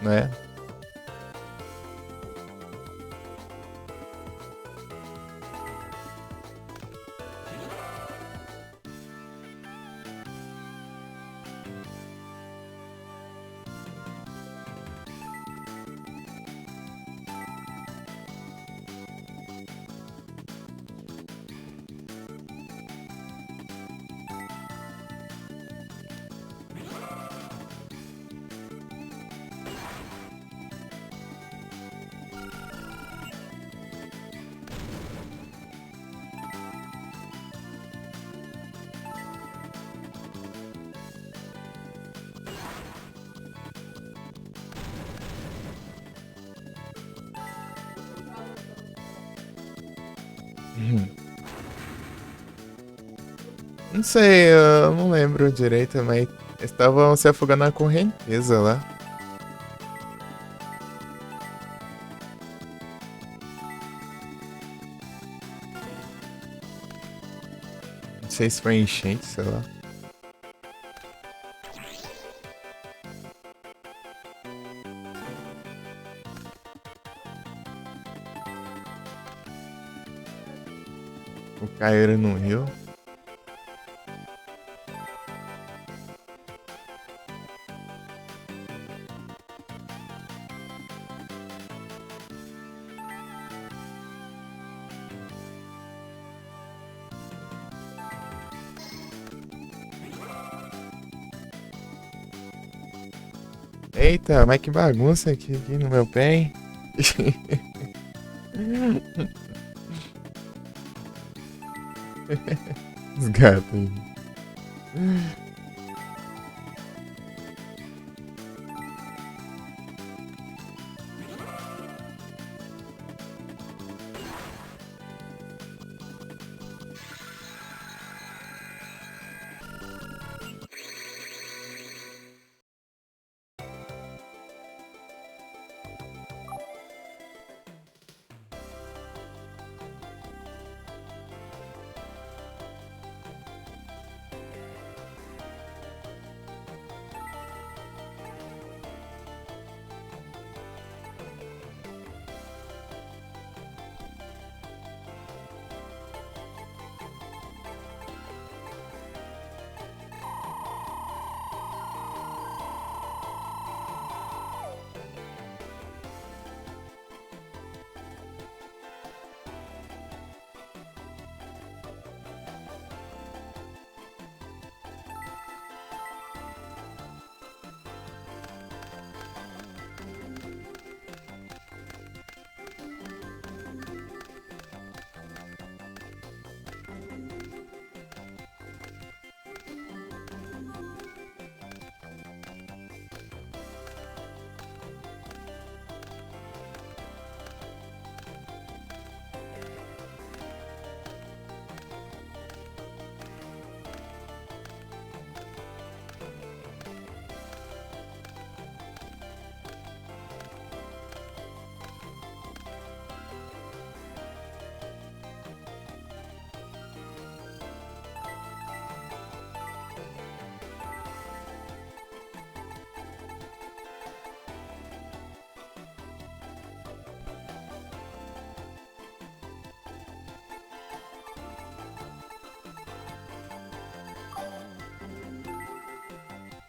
Né? Não sei, eu não lembro direito, mas eles estavam se afogando na correnteza lá. Não sei se foi enchente, sei lá. O caíram no rio. Eita, mas que bagunça aqui no meu pé, hein? Os gatos aí.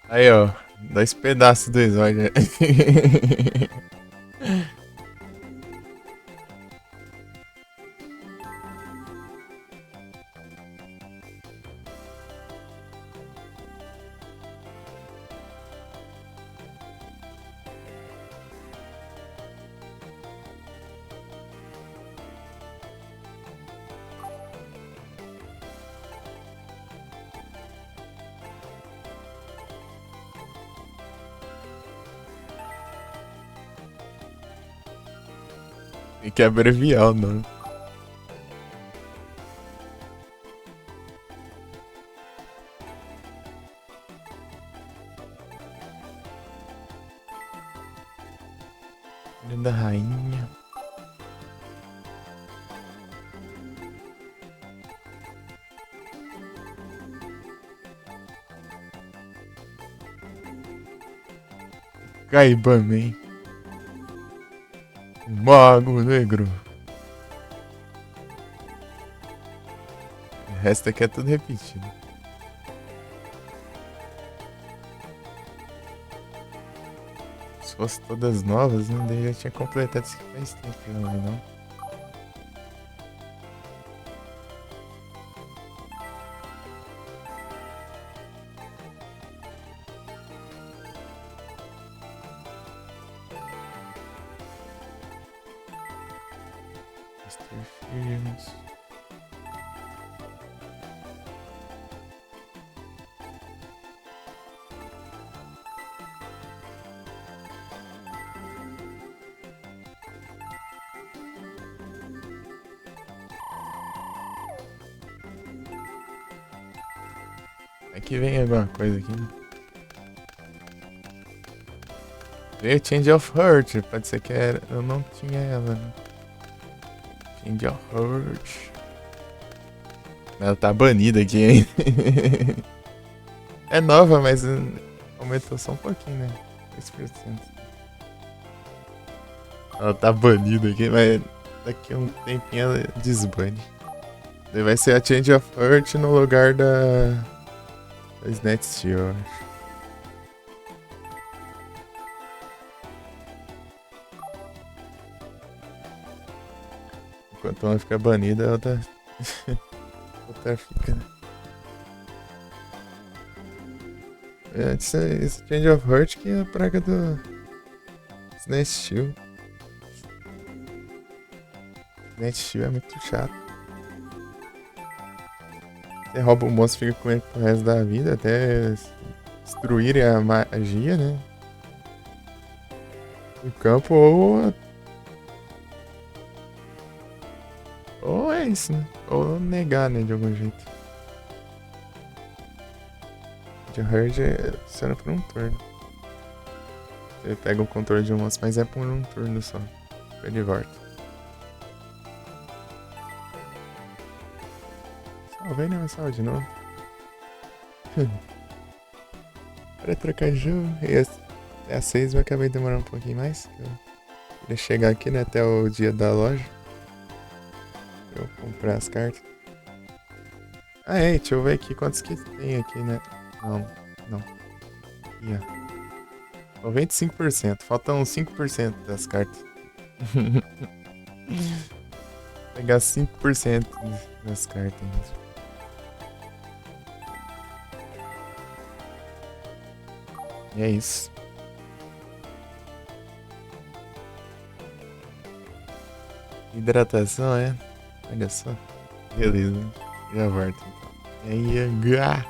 Aí, ó. 2 pedaços do exódio. Tem que abreviar o nome. Filho da rainha. Caibaman. Mago Negro. O resto aqui é tudo repetido. Se fosse todas novas, né? Daí já tinha completado isso aqui faz tempo, não. Mr. Films. Aqui vem alguma coisa aqui. Veio Change of Heart. Pode ser que era. Eu não tinha ela, né? Change of Heart. Ela tá banida aqui, hein? É nova, mas aumentou só um pouquinho, né? 3%. Ela tá banida aqui, mas daqui a um tempinho ela desbane. Daí vai ser a Change of Heart no lugar da Snatch Steel, eu acho. Enquanto uma fica banida, a outra, outra fica, né? Esse Change of Heart que é a praga do Snatch Steel. Snatch Steel é muito chato. Você rouba o monstro e fica com ele pro resto da vida, até destruírem a magia, né? No campo, ou é isso, né? Ou negar, né, de algum jeito. De Herd funciona por um turno. Você pega o controle de um monstro, mas é por um turno só. Ele volta. Salvei, né? Mas salva de novo. Para trocar de jogo. É a 6, vai acabar demorando um pouquinho mais. Eu queria chegar aqui, né? Até o dia da loja. Pra eu comprar as cartas. Ah, é, deixa eu ver aqui quantos que tem aqui, né? Não. Aqui, ó. 95%. Faltam 5% das cartas. Pegar 5% das cartas. E é isso. Hidratação, é? Olha só. Beleza. Já volto então. E aí,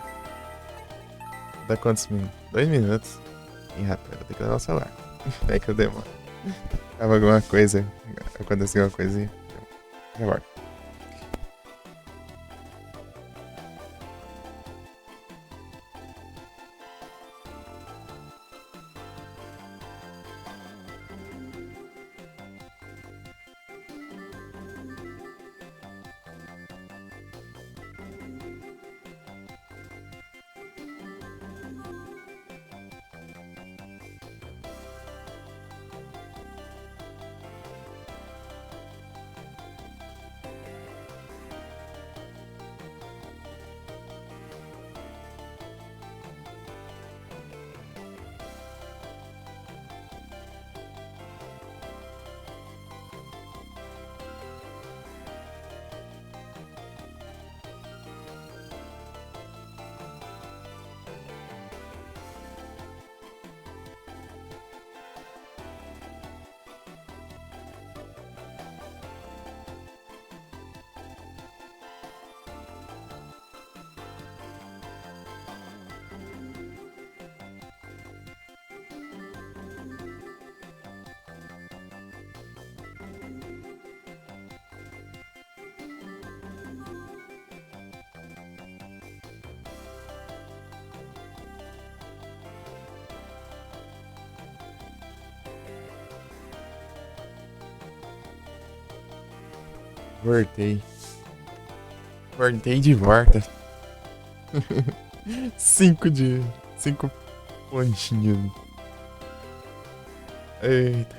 dá quantos minutos? 2 minutos. Ih, rapaz, vou ter que levar o celular. É que eu demoro. Tava alguma coisa. Aconteceu alguma coisa aí. Já volto. Voltei. Voltei de volta. 5 pontinhos. Eita.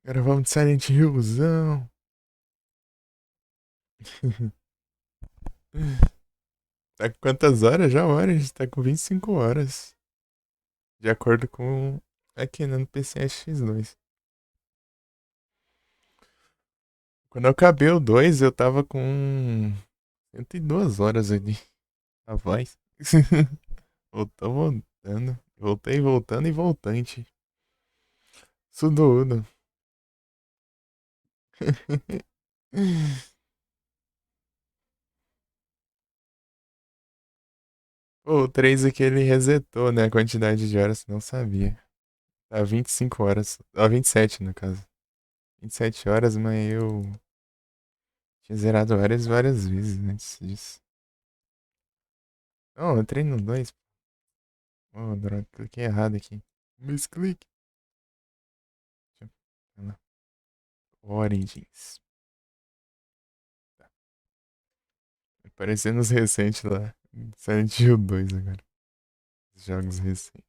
Agora vamos de Silent Hillzão. Tá com quantas horas já? Hora? A gente tá com 25 horas. De acordo com. Aqui no PCX2. Quando eu acabei o 2, eu tava com 102 horas ali. A voz. Voltou voltando. Voltei voltando e voltante. Sudo. Pô, o 3 aqui ele resetou, né? A quantidade de horas, não sabia. Tá 25 horas. Ó, 27 no caso. 27 horas, mas eu tinha zerado várias vezes antes disso. Oh, eu entrei no 2. Oh, droga, cliquei errado aqui. Misclick. Deixa eu lá. Origins. Tá. Aparecendo os recentes lá. Silent Hill 2 agora. Os jogos recentes.